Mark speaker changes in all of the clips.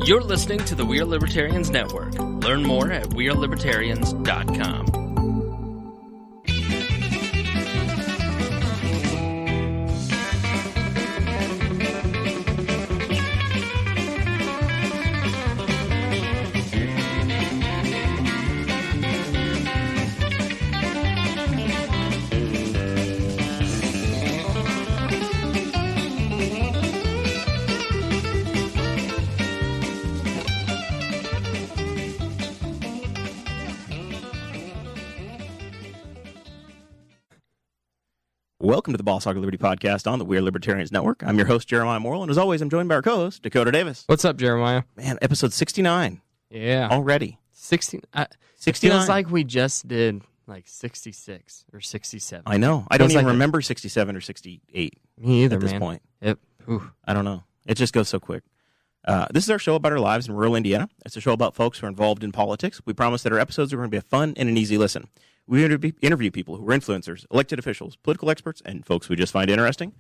Speaker 1: You're listening to the We Are Libertarians Network. Learn more at wearelibertarians.com.
Speaker 2: Welcome to the Boss Hog of Liberty podcast on the We Are Libertarians Network. I'm your host, Jeremiah Morrill, and as always, I'm joined by our co-host, Dakota Davis.
Speaker 3: What's up, Jeremiah?
Speaker 2: Man, episode 69.
Speaker 3: Yeah.
Speaker 2: Already.
Speaker 3: 69.
Speaker 2: 69.
Speaker 3: Feels like we just did like 66 or 67.
Speaker 2: I know. I don't even remember 67 or 68
Speaker 3: Me either,
Speaker 2: at this
Speaker 3: man.
Speaker 2: point.
Speaker 3: Yep. Ooh.
Speaker 2: I don't know. It just goes so quick. This is our show about our lives in rural Indiana. It's a show about folks who are involved in politics. We promise that our episodes are going to be a fun and an easy listen. We interview people who are influencers, elected officials, political experts, and folks we just find interesting.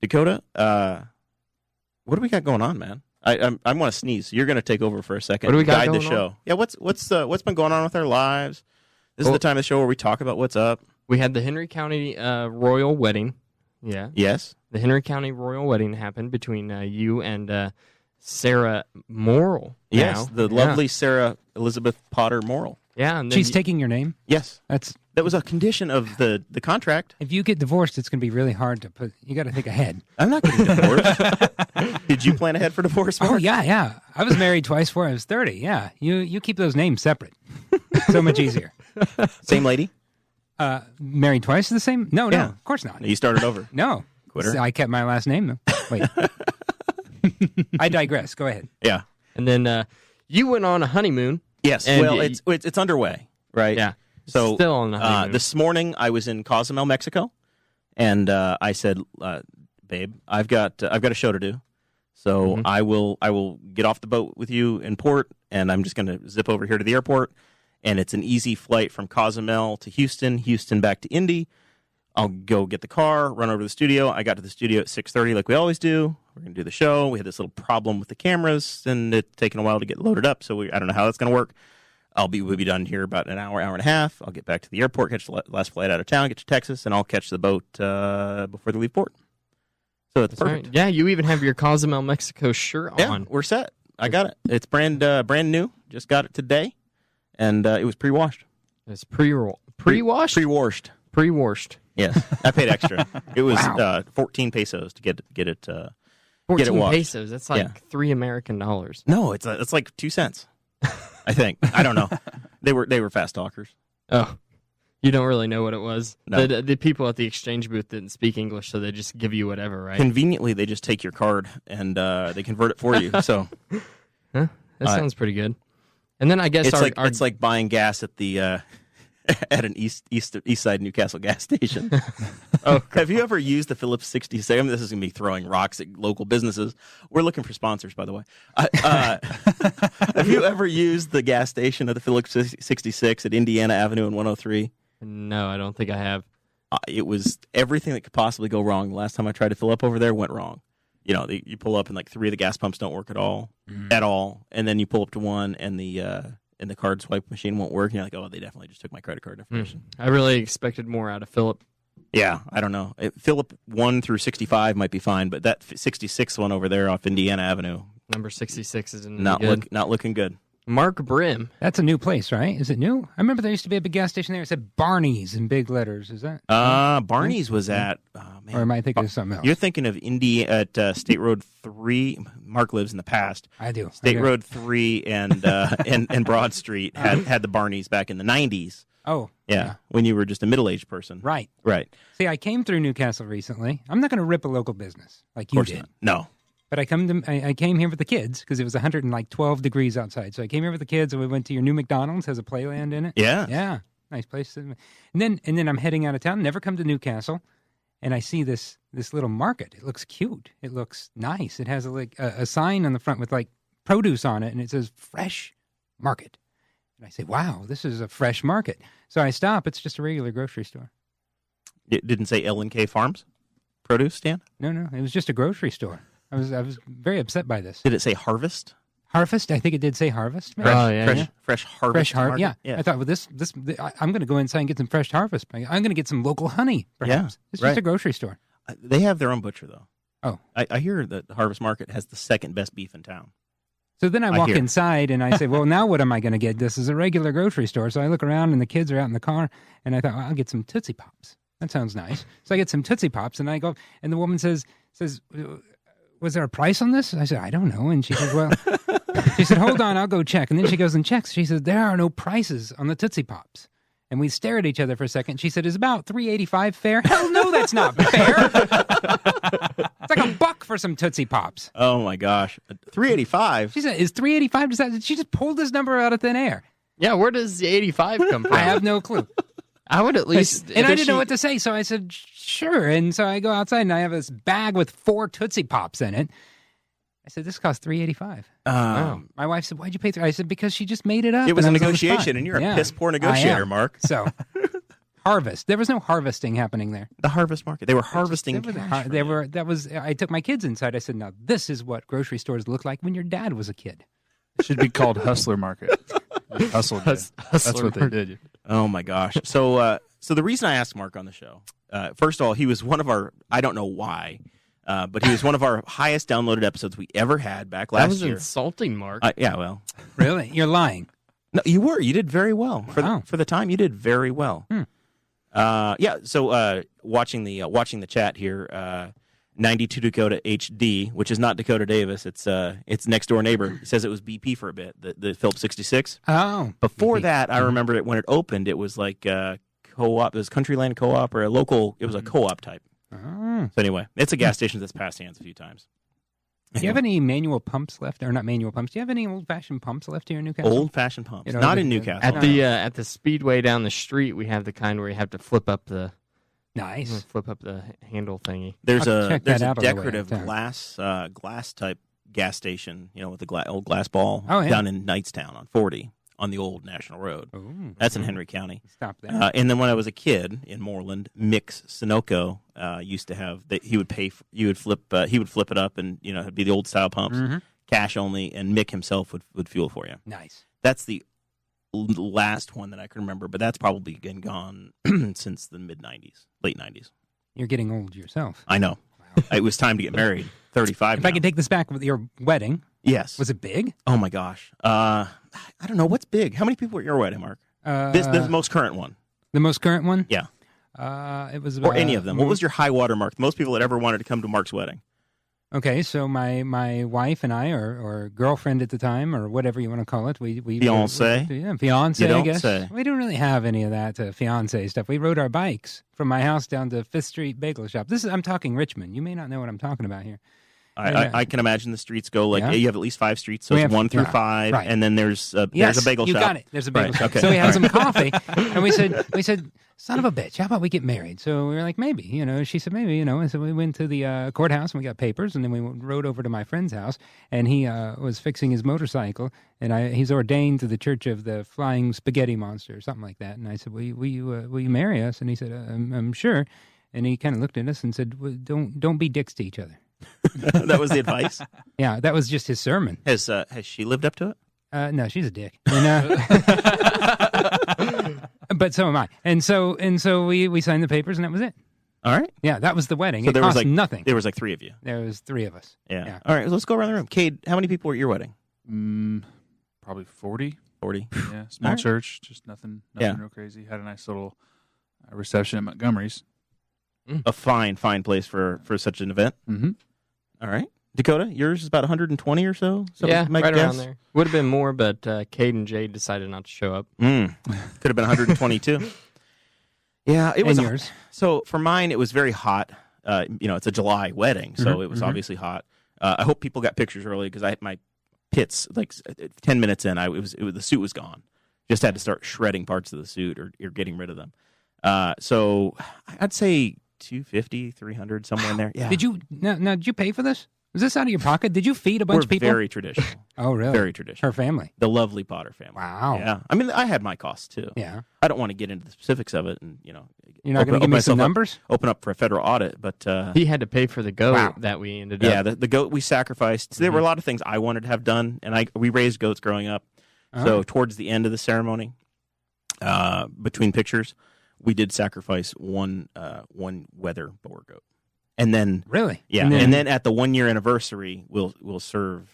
Speaker 2: Dakota, what do we got going on, man? I want to sneeze. So you're going to take over for a second.
Speaker 3: What do we got
Speaker 2: guide
Speaker 3: going
Speaker 2: the show?
Speaker 3: on?
Speaker 2: Yeah, what's been going on with our lives? This is the time of the show where we talk about what's up.
Speaker 3: We had the Henry County royal wedding. Yeah.
Speaker 2: Yes.
Speaker 3: The Henry County royal wedding happened between you and Sarah Morrill.
Speaker 2: Yes, the lovely Sarah Elizabeth Potter Morrill.
Speaker 3: Yeah. And then
Speaker 4: She's taking your name?
Speaker 2: Yes.
Speaker 4: That
Speaker 2: was a condition of the contract.
Speaker 4: If you get divorced, it's going to be really hard to put. You got to think ahead.
Speaker 2: I'm not getting divorced. Did you plan ahead for divorce, Mark?
Speaker 4: Oh yeah. I was married twice before I was 30. Yeah, you keep those names separate. So much easier.
Speaker 2: Same lady?
Speaker 4: Married twice the same? No,
Speaker 2: Yeah.
Speaker 4: of course not.
Speaker 2: You started over.
Speaker 4: No,
Speaker 2: Quitter.
Speaker 4: I kept my last name though. Wait, I digress. Go ahead.
Speaker 2: Yeah.
Speaker 3: And then you went on a honeymoon.
Speaker 2: Yes.
Speaker 3: And
Speaker 2: well, it's underway, right?
Speaker 3: Yeah.
Speaker 2: So
Speaker 3: Still on the honeymoon.
Speaker 2: this morning I was in Cozumel, Mexico, and I said, "Babe, I've got a show to do, so I will get off the boat with you in port, and I'm just going to zip over here to the airport, and it's an easy flight from Cozumel to Houston back to Indy. I'll go get the car, run over to the studio. I got to the studio at 6:30, like we always do. We're going to do the show. We had this little problem with the cameras, and it's taken a while to get loaded up, so I don't know how that's going to work. We'll be done here about an hour and a half. I'll get back to the airport, catch the last flight out of town, get to Texas, and I'll catch the boat before they leave port. So it's perfect.
Speaker 3: Right. Yeah, you even have your Cozumel, Mexico shirt
Speaker 2: Yeah,
Speaker 3: on.
Speaker 2: we're set. I got it. It's brand new. Just got it today, and it was pre-washed.
Speaker 3: It's pre-washed?
Speaker 2: Pre-washed.
Speaker 3: Pre-washed.
Speaker 2: Yes, I paid extra. It was
Speaker 4: Wow.
Speaker 2: 14 pesos to get it.
Speaker 3: 14
Speaker 2: washed.
Speaker 3: pesos. That's like $3 American.
Speaker 2: No, it's like 2 cents. I think. I don't know. They were fast talkers.
Speaker 3: Oh, you don't really know what it was.
Speaker 2: No.
Speaker 3: The people at the exchange booth didn't speak English, so they just give you whatever, right?
Speaker 2: Conveniently, they just take your card and they convert it for you. So
Speaker 3: Huh? That sounds pretty good. And then I guess
Speaker 2: it's like buying gas at the at an east side Newcastle gas station. Oh, have you ever used the Phillips 66? I mean, this is going to be throwing rocks at local businesses. We're looking for sponsors, by the way. Have you ever used the gas station at the Phillips 66 at Indiana Avenue and 103?
Speaker 3: No, I don't think I have.
Speaker 2: It was everything that could possibly go wrong. The last time I tried to fill up over there went wrong. You know, you pull up and like 3 of the gas pumps don't work at all, and then you pull up to one and the card swipe machine won't work. And you're like, oh, they definitely just took my credit card information.
Speaker 3: I really expected more out of Philip.
Speaker 2: Yeah, I don't know. Philip 1 through 65 might be fine, but that 66 one over there off Indiana Avenue,
Speaker 3: Number 66 is
Speaker 2: not looking good.
Speaker 3: Mark Brim.
Speaker 4: That's a new place, right? Is it new? I remember there used to be a big gas station there. It said Barney's in big letters. Is that?
Speaker 2: Barney's was at. Man,
Speaker 4: or am I thinking of something else?
Speaker 2: You're thinking of Indy at State Road 3. Mark lives in the past.
Speaker 4: I do.
Speaker 2: State
Speaker 4: Okay.
Speaker 2: Road 3 and Broad Street had the Barney's back in the 90s.
Speaker 4: Oh.
Speaker 2: Yeah, when you were just a middle-aged person.
Speaker 4: Right.
Speaker 2: Right.
Speaker 4: See, I came through Newcastle recently. I'm not going to rip a local business like you
Speaker 2: Of course
Speaker 4: did.
Speaker 2: not. No.
Speaker 4: But I came here with the kids because it was 112 degrees outside. So I came here with the kids, and we went to your new McDonald's. Has a playland in it.
Speaker 2: Yeah.
Speaker 4: Yeah, nice place. And then I'm heading out of town. Never come to Newcastle, and I see this little market. It looks cute. It looks nice. It has a sign on the front with like produce on it, and it says Fresh Market. And I say, wow, this is a fresh market. So I stop. It's just a regular grocery store.
Speaker 2: It didn't say L&K Farms produce stand?
Speaker 4: No, it was just a grocery store. I was very upset by this.
Speaker 2: Did it say Harvest?
Speaker 4: Harvest. I think it did say harvest. maybe?
Speaker 2: Fresh harvest.
Speaker 4: Fresh harvest.
Speaker 2: market.
Speaker 4: Yeah. I thought, well, I'm going to go inside and get some fresh harvest. I'm going to get some local honey. Perhaps. It's just a grocery store.
Speaker 2: They have their own butcher though.
Speaker 4: Oh,
Speaker 2: I hear that the Harvest Market has the second best beef in town.
Speaker 4: So then I walk
Speaker 2: hear.
Speaker 4: inside and I say, well, now what am I going to get? This is a regular grocery store. So I look around and the kids are out in the car and I thought, well, I'll get some Tootsie Pops. That sounds nice. So I get some Tootsie Pops and I go, and the woman says, was there a price on this? I said, I don't know. And she said, well, she said, hold on, I'll go check. And then she goes and checks. She says, there are no prices on the Tootsie Pops. And we stare at each other for a second. She said, is about $3.85 fair? Hell no, that's not fair. It's like $1 for some Tootsie Pops.
Speaker 2: Oh my gosh, $3.85.
Speaker 4: She said, is $3.85? She just pulled this number out of thin air.
Speaker 3: Yeah, where does the 85 come from?
Speaker 4: I have no clue.
Speaker 3: I would at least...
Speaker 4: And I didn't know what to say, so I said, sure. And so I go outside, and I have this bag with 4 Tootsie Pops in it. I said, this costs $3.85. My wife said, why'd you pay $3? I said, because she just made it up.
Speaker 2: It was a
Speaker 4: on the
Speaker 2: negotiation,
Speaker 4: spot.
Speaker 2: and you're a piss-poor negotiator, Mark.
Speaker 4: So, harvest. There was no harvesting happening there.
Speaker 2: The Harvest Market. They were harvesting cash.
Speaker 4: I took my kids inside. I said, now, this is what grocery stores look like when your dad was a kid.
Speaker 5: It should be called Hustler Market. Hustle. That's what they did.
Speaker 2: Oh my gosh. So the reason I asked Mark on the show, first of all, he was one of our, I don't know why, but he was one of our highest downloaded episodes we ever had back last year.
Speaker 3: That was insulting, Mark.
Speaker 2: Yeah, well.
Speaker 4: Really? You're lying.
Speaker 2: No, you were. You did very well.
Speaker 4: Wow.
Speaker 2: For the time, you did very well. So watching the chat here, 92 Dakota HD, which is not Dakota Davis. It's next door neighbor. He says it was BP for a bit, the Phillips 66.
Speaker 4: Oh.
Speaker 2: Before
Speaker 4: BP.
Speaker 2: that, I remember it when it opened, it was like co-op. It was Countryland Co-op or a local. It was a co-op type.
Speaker 4: Oh.
Speaker 2: So anyway, it's a gas station that's passed hands a few times.
Speaker 4: Do you have any manual pumps left? Or not manual pumps. Do you have any old-fashioned pumps left here in Newcastle?
Speaker 2: Old-fashioned pumps. Not in Newcastle.
Speaker 3: At the speedway down the street, we have the kind where you have to flip up the handle thingy.
Speaker 2: There's a decorative glass type gas station, with the old glass ball down in Knightstown on 40 on the old National Road.
Speaker 4: Ooh.
Speaker 2: That's in Henry County.
Speaker 4: Stop there.
Speaker 2: And then when I was a kid in Moreland, Mick's Sunoco used to have he would flip it up, and it'd be the old style pumps, cash only, and Mick himself would fuel for you.
Speaker 4: Nice.
Speaker 2: That's the last one that I can remember, but that's probably been gone since the mid-90s, late 90s.
Speaker 4: You're getting old yourself.
Speaker 2: I know. Wow. It was time to get married. 35
Speaker 4: If
Speaker 2: now.
Speaker 4: I could take this back with your wedding.
Speaker 2: Yes.
Speaker 4: Was it big?
Speaker 2: Oh, my gosh. I don't know. What's big? How many people were at your wedding, Mark? The most current one.
Speaker 4: The most current one?
Speaker 2: Yeah.
Speaker 4: It was
Speaker 2: or any of them. What was your high water mark? Most people that ever wanted to come to Mark's wedding.
Speaker 4: Okay, so my wife and I, or girlfriend at the time, or whatever you want to call it, we
Speaker 2: fiance.
Speaker 4: Fiance.
Speaker 2: You don't
Speaker 4: I guess.
Speaker 2: say.
Speaker 4: We don't really have any of that fiance stuff. We rode our bikes from my house down to Fifth Street Bagel Shop. I'm talking Richmond. You may not know what I'm talking about here.
Speaker 2: I can imagine the streets go you have at least 5 streets, so it's 1 through 5,
Speaker 4: right.
Speaker 2: and then there's a bagel shop.
Speaker 4: You got it. There's a bagel shop.
Speaker 2: Okay.
Speaker 4: So we had some coffee, and we said, son of a bitch, how about we get married? So we were like, maybe, She said, maybe, And so we went to the courthouse, and we got papers, and then we rode over to my friend's house, and he was fixing his motorcycle, and he's ordained to the Church of the Flying Spaghetti Monster, or something like that. And I said, will you marry us? And he said, I'm sure. And he kind of looked at us and said, well, don't be dicks to each other.
Speaker 2: That was the advice?
Speaker 4: Yeah, that was just his sermon.
Speaker 2: Has she lived up to it?
Speaker 4: No, she's a dick. But so am I. And so we signed the papers, and that was it.
Speaker 2: All right.
Speaker 4: Yeah, that was the wedding.
Speaker 2: So
Speaker 4: it cost nothing.
Speaker 2: There was 3 of you.
Speaker 4: There was 3 of us.
Speaker 2: Yeah. All right, let's go around the room. Kade, how many people were at your wedding?
Speaker 5: Probably 40.
Speaker 2: 40.
Speaker 5: Yeah, small church, just nothing real crazy. Had a nice little reception at Montgomery's.
Speaker 2: A fine place for such an event.
Speaker 5: Mm-hmm.
Speaker 2: All right. Dakota, yours is about 120 or so?
Speaker 3: Yeah, right around there. Would have been more, but Cade and Jade decided not to show up.
Speaker 2: Could have been 122. Yeah, it was.
Speaker 4: And yours?
Speaker 2: So for mine, it was very hot. It's a July wedding, so it was obviously hot. I hope people got pictures early because I had my pits, 10 minutes in, the suit was gone. Just had to start shredding parts of the suit or getting rid of them. So I'd say 250, 300, somewhere in there. Yeah.
Speaker 4: Did you pay for this? Was this out of your pocket? Did you feed a bunch
Speaker 2: We're
Speaker 4: of people?
Speaker 2: very traditional.
Speaker 4: Oh, really?
Speaker 2: Very traditional.
Speaker 4: Her family.
Speaker 2: The lovely Potter family.
Speaker 4: Wow.
Speaker 2: Yeah. I mean, I had my costs too.
Speaker 4: Yeah.
Speaker 2: I don't want to get into the specifics of it, and
Speaker 4: You're not going to give me some numbers?
Speaker 2: Open up for a federal audit, but
Speaker 3: He had to pay for the goat
Speaker 4: Wow.
Speaker 3: that we ended up.
Speaker 2: yeah, the goat we sacrificed. So there were a lot of things I wanted to have done, and we raised goats growing up. So towards the end of the ceremony, between pictures, we did sacrifice one weather boar goat, and then
Speaker 4: Really?
Speaker 2: yeah, and then at the 1 year anniversary, we'll serve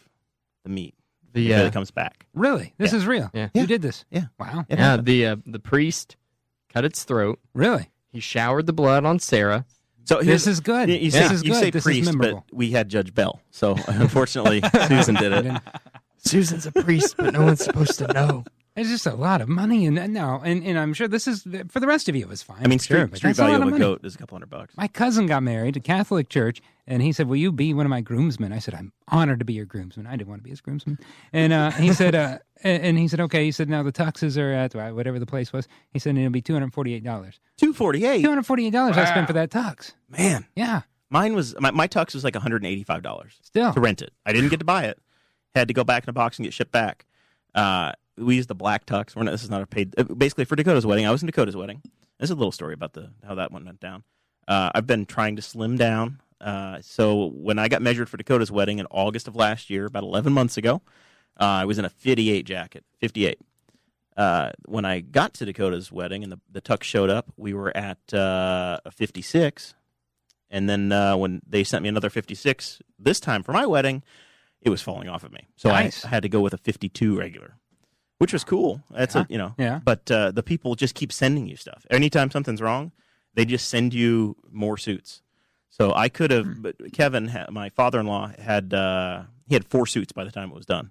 Speaker 2: the meat until it comes back.
Speaker 4: Really? This is real?
Speaker 3: Yeah.
Speaker 4: You did this?
Speaker 2: Yeah.
Speaker 4: Wow.
Speaker 2: It
Speaker 3: Yeah,
Speaker 2: happened.
Speaker 3: the priest cut its throat.
Speaker 4: Really?
Speaker 3: He showered the blood on Sarah.
Speaker 2: So
Speaker 4: This is good.
Speaker 2: You
Speaker 4: This
Speaker 2: say,
Speaker 4: is
Speaker 2: you
Speaker 4: good.
Speaker 2: say
Speaker 4: This is
Speaker 2: priest, but
Speaker 4: memorable.
Speaker 2: we had Judge Bell. So unfortunately, Susan did it.
Speaker 3: Susan's a priest, but no one's supposed to know.
Speaker 4: It's just a lot of money, and I'm sure this is for the rest of you. It was fine.
Speaker 2: I mean,
Speaker 4: sure,
Speaker 2: street
Speaker 4: that's a
Speaker 2: value
Speaker 4: lot
Speaker 2: of a
Speaker 4: money.
Speaker 2: goat is a couple $100.
Speaker 4: My cousin got married to Catholic church, and he said, "Will you be one of my groomsmen?" I said, "I'm honored to be your groomsman." I didn't want to be his groomsman, and he said, "Okay." He said, "Now the tuxes are at whatever the place was." He said, "It'll be $248."
Speaker 2: $248.
Speaker 4: $248 I spent for that tux.
Speaker 2: Man,
Speaker 4: Yeah,
Speaker 2: mine was my tux was like $185
Speaker 4: still.
Speaker 2: to rent it. I didn't get to buy it. Had to go back in a box and get shipped back. We used the black tux. This is not a paid. Basically, for Dakota's wedding, I was in Dakota's wedding. There's a little story about how that one went down. I've been trying to slim down. So when I got measured for Dakota's wedding in August of last year, about 11 months ago, I was in a 58 jacket. 58. When I got to Dakota's wedding and the tux showed up, we were at a 56. And then when they sent me another 56 this time for my wedding, it was falling off of me. So
Speaker 4: Nice.
Speaker 2: I had to go with a 52 regular, which was cool. That's
Speaker 4: Yeah.
Speaker 2: But the people just keep sending you stuff. Anytime something's wrong, they just send you more suits. So I could have, but Kevin, my father-in-law, he had 4 suits by the time it was done,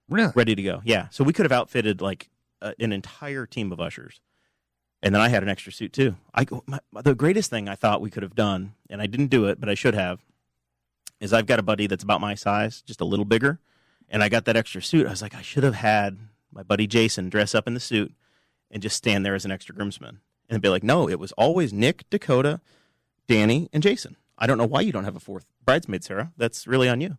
Speaker 4: Really?
Speaker 2: ready to go. Yeah. So we could have outfitted like an entire team of ushers. And then I had an extra suit too. The greatest thing I thought we could have done, and I didn't do it, but I should have, is I've got a buddy that's about my size, just a little bigger, and I got that extra suit. I was like, I should have had my buddy Jason dress up in the suit and just stand there as an extra groomsman. And be like, no, it was always Nick, Dakota, Danny, and Jason. I don't know why you don't have a 4th bridesmaid, Sarah. That's really on you.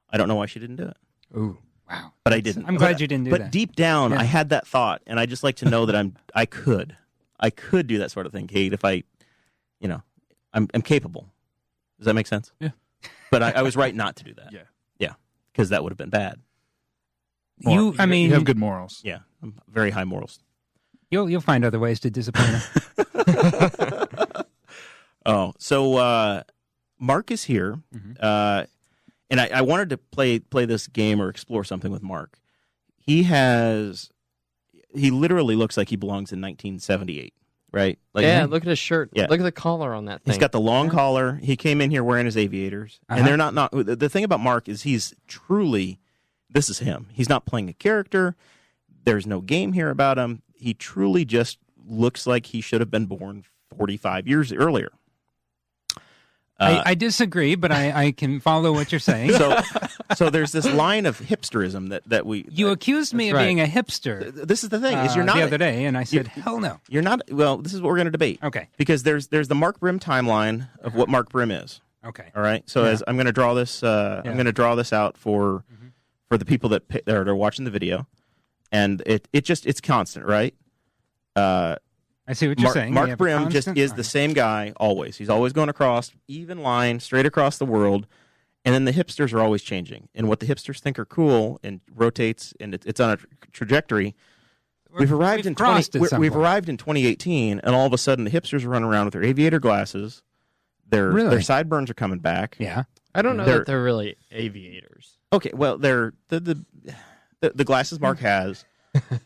Speaker 2: I don't know why she didn't do it.
Speaker 3: Ooh.
Speaker 4: Wow.
Speaker 2: But I didn't.
Speaker 4: I'm glad you didn't do
Speaker 2: but
Speaker 4: that.
Speaker 2: deep down,
Speaker 4: Yeah.
Speaker 2: I had that thought, and I just like to know that I could do that sort of thing, Kate, if I'm capable. Does that make sense?
Speaker 5: Yeah.
Speaker 2: But I was right not to do that.
Speaker 5: Yeah.
Speaker 2: Yeah, because that would have been bad.
Speaker 5: You have good morals.
Speaker 2: Yeah, I'm very high morals.
Speaker 4: You'll find other ways to disappoint her.
Speaker 2: Oh, so Mark is here, and I wanted to play this game or explore something with Mark. He literally looks like he belongs in 1978, right? Like,
Speaker 3: Yeah, look at his shirt.
Speaker 2: Yeah.
Speaker 3: Look at the collar on that thing.
Speaker 2: he's got the long collar. He came in here wearing his aviators, and they're not. The thing about Mark is he's truly, this is him. He's not playing a character. There's no game here about him. He truly just looks like he should have been born 45 years earlier.
Speaker 4: I disagree, but I can follow what you're saying.
Speaker 2: So there's this line of hipsterism that we.
Speaker 4: You accused me of
Speaker 3: right.
Speaker 4: being a hipster
Speaker 2: This is the thing: is you're not
Speaker 4: the other day, and I said, hell no.
Speaker 2: You're not. Well, this is what we're going to debate.
Speaker 4: Okay.
Speaker 2: Because there's the Mark Brim timeline of what Mark Brim is.
Speaker 4: Okay.
Speaker 2: All right. So as I'm going to draw this, I'm going to draw this out for the people that are watching the video, and it's constant, right?
Speaker 4: I see what you're saying. You
Speaker 2: Mark
Speaker 4: have a
Speaker 2: Brim just
Speaker 4: constant
Speaker 2: is
Speaker 4: line.
Speaker 2: the same guy always. He's always going across, even line, straight across the world. And then the hipsters are always changing. And what the hipsters think are cool and rotates, and it's on a trajectory. We've arrived in 2018, and all of a sudden the hipsters are running around with their aviator glasses. Their sideburns are coming back.
Speaker 4: Yeah.
Speaker 3: I don't know that they're really aviators.
Speaker 2: Okay, well, they're the glasses Mark has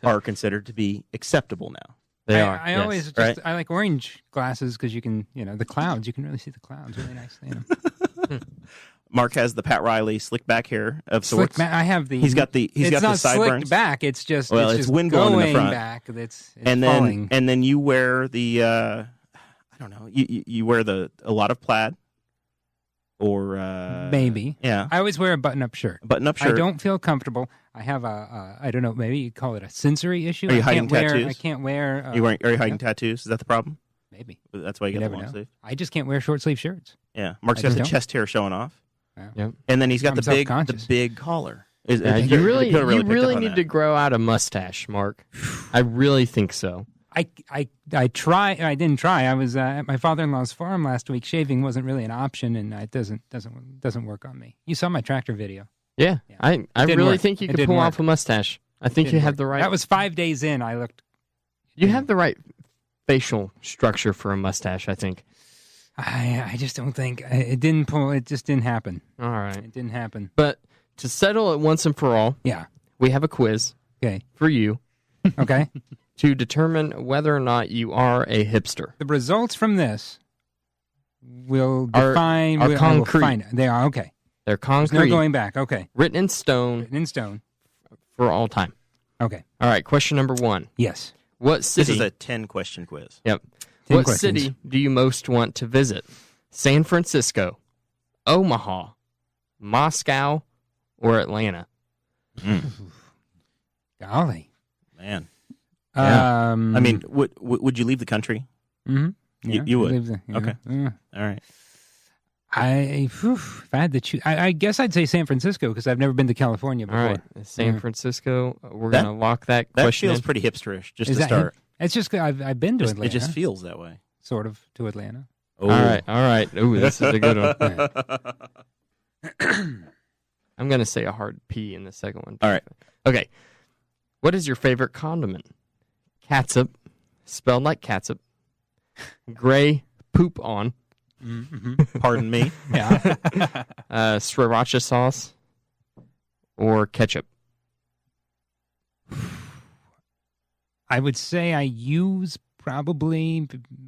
Speaker 2: are considered to be acceptable now.
Speaker 3: They are.
Speaker 4: I
Speaker 3: yes.
Speaker 4: always just
Speaker 2: right.
Speaker 4: I like orange glasses because you can the clouds. You can really see the clouds really nicely.
Speaker 2: Mark has the Pat Riley slick back hair of
Speaker 4: Slick
Speaker 2: sorts.
Speaker 4: back. I have the.
Speaker 2: He's got the
Speaker 4: It's not
Speaker 2: sideburns.
Speaker 4: slicked back. It's just
Speaker 2: It's
Speaker 4: just
Speaker 2: wind blowing in the
Speaker 4: going
Speaker 2: front.
Speaker 4: back. It's
Speaker 2: and
Speaker 4: falling.
Speaker 2: then you wear the I don't know. You wear a lot of plaid or
Speaker 4: Maybe.
Speaker 2: yeah.
Speaker 4: I always wear a button-up shirt.
Speaker 2: Button-up shirt.
Speaker 4: I don't feel comfortable. I have I don't know, maybe you call it a sensory issue.
Speaker 2: Are you
Speaker 4: I
Speaker 2: hiding
Speaker 4: can't
Speaker 2: tattoos?
Speaker 4: wear. I can't wear.
Speaker 2: Are you hiding tattoos? Is that the problem?
Speaker 4: Maybe.
Speaker 2: That's why you
Speaker 4: You
Speaker 2: got the
Speaker 4: never
Speaker 2: long
Speaker 4: know.
Speaker 2: sleeve.
Speaker 4: I just can't wear short sleeve shirts.
Speaker 2: Yeah. Mark's
Speaker 4: I
Speaker 2: got
Speaker 4: just
Speaker 2: the
Speaker 4: don't.
Speaker 2: chest hair showing off.
Speaker 3: Yep.
Speaker 2: And then he's got
Speaker 4: I'm
Speaker 2: the
Speaker 4: self-conscious.
Speaker 2: big collar.
Speaker 3: You
Speaker 2: Dakota
Speaker 3: really
Speaker 2: picked up on
Speaker 3: need
Speaker 2: that.
Speaker 3: to grow out a mustache, Mark. I really think so.
Speaker 4: I try. I didn't try. I was at my father-in-law's farm last week. Shaving wasn't really an option, and it doesn't work on me. You saw my tractor video.
Speaker 3: Yeah. I
Speaker 4: didn't
Speaker 3: really
Speaker 4: work.
Speaker 3: think you
Speaker 4: It
Speaker 3: could
Speaker 4: didn't
Speaker 3: pull
Speaker 4: work.
Speaker 3: off a mustache. I think you have the right.
Speaker 4: That was 5 days in. I looked.
Speaker 3: You have the right facial structure for a mustache, I think.
Speaker 4: I just don't think it didn't pull. It just didn't happen.
Speaker 3: All right.
Speaker 4: It didn't happen.
Speaker 3: But to settle it once and for all,
Speaker 4: Yeah.
Speaker 3: we have a quiz
Speaker 4: Okay.
Speaker 3: for you
Speaker 4: Okay.
Speaker 3: to determine whether or not you are a hipster.
Speaker 4: The results from this will
Speaker 3: Are
Speaker 4: define. I will
Speaker 3: concrete.
Speaker 4: find it. They are okay.
Speaker 3: They're
Speaker 4: There's
Speaker 3: concrete,
Speaker 4: no going back. Okay.
Speaker 3: written in stone
Speaker 4: Written in stone.
Speaker 3: for all time.
Speaker 4: Okay.
Speaker 3: All right, question number 1.
Speaker 4: Yes.
Speaker 3: What
Speaker 2: This
Speaker 3: city?
Speaker 2: is a 10-question quiz.
Speaker 3: Yep.
Speaker 4: 10
Speaker 3: What
Speaker 4: questions.
Speaker 3: city do you most want to visit? San Francisco, Omaha, Moscow, or Atlanta?
Speaker 4: Golly.
Speaker 2: Man.
Speaker 3: Yeah.
Speaker 2: I mean, would you leave the country?
Speaker 4: mhm.
Speaker 2: you would.
Speaker 4: Okay.
Speaker 2: Okay. All right.
Speaker 4: If I had to choose, I guess I'd say San Francisco because I've never been to California
Speaker 3: All
Speaker 4: before.
Speaker 3: right, San
Speaker 4: Yeah.
Speaker 3: Francisco. We're
Speaker 2: That-
Speaker 3: going to lock that
Speaker 2: That
Speaker 3: question
Speaker 2: feels
Speaker 3: in.
Speaker 2: pretty hipsterish, just
Speaker 4: Is
Speaker 2: to
Speaker 4: that
Speaker 2: start.
Speaker 4: It's just I've been to Atlanta.
Speaker 2: It just feels that way.
Speaker 4: Sort of to Atlanta.
Speaker 2: Oh.
Speaker 3: All right. Ooh, this is a good one. I'm going to say a hard P in the second one.
Speaker 2: All right.
Speaker 3: Okay. What is your favorite condiment? Catsup, spelled like catsup. Gray poop on.
Speaker 2: Pardon me.
Speaker 4: Yeah.
Speaker 3: Sriracha sauce, or ketchup.
Speaker 4: I would say I use probably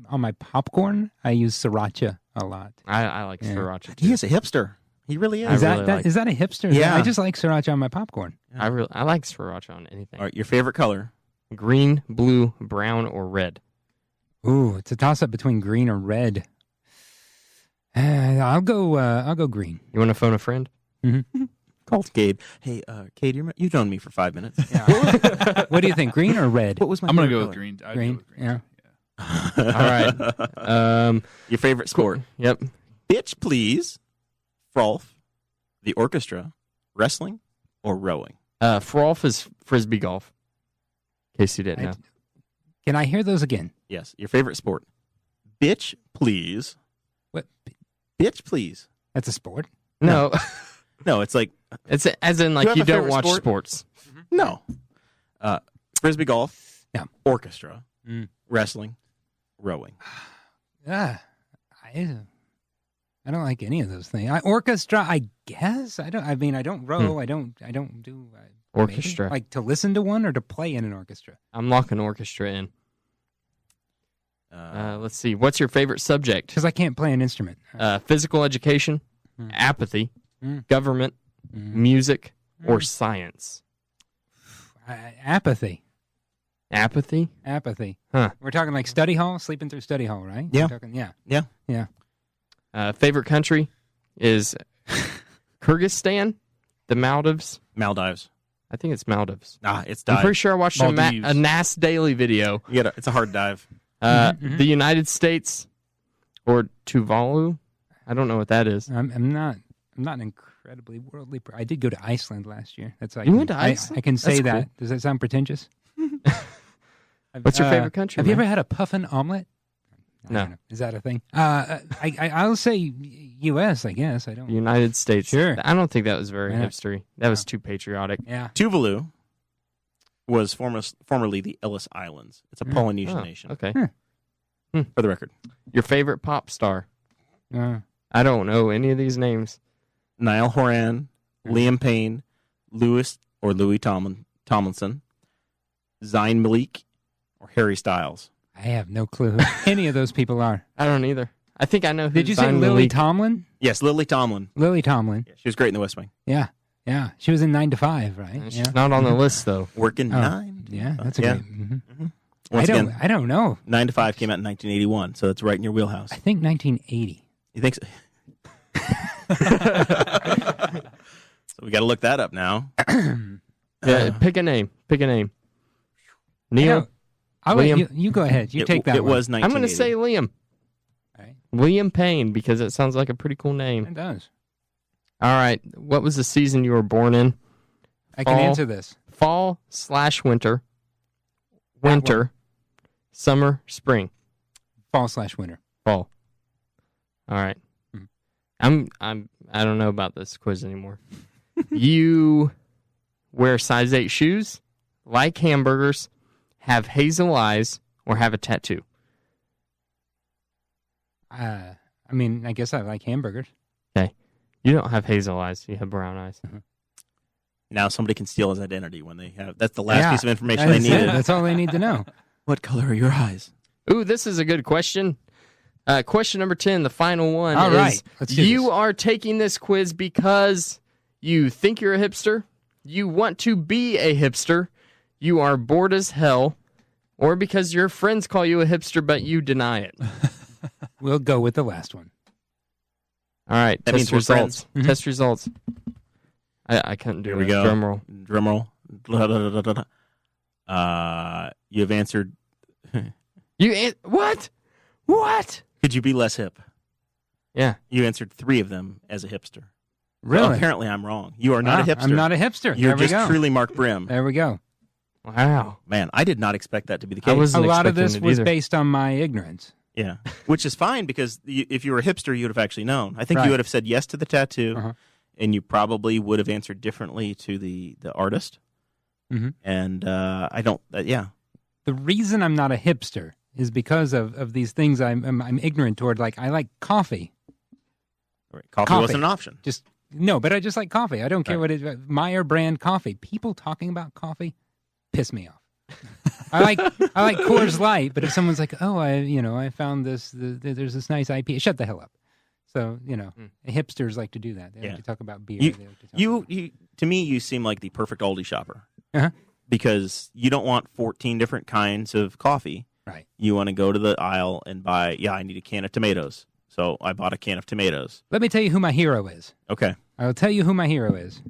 Speaker 4: on my popcorn. I use sriracha a lot.
Speaker 3: I like
Speaker 4: Yeah.
Speaker 3: sriracha too.
Speaker 2: He is a hipster. He really is.
Speaker 3: I
Speaker 4: Is that,
Speaker 3: really
Speaker 4: that
Speaker 3: like-
Speaker 4: is that a hipster?
Speaker 2: Yeah.
Speaker 4: I just like sriracha on my popcorn.
Speaker 3: I like sriracha on anything.
Speaker 2: All right, your favorite color?
Speaker 3: Green, blue, brown, or red.
Speaker 4: Ooh, it's a toss up between green or red. I'll go green.
Speaker 3: You want to phone a friend?
Speaker 2: Call Cade. Hey, Cade, you've known me for 5 minutes.
Speaker 4: What do you think, green or red?
Speaker 2: What was my
Speaker 5: I'm gonna
Speaker 2: favorite
Speaker 5: go with
Speaker 2: color?
Speaker 5: green. I'd
Speaker 4: Green,
Speaker 5: go with green.
Speaker 4: yeah.
Speaker 3: All right.
Speaker 2: Your favorite sport?
Speaker 3: Yep.
Speaker 2: Bitch, please. Frolf, the orchestra, wrestling, or rowing?
Speaker 3: Frolf is frisbee golf. In case you didn't know.
Speaker 4: Can I hear those again?
Speaker 2: Yes. Your favorite sport? Bitch, please.
Speaker 4: What?
Speaker 2: Bitch, please.
Speaker 4: That's a sport.
Speaker 3: No,
Speaker 2: No, it's like,
Speaker 3: it's as in
Speaker 2: You
Speaker 3: like
Speaker 2: have
Speaker 3: you
Speaker 2: a
Speaker 3: don't
Speaker 2: favorite
Speaker 3: watch
Speaker 2: sport?
Speaker 3: sports.
Speaker 2: no. Frisbee golf,
Speaker 4: Yeah.
Speaker 2: orchestra,
Speaker 4: Mm.
Speaker 2: wrestling, rowing.
Speaker 4: I don't like any of those things. Orchestra, I guess. I don't. I mean, I don't row. I don't do
Speaker 3: Orchestra.
Speaker 4: maybe. Like to listen to one or to play in an orchestra.
Speaker 3: I'm locking orchestra in. Let's see. What's your favorite subject?
Speaker 4: Because I can't play an instrument.
Speaker 3: Physical education,
Speaker 4: Mm.
Speaker 3: apathy,
Speaker 4: Mm.
Speaker 3: government,
Speaker 4: Mm.
Speaker 3: music, or science?
Speaker 4: Apathy.
Speaker 3: Apathy?
Speaker 4: Apathy.
Speaker 3: Huh.
Speaker 4: We're talking like study hall, sleeping through study hall, right?
Speaker 2: Yeah.
Speaker 4: We're talking, yeah.
Speaker 2: Yeah.
Speaker 3: Favorite country is Kyrgyzstan, the Maldives.
Speaker 2: Maldives.
Speaker 3: I think it's Maldives.
Speaker 2: Nah, it's
Speaker 3: I'm
Speaker 2: dive.
Speaker 3: pretty sure I watched a
Speaker 5: Maldives.
Speaker 3: NAS Daily video.
Speaker 2: It's a hard dive.
Speaker 3: The United States or Tuvalu. I don't know what that is.
Speaker 4: I'm not incredibly worldly. I did go to Iceland last year. That's like
Speaker 3: You went to Iceland?
Speaker 4: I can say
Speaker 3: That's
Speaker 4: that.
Speaker 3: cool.
Speaker 4: Does that sound pretentious?
Speaker 3: What's your favorite country?
Speaker 4: Have you
Speaker 3: man?
Speaker 4: ever had a puffin omelet? I
Speaker 3: No.
Speaker 4: don't know. Is that a thing? I'll say U.S. I guess I don't.
Speaker 3: The United States.
Speaker 4: Sure.
Speaker 3: I don't think that was very
Speaker 4: Yeah.
Speaker 3: hipstery. That was too patriotic.
Speaker 4: Yeah.
Speaker 2: Tuvalu was formerly the Ellis Islands. It's a Polynesian
Speaker 3: Oh,
Speaker 2: nation,
Speaker 3: okay.
Speaker 2: for the record.
Speaker 3: Your favorite pop star?
Speaker 4: Uh,
Speaker 3: I don't know any of these names.
Speaker 2: Niall Horan, Liam Payne, Louis Tomlinson, Zayn Malik, or Harry Styles.
Speaker 4: I have no clue who any of those people are.
Speaker 3: I don't either. I think I know who
Speaker 4: Did you say
Speaker 3: Zayn
Speaker 4: Lily
Speaker 3: Malik-
Speaker 4: Tomlin?
Speaker 2: Yes, Lily Tomlin.
Speaker 4: Lily Tomlin.
Speaker 2: Yeah, she was great in The West Wing.
Speaker 4: Yeah. Yeah. She was in 9 to 5, right?
Speaker 3: She's
Speaker 4: Yeah.
Speaker 3: not on the list though.
Speaker 2: Working
Speaker 4: Oh,
Speaker 2: 9.
Speaker 4: Yeah. That's a
Speaker 2: Yeah.
Speaker 4: great. Mhm.
Speaker 2: Once again,
Speaker 4: I don't know.
Speaker 2: 9 to 5 came out in 1981, so it's right in your wheelhouse.
Speaker 4: I think 1980.
Speaker 2: You think so? So we got to look that up now.
Speaker 3: Yeah, pick a name. Pick a name. Neil.
Speaker 4: I'll let
Speaker 3: Liam.
Speaker 4: you go ahead. You take that
Speaker 2: It
Speaker 4: one.
Speaker 2: was 1980.
Speaker 3: I'm going to say Liam.
Speaker 4: All right.
Speaker 3: William Payne because it sounds like a pretty cool name.
Speaker 4: It does.
Speaker 3: All right. What was the season you were born in?
Speaker 4: I can answer this.
Speaker 3: Fall/winter. Winter. Summer, spring.
Speaker 4: Fall/winter.
Speaker 3: Fall. All right. I don't know about this quiz anymore. You wear size 8 shoes, like hamburgers, have hazel eyes, or have a tattoo.
Speaker 4: I mean, I guess I like hamburgers.
Speaker 3: Okay. You don't have hazel eyes. You have brown eyes.
Speaker 2: Now somebody can steal his identity when they have. That's the last
Speaker 4: Yeah,
Speaker 2: piece of information
Speaker 4: that's
Speaker 2: they needed.
Speaker 4: it. That's all they need to know.
Speaker 2: What color are your eyes?
Speaker 3: Ooh, this is a good question. Question number 10, the final one.
Speaker 4: All
Speaker 3: is,
Speaker 4: right, let's do
Speaker 3: you
Speaker 4: this.
Speaker 3: are taking this quiz because you think you're a hipster, you want to be a hipster, you are bored as hell, or because your friends call you a hipster but you deny it.
Speaker 4: We'll go with the last one.
Speaker 3: All right,
Speaker 2: That means
Speaker 3: test
Speaker 2: we're
Speaker 3: results.
Speaker 2: friends.
Speaker 3: Test results. I couldn't do
Speaker 2: Here we
Speaker 3: it.
Speaker 2: go.
Speaker 3: Drum roll.
Speaker 2: Drum roll. You have answered.
Speaker 3: What? What?
Speaker 2: Could you be less hip?
Speaker 3: Yeah.
Speaker 2: You answered 3 of them as a hipster.
Speaker 4: Really?
Speaker 2: Well, apparently I'm wrong. You are not a hipster.
Speaker 4: I'm not a hipster.
Speaker 2: You're
Speaker 4: there we
Speaker 2: just
Speaker 4: go.
Speaker 2: truly Mark Brim.
Speaker 4: There we go.
Speaker 3: Wow.
Speaker 2: Man, I did not expect that to be the case.
Speaker 3: I wasn't
Speaker 4: A lot of
Speaker 3: expecting
Speaker 4: this
Speaker 3: it
Speaker 4: was
Speaker 3: either.
Speaker 4: based on my ignorance.
Speaker 2: Yeah, which is fine because if you were a hipster, you would have actually known. I think
Speaker 4: Right.
Speaker 2: you would have said yes to the tattoo,
Speaker 4: Uh-huh.
Speaker 2: and you probably would have answered differently to the artist.
Speaker 4: Mhm.
Speaker 2: And I don't. Yeah,
Speaker 4: The reason I'm not a hipster is because of these things I'm ignorant toward. Like, I like coffee.
Speaker 2: right. Coffee
Speaker 4: Coffee.
Speaker 2: wasn't an option.
Speaker 4: But I just like coffee. I don't care
Speaker 2: Right.
Speaker 4: what it Meyer brand coffee. People talking about coffee piss me off. I like Coors Light, but if someone's like, "Oh, I found this. There's this nice IPA," shut the hell up. So hipsters like to do that. They
Speaker 2: Yeah.
Speaker 4: like to talk about beer.
Speaker 2: You,
Speaker 4: They like to talk
Speaker 2: you,
Speaker 4: about-
Speaker 2: you, to me, you seem like the perfect Aldi shopper
Speaker 4: Uh-huh.
Speaker 2: because you don't want 14 different kinds of coffee.
Speaker 4: Right.
Speaker 2: You want to go to the aisle and buy. Yeah, I need a can of tomatoes, so I bought a can of tomatoes.
Speaker 4: Let me tell you who my hero is.
Speaker 2: Okay.
Speaker 4: I will tell you who my hero is.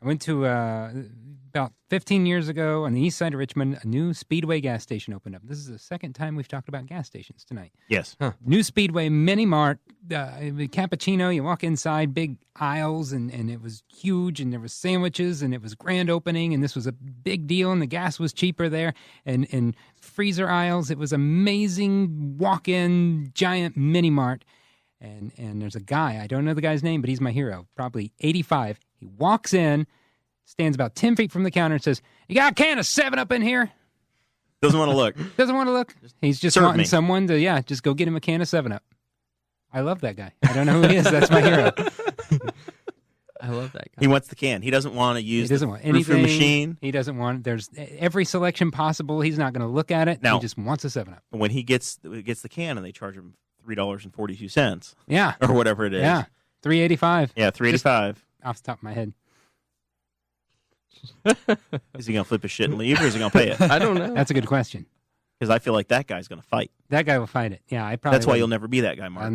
Speaker 4: I went to about 15 years ago on the east side of Richmond. A new Speedway gas station opened up. This is the second time we've talked about gas stations tonight.
Speaker 2: Yes.
Speaker 4: New Speedway Mini Mart, cappuccino. You walk inside, big aisles, and it was huge, and there was sandwiches, and it was grand opening, and this was a big deal, and the gas was cheaper there, and freezer aisles. It was amazing walk-in giant Mini Mart, and there's a guy, I don't know the guy's name, but he's my hero, probably 85. He walks in, stands about 10 feet from the counter and says, "You got a can of 7-Up in here?"
Speaker 2: Doesn't want to look.
Speaker 4: Doesn't want to look. He's just
Speaker 2: serve
Speaker 4: wanting
Speaker 2: me.
Speaker 4: someone to, just go get him a can of 7-Up. I love that guy. I don't know who he is. That's my hero.
Speaker 3: I love that guy.
Speaker 2: He wants the can. He doesn't want to use
Speaker 4: He doesn't
Speaker 2: the
Speaker 4: want
Speaker 2: frou-frou
Speaker 4: anything.
Speaker 2: machine.
Speaker 4: He doesn't want. There's every selection possible. He's not going to look at it.
Speaker 2: No.
Speaker 4: He just wants a 7-Up.
Speaker 2: When he gets the can and they charge him $3.42
Speaker 4: Yeah.
Speaker 2: or whatever it is.
Speaker 4: Yeah. $3.85
Speaker 2: Yeah, $3.85.
Speaker 4: off the top of my head.
Speaker 2: Is he gonna flip his shit and leave, or is he gonna pay it?
Speaker 3: I don't know.
Speaker 4: That's a good question.
Speaker 2: Because I feel like that guy's gonna fight.
Speaker 4: That guy will fight it. Yeah, I probably.
Speaker 2: That's why
Speaker 4: would.
Speaker 2: you'll never be that guy, Mark.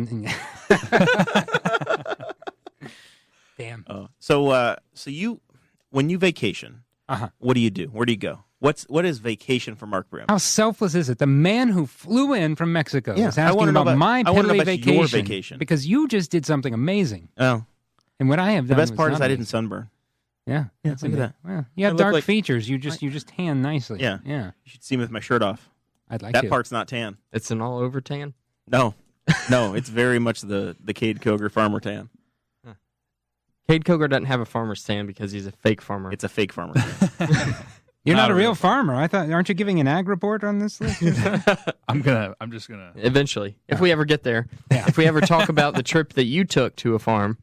Speaker 4: Damn.
Speaker 2: So you, when you vacation,
Speaker 4: Uh-huh.
Speaker 2: what do? Where do you go? What is vacation for Mark Brim?
Speaker 4: How selfless is it? The man who flew in from Mexico
Speaker 2: Yeah,
Speaker 4: is
Speaker 2: I
Speaker 4: asking
Speaker 2: wanna know
Speaker 4: about my
Speaker 2: I wanna know
Speaker 4: piddly
Speaker 2: about your vacation.
Speaker 4: because you just did something amazing,
Speaker 2: Oh,
Speaker 4: and what I have
Speaker 2: the
Speaker 4: done.
Speaker 2: best
Speaker 4: was
Speaker 2: part
Speaker 4: not
Speaker 2: is I didn't
Speaker 4: amazing.
Speaker 2: sunburn.
Speaker 4: Yeah,
Speaker 2: Yeah,
Speaker 4: that's
Speaker 2: look at
Speaker 4: amazing.
Speaker 2: that.
Speaker 4: Well, you have
Speaker 2: I look
Speaker 4: dark
Speaker 2: like-
Speaker 4: features. You just tan nicely.
Speaker 2: Yeah.
Speaker 4: yeah.
Speaker 2: You should see me with my shirt off.
Speaker 4: I'd like
Speaker 2: That
Speaker 4: to.
Speaker 2: part's not tan.
Speaker 3: It's an all-over tan.
Speaker 2: No, it's very much the Kade Koger farmer tan.
Speaker 3: Kade Koger doesn't have a farmer's tan because he's a fake farmer.
Speaker 2: It's a fake farmer tan.
Speaker 4: You're not
Speaker 5: Not
Speaker 4: a real
Speaker 5: really.
Speaker 4: farmer. I thought. Aren't you giving an ag report on this list?
Speaker 5: I'm just gonna.
Speaker 3: Eventually, if we ever get there.
Speaker 4: Yeah.
Speaker 3: If we ever talk about the trip that you took to a farm.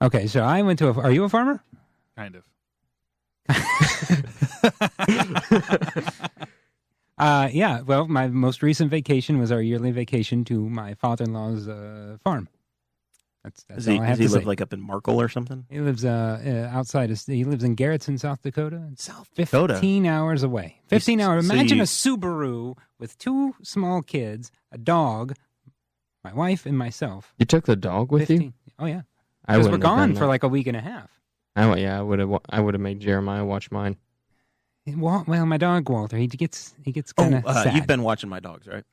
Speaker 4: Okay, so I went to a. Are you a farmer?
Speaker 5: Kind of.
Speaker 4: Yeah. Well, my most recent vacation was our yearly vacation to my father-in-law's farm. That's
Speaker 2: Does
Speaker 4: all I have
Speaker 2: he
Speaker 4: to
Speaker 2: live
Speaker 4: say.
Speaker 2: like up in Markle or something?
Speaker 4: He lives outside. He lives in Garrettson, South Dakota. It's
Speaker 2: South Dakota.
Speaker 4: 15 hours away. 15 hours.
Speaker 2: so
Speaker 4: Imagine
Speaker 2: you-
Speaker 4: a Subaru with 2 small kids, a dog, my wife, and myself.
Speaker 3: You took the dog with you?
Speaker 4: 15. Oh yeah,
Speaker 3: I
Speaker 4: because we're
Speaker 3: wouldn't have
Speaker 4: gone
Speaker 3: done
Speaker 4: for
Speaker 3: that.
Speaker 4: like a week and a half.
Speaker 3: I would have made Jeremiah watch mine.
Speaker 4: Well, my dog Walter, he gets kind of sad.
Speaker 2: You've been watching my dogs, right?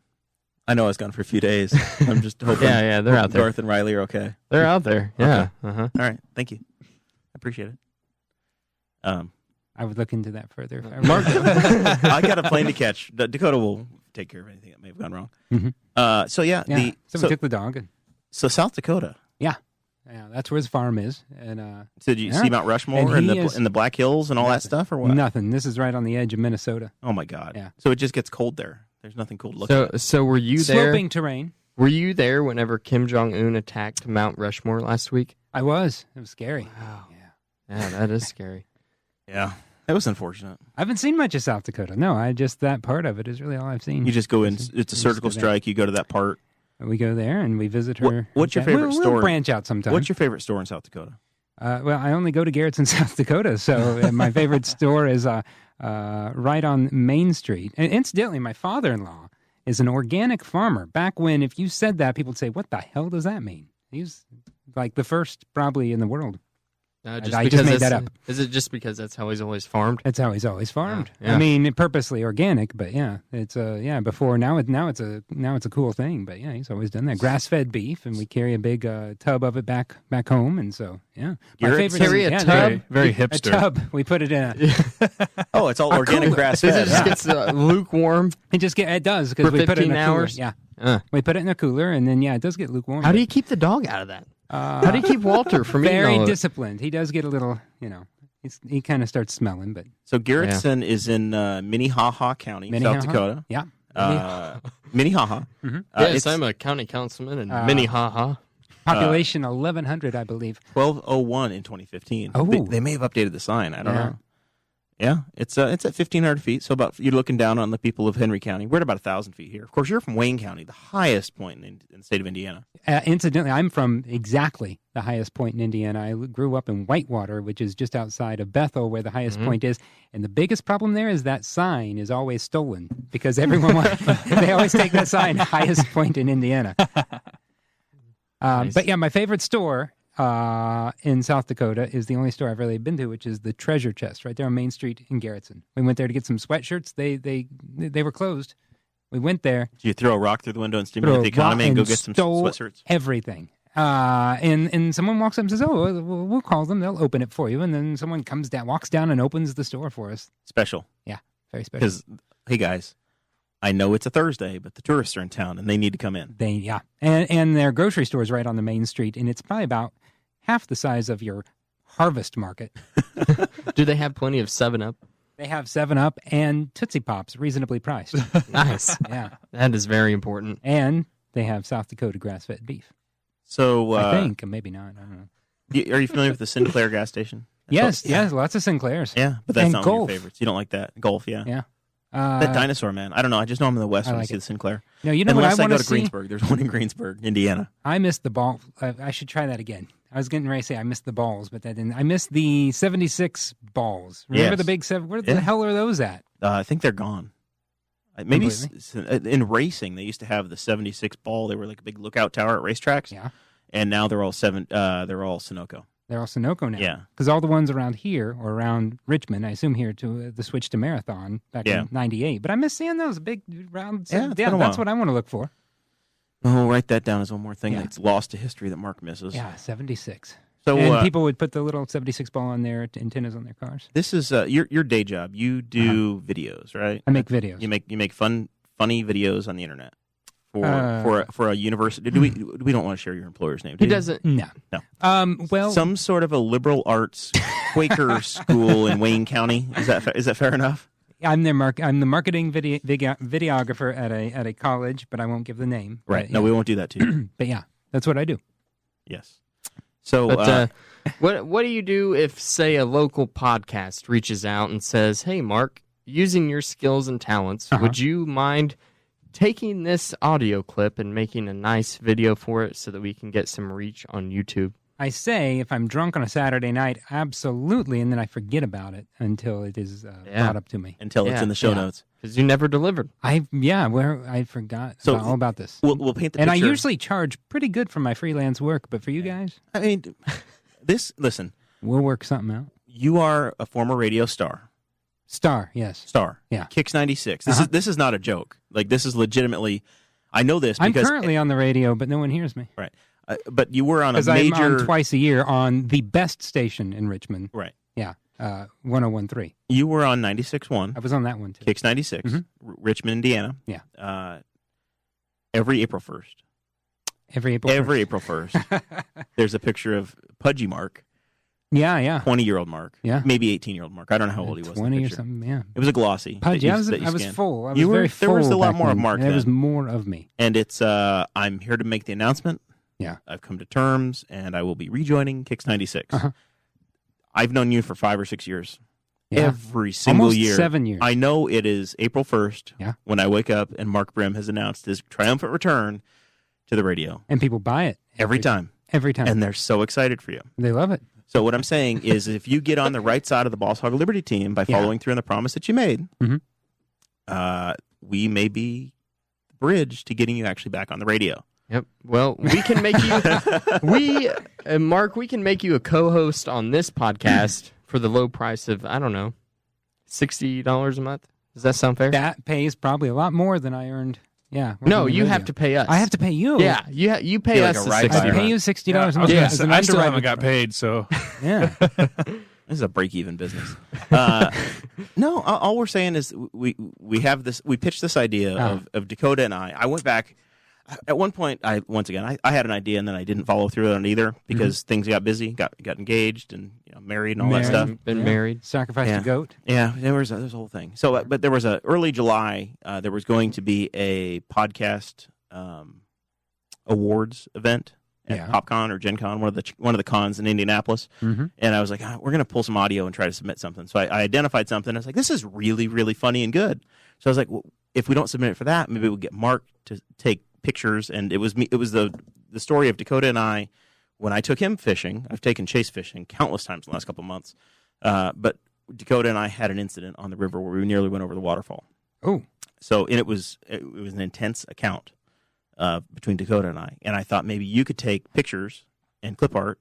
Speaker 2: I know I was gone for a few days. I'm just hoping.
Speaker 3: Yeah, they're out there.
Speaker 2: Garth and Riley are okay.
Speaker 3: They're out there. Yeah.
Speaker 2: Okay. All right. Thank you. I appreciate it.
Speaker 4: I would look into that further. If I
Speaker 3: Mark,
Speaker 2: I got a plane to catch. Dakota will take care of anything that may have gone wrong.
Speaker 4: Mhm.
Speaker 2: So yeah,
Speaker 4: Yeah. So we took the dog. And,
Speaker 2: so South Dakota.
Speaker 4: yeah, that's where his farm is. And
Speaker 2: So did you
Speaker 4: Yeah.
Speaker 2: see Mount Rushmore
Speaker 4: And
Speaker 2: and
Speaker 4: he is-
Speaker 2: the Black Hills and all that stuff, or what?
Speaker 4: nothing. This is right on the edge of Minnesota.
Speaker 2: Oh my God.
Speaker 4: Yeah.
Speaker 2: So it just gets cold there. There's nothing cool to look at.
Speaker 3: so were you there?
Speaker 4: Sloping terrain.
Speaker 3: Were you there whenever Kim Jong-un attacked Mount Rushmore last week?
Speaker 4: I was. It was scary.
Speaker 3: Wow.
Speaker 4: Yeah.
Speaker 3: Yeah, that is scary.
Speaker 2: Yeah. That was unfortunate.
Speaker 4: I haven't seen much of South Dakota. No, that part of it is really all I've seen.
Speaker 2: You just go in.
Speaker 4: Just-
Speaker 2: It's a
Speaker 4: just
Speaker 2: surgical
Speaker 4: go there.
Speaker 2: strike. You go to that part.
Speaker 4: We go there and we visit her.
Speaker 2: What's your favorite
Speaker 4: we'll
Speaker 2: store?
Speaker 4: branch out sometime.
Speaker 2: What's your favorite store in South Dakota?
Speaker 4: Well, I only go to Garrett's in South Dakota, so my favorite store is right on Main Street. And incidentally, my father-in-law is an organic farmer. Back when, if you said that, people would say, "What the hell does that mean?" He's like the first, probably in the world. I just made that up.
Speaker 3: Is it just because that's how he's always farmed?
Speaker 4: That's how he's always farmed.
Speaker 3: Yeah.
Speaker 4: I mean, purposely organic, but yeah, it's before now it's a cool thing, but yeah, he's always done that. Grass-fed beef, and we carry a big tub of it back home, and so yeah.
Speaker 2: Garrett's
Speaker 3: carry a
Speaker 4: yeah,
Speaker 3: tub?
Speaker 5: Very
Speaker 4: a
Speaker 5: hipster.
Speaker 4: tub. We put it in a.
Speaker 2: Oh, it's all organic
Speaker 4: cooler.
Speaker 2: grass
Speaker 3: It
Speaker 2: fed.
Speaker 3: just gets lukewarm.
Speaker 4: It does because
Speaker 3: For
Speaker 4: we put it in
Speaker 3: 15
Speaker 4: a cooler.
Speaker 3: hours?
Speaker 4: Yeah, we put it in a cooler, and then it does get lukewarm.
Speaker 3: How do you keep the dog out of that? How do you keep Walter from eating all
Speaker 4: Very
Speaker 3: of it?
Speaker 4: disciplined. He does get a little, he kind of starts smelling, but
Speaker 2: So Garrettson is in Minnehaha County,
Speaker 4: Minnehaha?
Speaker 2: South Dakota.
Speaker 4: Yeah.
Speaker 2: Minnehaha.
Speaker 3: Yes, I'm a county councilman in Minnehaha.
Speaker 4: Population 1,100, I believe.
Speaker 2: 1201 in 2015.
Speaker 4: Oh.
Speaker 2: They may have updated the sign. I don't
Speaker 4: Yeah.
Speaker 2: know. Yeah, it's at 1,500 feet. So you're looking down on the people of Henry County. We're at about 1,000 feet here. Of course, you're from Wayne County, the highest point in the state of Indiana.
Speaker 4: Incidentally, I'm from exactly the highest point in Indiana. I grew up in Whitewater, which is just outside of Bethel, where the highest point is. And the biggest problem there is that sign is always stolen because everyone they always take that sign, highest point in Indiana.
Speaker 3: Nice.
Speaker 4: But yeah, my favorite store in South Dakota is the only store I've really been to, which is the Treasure Chest right there on Main Street in Garrettson. We went there to get some sweatshirts. They were closed. We went there.
Speaker 2: Do you throw a rock through the window and stimulate the economy and go get some
Speaker 4: stole
Speaker 2: sweatshirts?
Speaker 4: Everything. And someone walks up and says, "Oh, we'll call them. They'll open it for you." And then someone walks down and opens the store for us.
Speaker 2: Special.
Speaker 4: Yeah, very special.
Speaker 2: Because, hey guys, I know it's a Thursday, but the tourists are in town and they need to come in.
Speaker 4: And their grocery store is right on the main street, and it's probably about half the size of your Harvest Market.
Speaker 3: Do they have plenty of 7-Up?
Speaker 4: They have 7-Up and Tootsie Pops, reasonably priced.
Speaker 3: Nice.
Speaker 4: Yeah,
Speaker 3: That is very important.
Speaker 4: and they have South Dakota grass-fed beef.
Speaker 2: So,
Speaker 4: I think, maybe not. I don't know.
Speaker 2: are you familiar with the Sinclair gas station?
Speaker 4: Yes, lots of Sinclairs.
Speaker 2: Yeah, but that's
Speaker 4: And
Speaker 2: not one of
Speaker 4: Golf.
Speaker 2: your favorites. You don't like that. Golf, yeah.
Speaker 4: Yeah.
Speaker 2: That dinosaur, man. I don't know. I just know I'm in the West
Speaker 4: I
Speaker 2: when I
Speaker 4: like
Speaker 2: see
Speaker 4: it.
Speaker 2: the Sinclair.
Speaker 4: No, you know
Speaker 2: Unless
Speaker 4: what I
Speaker 2: I
Speaker 4: want
Speaker 2: go
Speaker 4: to
Speaker 2: to
Speaker 4: see?
Speaker 2: Greensburg. There's one in Greensburg, Indiana.
Speaker 4: I missed the ball. I should try that again. I was getting ready to say I missed the balls, but that didn't. I missed the 76 balls. Remember
Speaker 2: Yes.
Speaker 4: the big 7? Where the
Speaker 2: Yeah.
Speaker 4: hell are those at?
Speaker 2: I think they're gone. Maybe
Speaker 4: Completely?
Speaker 2: in racing, they used to have the 76 ball. They were like a big lookout tower at racetracks.
Speaker 4: Yeah.
Speaker 2: And now they're all They're all Sunoco.
Speaker 4: They're all Sunoco now.
Speaker 2: Yeah.
Speaker 4: Because all the ones around here or around Richmond, I assume here to the switch to Marathon back in '98. But I miss seeing those big round.
Speaker 2: Yeah, it's been a
Speaker 4: that's
Speaker 2: while.
Speaker 4: what I want to look for.
Speaker 2: Oh, write that down as one more thing
Speaker 4: Yeah.
Speaker 2: that's lost to history that Mark misses.
Speaker 4: Yeah, 76.
Speaker 2: So
Speaker 4: And people would put the little 76 ball on their antennas on their cars.
Speaker 2: this is your day job. You do videos, right?
Speaker 4: I make videos.
Speaker 2: You make funny videos on the internet for a university. We don't want to share your employer's name.
Speaker 3: He
Speaker 2: do you?
Speaker 3: doesn't.
Speaker 4: No. Well,
Speaker 2: Some sort of a liberal arts Quaker school in Wayne County. Is that fair enough?
Speaker 4: I'm the marketing videographer at a college, but I won't give the name.
Speaker 2: Right.
Speaker 4: But,
Speaker 2: No,
Speaker 4: yeah.
Speaker 2: we won't do that to you.
Speaker 4: But yeah, that's what I do.
Speaker 2: Yes. So,
Speaker 3: But what do you do if, say, a local podcast reaches out and says, "Hey, Mark, using your skills and talents, would you mind taking this audio clip and making a nice video for it so that we can get some reach on YouTube?"
Speaker 4: I say if I'm drunk on a Saturday night, absolutely, and then I forget about it until it is brought up to me.
Speaker 2: until it's
Speaker 3: Yeah,
Speaker 2: in the show
Speaker 3: yeah.
Speaker 2: notes.
Speaker 3: Because you never delivered.
Speaker 4: I forgot
Speaker 2: So,
Speaker 4: all about this.
Speaker 2: We'll paint the
Speaker 4: And
Speaker 2: picture.
Speaker 4: I usually charge pretty good for my freelance work, but for you guys,
Speaker 2: I mean, listen,
Speaker 4: we'll work something out.
Speaker 2: you are a former radio star.
Speaker 4: Star, yes.
Speaker 2: Star.
Speaker 4: Yeah.
Speaker 2: Kicks 96. This is not a joke. Like, this is legitimately, I know this
Speaker 4: I'm
Speaker 2: because
Speaker 4: currently on the radio, but no one hears me.
Speaker 2: right. But you were on a
Speaker 4: Because
Speaker 2: major.
Speaker 4: I'm on twice a year on the best station in Richmond.
Speaker 2: Right.
Speaker 4: Yeah, 101.3.
Speaker 2: You were on 96.1.
Speaker 4: I was on that one too.
Speaker 2: Kicks 96, Richmond, Indiana.
Speaker 4: Yeah.
Speaker 2: Every April 1st.
Speaker 4: Every April 1st.
Speaker 2: Every April 1st. There's a picture of Pudgy Mark,
Speaker 4: Yeah.
Speaker 2: 20-year-old Mark.
Speaker 4: Yeah.
Speaker 2: Maybe 18-year-old Mark. I don't know how old he was. in the
Speaker 4: 20 or
Speaker 2: picture.
Speaker 4: something, yeah.
Speaker 2: It was a glossy.
Speaker 4: Pudgy, I was full. I was very full.
Speaker 2: There was a lot
Speaker 4: back
Speaker 2: more of
Speaker 4: then,
Speaker 2: Mark
Speaker 4: and there was
Speaker 2: then.
Speaker 4: more of me.
Speaker 2: And it's, I'm here to make the announcement.
Speaker 4: Yeah.
Speaker 2: I've come to terms, and I will be rejoining Kicks 96.
Speaker 4: Uh-huh.
Speaker 2: I've known you for 5 or 6 years.
Speaker 4: Yeah.
Speaker 2: Every single
Speaker 4: Almost
Speaker 2: year.
Speaker 4: 7 years.
Speaker 2: I know it is April 1st
Speaker 4: Yeah.
Speaker 2: when I wake up and Mark Brim has announced his triumphant return to the radio.
Speaker 4: And people buy it.
Speaker 2: Every time.
Speaker 4: Every time.
Speaker 2: And they're so excited for you.
Speaker 4: They love it.
Speaker 2: So what I'm saying is if you get on the right side of the Boss Hog of Liberty team by following through on the promise that you made, we may be the bridge to getting you actually back on the radio.
Speaker 3: Yep. Well, we can make you, Mark, we can make you a co-host on this podcast for the low price of, I don't know, $60 a month. Does that sound fair?
Speaker 4: That pays probably a lot more than I earned. Yeah.
Speaker 3: No,
Speaker 4: working
Speaker 3: you
Speaker 4: in
Speaker 3: have
Speaker 4: radio.
Speaker 3: to pay us.
Speaker 4: I have to pay you.
Speaker 3: Yeah, you pay
Speaker 2: You're
Speaker 3: us
Speaker 2: like a
Speaker 3: the
Speaker 2: ride
Speaker 3: 60
Speaker 2: buyer.
Speaker 4: I pay you
Speaker 3: bucks.
Speaker 4: $60 a
Speaker 5: I,
Speaker 4: month.
Speaker 5: was gonna say, I still
Speaker 4: underwriter.
Speaker 5: haven't got paid, so
Speaker 4: Yeah.
Speaker 2: This is a break-even business. No, all we're saying is we have this. We pitched this idea of Dakota and I. I went back at one point. I had an idea and then I didn't follow through on it either because things got busy, got engaged and married and all that stuff.
Speaker 3: Been married.
Speaker 4: Sacrificed a goat.
Speaker 2: Yeah, there was a whole thing. So, but there was early July. There was going to be a podcast awards event at PopCon or Gen Con, one of the cons in Indianapolis. And I was like, we're going to pull some audio and try to submit something. So I identified something. I was like, this is really, really funny and good. So I was like, well, if we don't submit it for that, maybe we'll get Mark to take pictures. And it was me. It was the story of Dakota and I when I took him fishing. I've taken Chase fishing countless times in the last couple of months. But Dakota and I had an incident on the river where we nearly went over the waterfall.
Speaker 4: Oh.
Speaker 2: So and it was an intense account between Dakota and I. And I thought maybe you could take pictures and clip art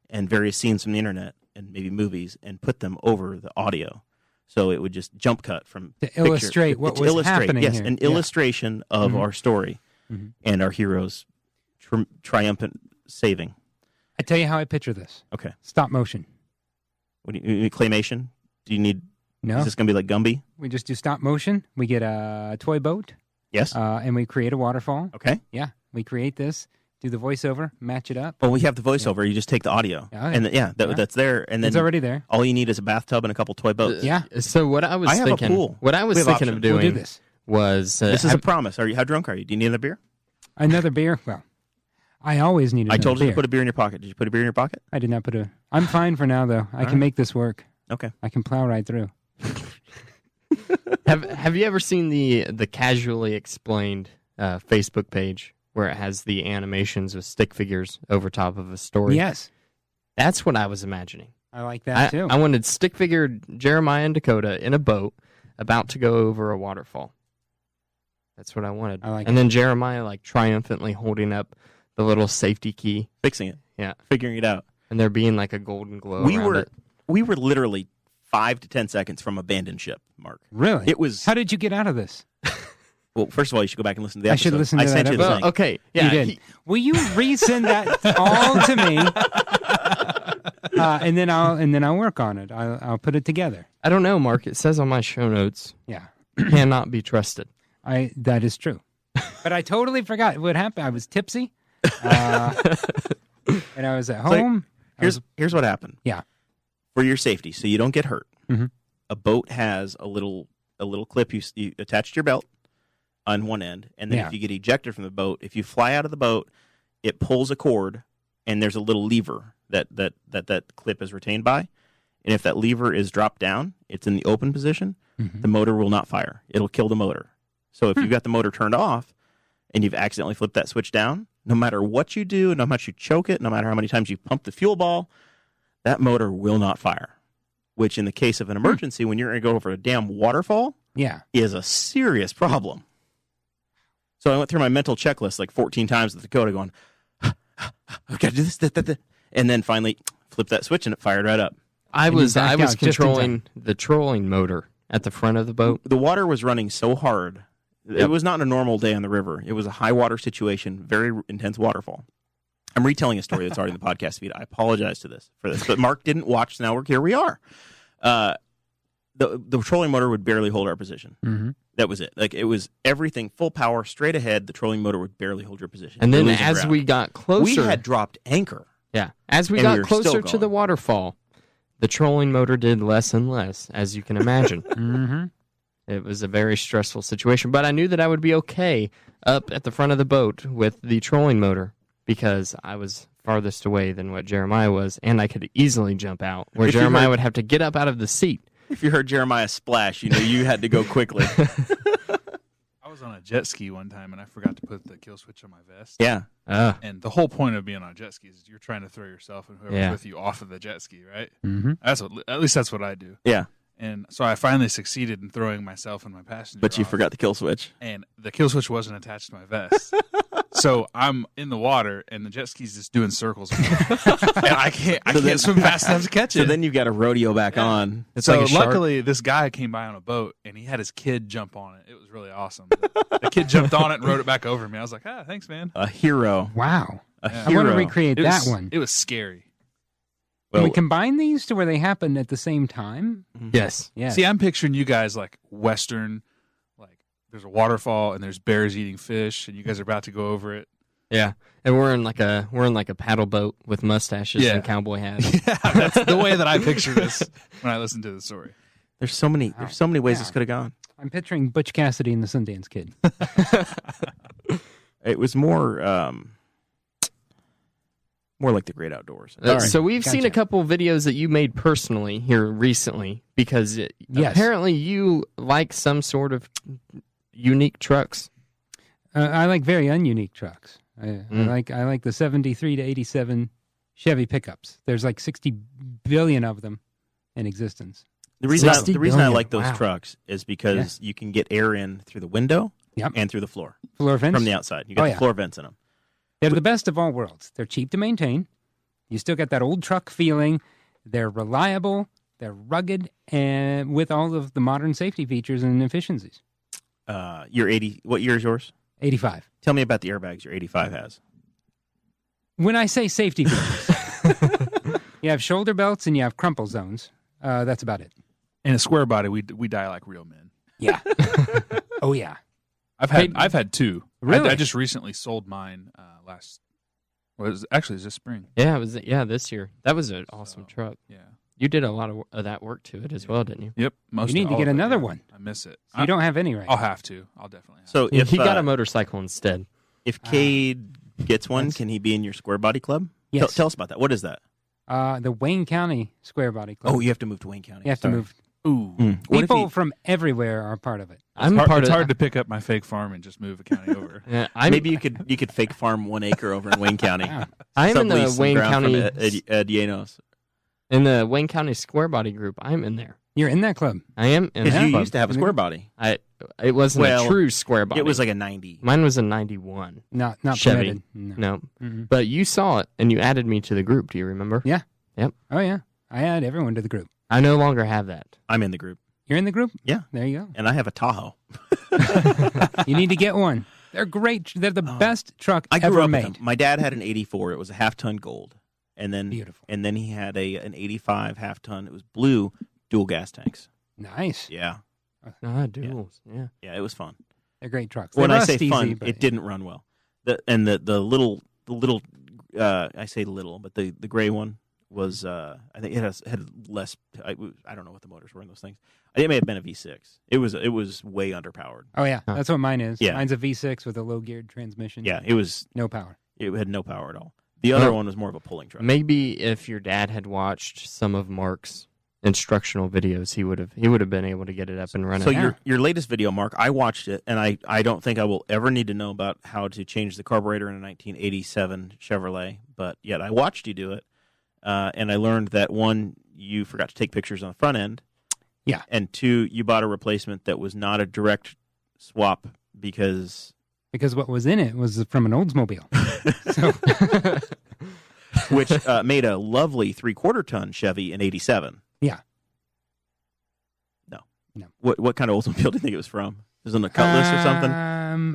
Speaker 2: and various scenes from the internet and maybe movies and put them over the audio. So it would just jump cut from
Speaker 4: To illustrate what was happening
Speaker 2: yes,
Speaker 4: here.
Speaker 2: an illustration of our story and our heroes' triumphant saving.
Speaker 4: I tell you how I picture this.
Speaker 2: Okay.
Speaker 4: Stop motion.
Speaker 2: What do you need claymation? Do you need?
Speaker 4: No.
Speaker 2: Is this going to be like Gumby?
Speaker 4: We just do stop motion. We get a toy boat.
Speaker 2: Yes.
Speaker 4: And we create a waterfall.
Speaker 2: Okay.
Speaker 4: Yeah. We create this, do the voiceover, match it up.
Speaker 2: Well, we have the voiceover. You just take the audio, and that's there. And then
Speaker 4: It's already there.
Speaker 2: all you need is a bathtub and a couple toy boats.
Speaker 4: Yeah.
Speaker 3: So what I was
Speaker 2: I have
Speaker 3: thinking,
Speaker 2: a pool.
Speaker 3: what I was
Speaker 2: We have
Speaker 3: thinking of
Speaker 2: options.
Speaker 3: doing
Speaker 4: We'll do this.
Speaker 3: was
Speaker 2: This is a promise. How drunk are you? Do you need another beer?
Speaker 4: Another beer? Well, I always need another
Speaker 2: I told you
Speaker 4: beer.
Speaker 2: to put a beer in your pocket. Did you put a beer in your pocket?
Speaker 4: I did not put a... I'm fine for now, though. I can make this work.
Speaker 2: Okay.
Speaker 4: I can plow right through.
Speaker 3: Have you ever seen the Casually Explained Facebook page where it has the animations with stick figures over top of a story?
Speaker 4: Yes.
Speaker 3: That's what I was imagining.
Speaker 4: I like that, too.
Speaker 3: I wanted stick figure Jeremiah and Dakota in a boat about to go over a waterfall. That's what I wanted.
Speaker 4: I like
Speaker 3: and
Speaker 4: it.
Speaker 3: then Jeremiah like triumphantly holding up the little safety key.
Speaker 2: Fixing it.
Speaker 3: Yeah.
Speaker 2: Figuring it out.
Speaker 3: And there being like a golden glow
Speaker 2: We
Speaker 3: around
Speaker 2: were
Speaker 3: it.
Speaker 2: we were literally 5 to 10 seconds from abandoned ship, Mark.
Speaker 4: Really?
Speaker 2: It was.
Speaker 4: How did you get out of this?
Speaker 2: Well, first of all, you should go back and listen to the
Speaker 4: I
Speaker 2: episode.
Speaker 4: should listen to
Speaker 2: sent
Speaker 4: that
Speaker 2: you the
Speaker 3: Well,
Speaker 2: thing.
Speaker 3: okay. Yeah.
Speaker 4: You did. Will you resend that all to me? And then I'll work on it. I'll put it together.
Speaker 3: I don't know, Mark. It says on my show notes,
Speaker 4: Yeah.
Speaker 3: cannot be trusted.
Speaker 4: That is true. But I totally forgot what happened. I was tipsy. And I was at home.
Speaker 2: Here's what happened.
Speaker 4: Yeah.
Speaker 2: For your safety, so you don't get hurt.
Speaker 4: Mhm.
Speaker 2: A boat has a little clip you attach to your belt on one end, and then
Speaker 4: Yeah.
Speaker 2: if you get ejected from the boat, if you fly out of the boat, it pulls a cord, and there's a little lever that clip is retained by, and if that lever is dropped down, it's in the open position. The motor will not fire. It'll kill the motor. So if you've got the motor turned off, and you've accidentally flipped that switch down, no matter what you do, no matter how much you choke it, no matter how many times you pump the fuel ball, that motor will not fire. Which, in the case of an emergency, when you're going to go over a damn waterfall,
Speaker 4: Yeah.
Speaker 2: is a serious problem. So I went through my mental checklist like 14 times with Dakota going, I've got to do this, that, and then finally flip that switch and it fired right up.
Speaker 3: I
Speaker 4: you
Speaker 3: was
Speaker 4: backed out just in
Speaker 3: controlling the trolling motor at the front of the boat.
Speaker 2: The water was running so hard It was not a normal day on the river. It was a high water situation, very intense waterfall. I'm retelling a story that's already in the podcast feed. I apologize for this, but Mark didn't watch. So now here we are. The trolling motor would barely hold our position.
Speaker 4: Mm-hmm.
Speaker 2: That was it. Like, it was everything full power, straight ahead. The trolling motor would barely hold your position.
Speaker 3: And then
Speaker 2: You're losing
Speaker 3: as
Speaker 2: ground.
Speaker 3: we got closer,
Speaker 2: we had dropped anchor.
Speaker 3: yeah, as we
Speaker 2: and
Speaker 3: got
Speaker 2: we were still
Speaker 3: closer to
Speaker 2: going.
Speaker 3: the waterfall, the trolling motor did less and less, as you can imagine.
Speaker 4: Mm-hmm.
Speaker 3: It was a very stressful situation, but I knew that I would be okay up at the front of the boat with the trolling motor because I was farthest away than what Jeremiah was, and I could easily jump out, where
Speaker 2: If you
Speaker 3: Jeremiah
Speaker 2: heard-
Speaker 3: would have to get up out of the seat.
Speaker 2: If you heard Jeremiah splash, you know you had to go quickly.
Speaker 5: I was on a jet ski one time and I forgot to put the kill switch on my vest.
Speaker 2: Yeah.
Speaker 5: And the whole point of being on a jet ski is you're trying to throw yourself and whoever's
Speaker 3: Yeah.
Speaker 5: with you off of the jet ski, right?
Speaker 4: Mm-hmm.
Speaker 5: At least that's what I do.
Speaker 2: Yeah.
Speaker 5: And so I finally succeeded in throwing myself and my passenger
Speaker 2: But you
Speaker 5: off,
Speaker 2: forgot the kill switch.
Speaker 5: and the kill switch wasn't attached to my vest. So I'm in the water and the jet ski's just doing circles around me. And I can't swim fast enough to catch it.
Speaker 2: So then you've got to rodeo back on.
Speaker 3: It's
Speaker 5: So
Speaker 3: like a shark.
Speaker 5: luckily, this guy came by on a boat and he had his kid jump on it. It was really awesome. The kid jumped on it and rode it back over me. I was like, thanks, man.
Speaker 2: A hero.
Speaker 4: Wow.
Speaker 2: A
Speaker 5: Yeah.
Speaker 4: I want to
Speaker 2: hero.
Speaker 4: recreate
Speaker 5: It
Speaker 4: that
Speaker 5: was,
Speaker 4: one.
Speaker 5: It was scary.
Speaker 4: Can we
Speaker 2: Well,
Speaker 4: combine these to where they happen at the same time?
Speaker 3: Yes.
Speaker 4: Yeah.
Speaker 5: See, I'm picturing you guys like Western, like there's a waterfall and there's bears eating fish and you guys are about to go over it.
Speaker 3: Yeah. And we're in like a paddle boat with mustaches
Speaker 5: Yeah.
Speaker 3: and cowboy hats.
Speaker 5: Yeah, that's the way that I picture this when I listen to the story.
Speaker 2: there's so many ways this could have gone.
Speaker 4: I'm picturing Butch Cassidy and the Sundance Kid.
Speaker 2: It was more like the great outdoors. All right.
Speaker 3: So we've seen a
Speaker 4: Gotcha.
Speaker 3: couple videos that you made personally here recently because
Speaker 4: Yes.
Speaker 3: apparently you like some sort of unique trucks.
Speaker 4: I like very ununique trucks. I
Speaker 3: Mm.
Speaker 4: like the 73 to 87 Chevy pickups. There's like 60 billion of them in existence.
Speaker 2: The reason
Speaker 3: 60
Speaker 2: I
Speaker 3: billion.
Speaker 2: like those
Speaker 3: Wow.
Speaker 2: trucks is because you can get air in through the window
Speaker 4: Yep.
Speaker 2: and through the floor
Speaker 4: Floor vents.
Speaker 2: from the outside. You got
Speaker 4: Oh,
Speaker 2: the
Speaker 4: yeah.
Speaker 2: floor vents in them.
Speaker 4: They're the best of all worlds. They're cheap to maintain. You still get that old truck feeling. They're reliable. They're rugged, and with all of the modern safety features and efficiencies.
Speaker 2: Your 80. What year is yours?
Speaker 4: 85.
Speaker 2: Tell me about the airbags your 85 has.
Speaker 4: When I say safety features, you have shoulder belts and you have crumple zones. That's about it.
Speaker 5: In a square body, we die like real men.
Speaker 4: Yeah. Oh yeah.
Speaker 5: I've had two.
Speaker 4: Really?
Speaker 5: I just recently sold mine actually, it was this spring.
Speaker 3: Yeah, this year. That was an awesome
Speaker 5: So,
Speaker 3: truck.
Speaker 5: Yeah.
Speaker 3: You did a lot of that work to it as well, didn't you?
Speaker 5: Yep. Most
Speaker 4: You need
Speaker 5: of
Speaker 4: to
Speaker 5: all
Speaker 4: get
Speaker 5: of it,
Speaker 4: another
Speaker 5: yeah.
Speaker 4: one.
Speaker 5: I miss it.
Speaker 4: You don't have any right
Speaker 5: I'll
Speaker 4: now.
Speaker 5: have to. I'll definitely have to.
Speaker 2: So if
Speaker 3: he got a motorcycle instead.
Speaker 2: if Cade gets one, can he be in your square body club?
Speaker 4: Yes.
Speaker 2: Tell us about that. What is that?
Speaker 4: The Wayne County Square Body Club.
Speaker 2: Oh, you have to move to Wayne County.
Speaker 4: You have to
Speaker 2: Sorry.
Speaker 4: move.
Speaker 5: Ooh.
Speaker 2: What if
Speaker 4: People
Speaker 2: he-
Speaker 4: from everywhere are part of it.
Speaker 3: I'm
Speaker 5: It's
Speaker 3: part of.
Speaker 5: hard to pick up my fake farm and just move a county over.
Speaker 3: Yeah,
Speaker 2: maybe you could fake farm 1 acre over in Wayne County.
Speaker 4: Yeah.
Speaker 3: I'm in the
Speaker 2: Sublease some
Speaker 3: Wayne
Speaker 2: ground from
Speaker 3: County
Speaker 2: Ed Yanos.
Speaker 3: in the Wayne County Square Body group. I'm in there.
Speaker 4: You're in that club.
Speaker 3: I am in
Speaker 2: Because
Speaker 3: that
Speaker 2: you
Speaker 3: club.
Speaker 2: used to have a square body.
Speaker 3: It wasn't
Speaker 2: Well,
Speaker 3: a true square body.
Speaker 2: It was like a 90.
Speaker 3: Mine was a 91.
Speaker 4: Not
Speaker 3: Chevy.
Speaker 4: permitted. No.
Speaker 3: No,
Speaker 4: Mhm.
Speaker 3: but you saw it and you added me to the group. Do you remember?
Speaker 4: Yeah.
Speaker 3: Yep.
Speaker 4: Oh yeah. I add everyone to the group.
Speaker 3: I no longer have that.
Speaker 2: I'm in the group.
Speaker 4: You're in the group?
Speaker 2: Yeah.
Speaker 4: There you
Speaker 2: And I have a Tahoe.
Speaker 4: go. You need to get one. They're great. They're the best truck
Speaker 2: I grew
Speaker 4: ever
Speaker 2: up
Speaker 4: made.
Speaker 2: with them. My dad had an 84. It was a half-ton gold. And then
Speaker 4: Beautiful.
Speaker 2: And then he had an 85 half-ton. It was blue, dual gas tanks.
Speaker 4: Nice.
Speaker 2: Yeah.
Speaker 3: Duels. Yeah.
Speaker 2: Yeah, it was fun.
Speaker 4: They're great trucks.
Speaker 2: When
Speaker 4: They
Speaker 2: I
Speaker 4: rust
Speaker 2: say
Speaker 4: easy,
Speaker 2: fun,
Speaker 4: but
Speaker 2: it didn't run well. The little I say little, but the gray one was I think it had less. I don't know what the motors were in those things. It may have been a V6. It was way underpowered.
Speaker 4: Oh yeah, that's what mine is.
Speaker 2: Yeah.
Speaker 4: Mine's a V6 with a low geared transmission.
Speaker 2: Yeah, it
Speaker 4: No power.
Speaker 2: had no power at all. The other
Speaker 3: Well,
Speaker 2: one was more of a pulling truck.
Speaker 3: Maybe if your dad had watched some of Mark's instructional videos, he would have been able to get it up and running.
Speaker 2: So
Speaker 4: Yeah.
Speaker 2: your latest video, Mark, I watched it, and I don't think I will ever need to know about how to change the carburetor in a 1987 Chevrolet, but yet I watched you do it, and I learned that one, you forgot to take pictures on the front end,
Speaker 4: Yeah.
Speaker 2: and two, you bought a replacement that was not a direct swap because
Speaker 4: Because what was in it was from an Oldsmobile. So
Speaker 2: which made a lovely 3/4 ton Chevy in '87.
Speaker 4: Yeah.
Speaker 2: No.
Speaker 4: No.
Speaker 2: What kind of Oldsmobile do you think it was from? Is it a Cutlass or something?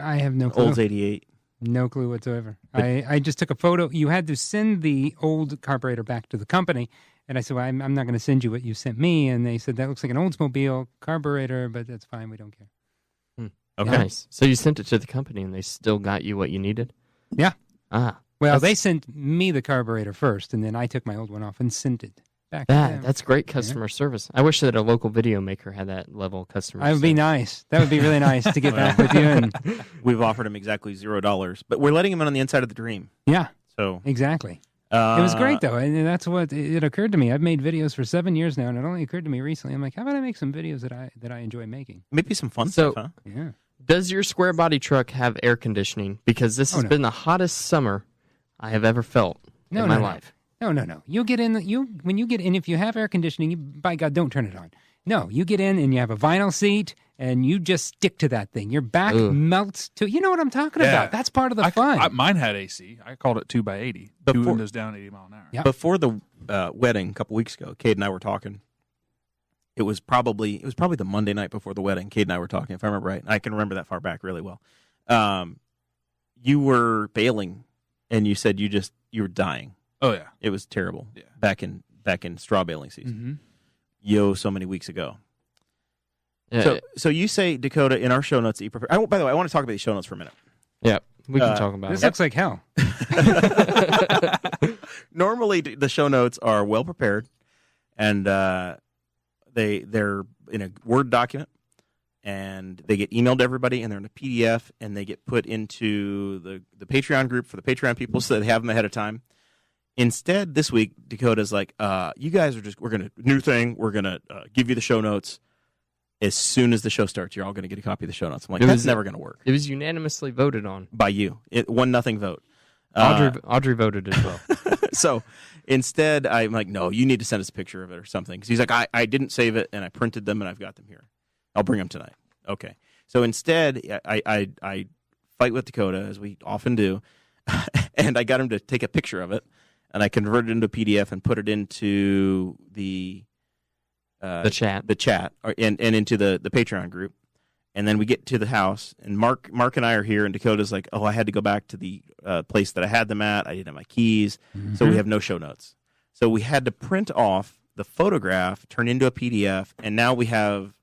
Speaker 4: I have no clue.
Speaker 2: Olds 88.
Speaker 4: No clue whatsoever. I just took a photo. You had to send the old carburetor back to the company, and I said, well, I'm not going to send you what you sent me. And they said, that looks like an Oldsmobile carburetor, but that's fine. We don't care.
Speaker 2: Okay.
Speaker 3: Nice. So you sent it to the company, and they still got you what you needed?
Speaker 4: Yeah.
Speaker 3: Ah.
Speaker 4: Well, they sent me the carburetor first, and then I took my old one off and sent it back to them.
Speaker 3: That's great customer service. I wish that a local video maker had that level of customer
Speaker 4: That would be nice. That would be really nice to get back with you. And
Speaker 2: We've offered him exactly $0, but we're letting him in on the inside of the dream.
Speaker 4: yeah,
Speaker 2: So
Speaker 4: exactly. It was great, though, and that's what it occurred to me. I've made videos for 7 years now, and it only occurred to me recently. I'm like, how about I make some videos that I enjoy making?
Speaker 2: maybe some fun
Speaker 3: So-
Speaker 2: stuff, huh?
Speaker 4: Yeah.
Speaker 3: Does your square body truck have air conditioning? Because this has
Speaker 4: no.
Speaker 3: been the hottest summer I have ever felt in my life.
Speaker 4: No. You get in. When you get in, if you have air conditioning, by God, don't turn it on. No, you get in and you have a vinyl seat, and you just stick to that thing. Your back melts to. You know what I'm talking about? That's part of the fun.
Speaker 5: Mine had AC. I called it 2x80.
Speaker 2: Before-
Speaker 5: Two windows down, 80 mile an hour.
Speaker 4: Yeah.
Speaker 2: Before the wedding a couple weeks ago, Kade and I were talking. It was probably the Monday night before the wedding. Kade and I were talking, if I remember right. I can remember that far back really well. You were bailing, and you said you were dying.
Speaker 5: Oh yeah.
Speaker 2: It was terrible.
Speaker 5: Yeah.
Speaker 2: Back in straw bailing season.
Speaker 4: Mm-hmm.
Speaker 2: So many weeks ago.
Speaker 3: Yeah,
Speaker 2: So you say, Dakota, in our show notes that you prepare. By the way, I want to talk about these show notes for a minute.
Speaker 3: yeah, we can talk about
Speaker 4: This
Speaker 3: it.
Speaker 4: looks like hell.
Speaker 2: Normally, the show notes are well prepared, and they're in a Word document, and they get emailed to everybody, and they're in a PDF, and they get put into the Patreon group for the Patreon people, so they have them ahead of time. Instead, this week, Dakota's like, you guys are we're going to, new thing, we're going to give you the show notes. As soon as the show starts, you're all going to get a copy of the show notes. I'm like, that's never going to work.
Speaker 3: It was unanimously voted on.
Speaker 2: By you. 1-0 vote.
Speaker 3: Audrey voted as well.
Speaker 2: So instead, I'm like, no, you need to send us a picture of it or something. Because he's like, I didn't save it, and I printed them, and I've got them here. I'll bring them tonight. Okay. So instead, I fight with Dakota, as we often do, and I got him to take a picture of it, and I converted it into a PDF and put it into the chat, and into the Patreon group. And then we get to the house, and Mark and I are here, and Dakota's like, oh, I had to go back to the place that I had them at. I didn't have my keys, so we have no show notes. So we had to print off the photograph, turn into a PDF, and now we have,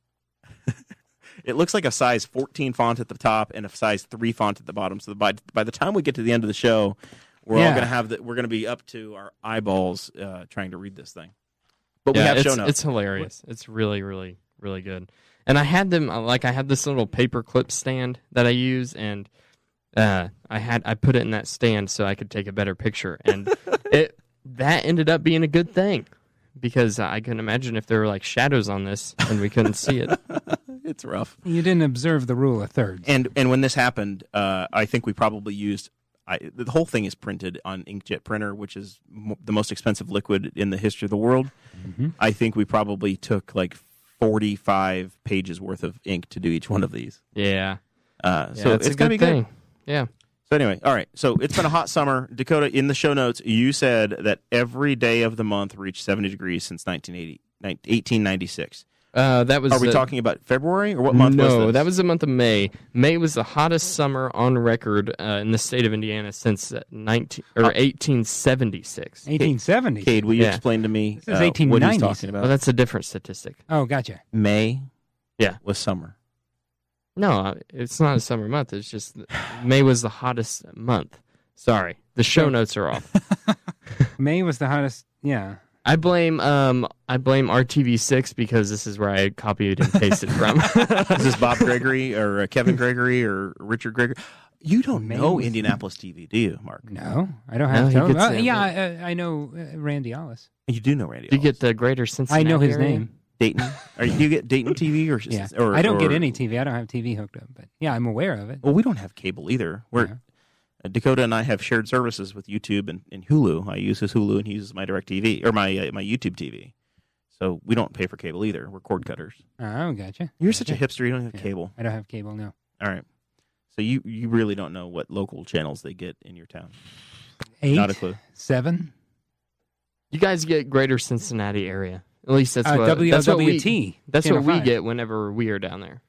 Speaker 2: it looks like a size 14 font at the top and a size 3 font at the bottom. So by the time we get to the end of the show, we're all going to have we're going to be up to our eyeballs trying to read this thing. But we have show notes.
Speaker 3: It's hilarious. It's really, really, really good. And I had them, I had this little paper clip stand that I use, and I put it in that stand so I could take a better picture. And that ended up being a good thing, because I couldn't imagine if there were like shadows on this and we couldn't see it.
Speaker 2: It's rough.
Speaker 4: You didn't observe the rule of thirds.
Speaker 2: And when this happened, I think we probably used, the whole thing is printed on inkjet printer, which is the most expensive liquid in the history of the world.
Speaker 4: Mm-hmm.
Speaker 2: I think we probably took like 45 pages worth of ink to do each one of these.
Speaker 3: Yeah.
Speaker 2: So it's going to be good.
Speaker 3: Yeah.
Speaker 2: So anyway, all right. So it's been a hot summer. Dakota, in the show notes, you said that every day of the month reached 70 degrees since 1896.
Speaker 3: That was.
Speaker 2: Are we talking about February, or what month was this?
Speaker 3: No, that was the month of May. May was the hottest summer on record in the state of Indiana since 1876.
Speaker 4: 1870.
Speaker 2: Cade, will you explain to me
Speaker 4: This is
Speaker 2: what he's
Speaker 4: 1890s.
Speaker 2: talking about?
Speaker 3: Oh, that's a different statistic.
Speaker 4: Oh, gotcha.
Speaker 2: May
Speaker 3: Yeah.
Speaker 2: was summer.
Speaker 3: No, it's not a summer month. It's just May was the hottest month. Sorry, the show notes are off.
Speaker 4: May was the hottest. Yeah.
Speaker 3: I blame RTV6 because this is where I copied and pasted from.
Speaker 2: Is this Bob Gregory or Kevin Gregory or Richard Gregory? You don't know Indianapolis TV, do you, Mark?
Speaker 4: No, I don't have
Speaker 3: No, he
Speaker 4: to.
Speaker 3: gets
Speaker 4: I know Randy Ollis.
Speaker 2: You do know Randy.
Speaker 3: You get
Speaker 2: Ollis.
Speaker 3: the greater Cincinnati
Speaker 4: I know his
Speaker 3: area?
Speaker 4: name.
Speaker 2: Dayton. Do you get Dayton TV or?
Speaker 4: Yeah.
Speaker 2: Or
Speaker 4: I don't get any TV. I don't have TV hooked up, but yeah, I'm aware of it.
Speaker 2: Well, we don't have cable either. Dakota and I have shared services with YouTube and Hulu. I use his Hulu and he uses my DirecTV or my YouTube TV. So we don't pay for cable either. We're cord cutters.
Speaker 4: Oh, gotcha.
Speaker 2: You're such a hipster. You don't have cable.
Speaker 4: I don't have cable, no.
Speaker 2: All right. So you really don't know what local channels they get in your town.
Speaker 4: 8,
Speaker 2: Not a clue.
Speaker 4: 7.
Speaker 3: You guys get greater Cincinnati area. At least that's what
Speaker 4: WLWT.
Speaker 3: That's what we
Speaker 4: Channel 5.
Speaker 3: get whenever we are down there.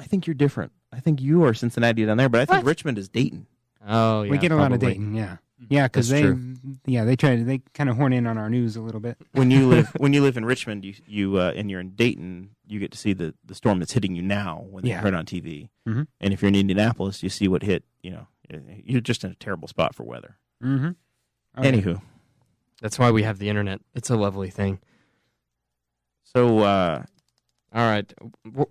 Speaker 2: I think you're different. I think you are Cincinnati down there, but I think Richmond is Dayton.
Speaker 3: Oh, yeah.
Speaker 4: We get a lot of
Speaker 3: probably.
Speaker 4: Dayton, yeah. Yeah, because
Speaker 3: That's
Speaker 4: they kind of horn in on our news a little bit.
Speaker 2: When you live in Richmond, you and you're in Dayton, you get to see the storm that's hitting you now when they heard on TV.
Speaker 4: Mm-hmm.
Speaker 2: And if you're in Indianapolis, you see what hit. You're just in a terrible spot for weather.
Speaker 4: Mm-hmm. Okay.
Speaker 2: Anywho,
Speaker 3: That's why we have the internet. It's a lovely thing.
Speaker 2: so
Speaker 3: All right.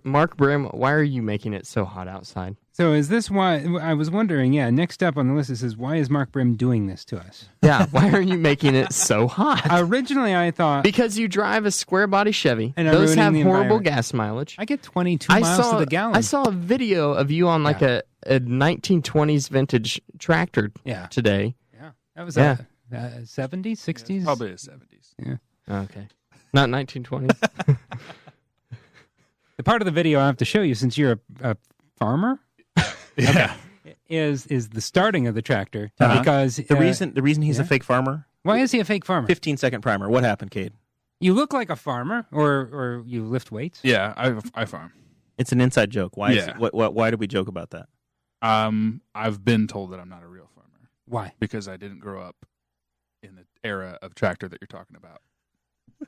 Speaker 3: Mark Brim, why are you making it so hot outside?
Speaker 4: So is this why, I was wondering, next up on the list, it says, why is Mark Brim doing this to us?
Speaker 3: Yeah, why are you making it so hot?
Speaker 4: Originally, I thought...
Speaker 3: Because you drive a square body Chevy.
Speaker 4: And I'm
Speaker 3: those have
Speaker 4: ruining the
Speaker 3: horrible
Speaker 4: environment.
Speaker 3: gas mileage.
Speaker 4: I get 22 miles to the gallon.
Speaker 3: I saw a video of you on like a 1920s vintage tractor today.
Speaker 4: Yeah. That was 70s, 60s?
Speaker 5: Yeah, probably the 70s.
Speaker 4: Yeah.
Speaker 3: Okay. Not 1920s.
Speaker 4: The part of the video I have to show you, since you're a farmer,
Speaker 5: Yeah.
Speaker 4: is the starting of the tractor. Because
Speaker 2: the reason he's a fake farmer.
Speaker 4: Why is he a fake farmer?
Speaker 2: 15-second primer. What happened, Cade?
Speaker 4: You look like a farmer, or you lift weights.
Speaker 5: Yeah, I farm.
Speaker 2: It's an inside joke. Why?
Speaker 5: Yeah.
Speaker 2: Why did we joke about that?
Speaker 5: I've been told that I'm not a real farmer
Speaker 4: Why?
Speaker 5: because I didn't grow up in the era of tractor that you're talking about.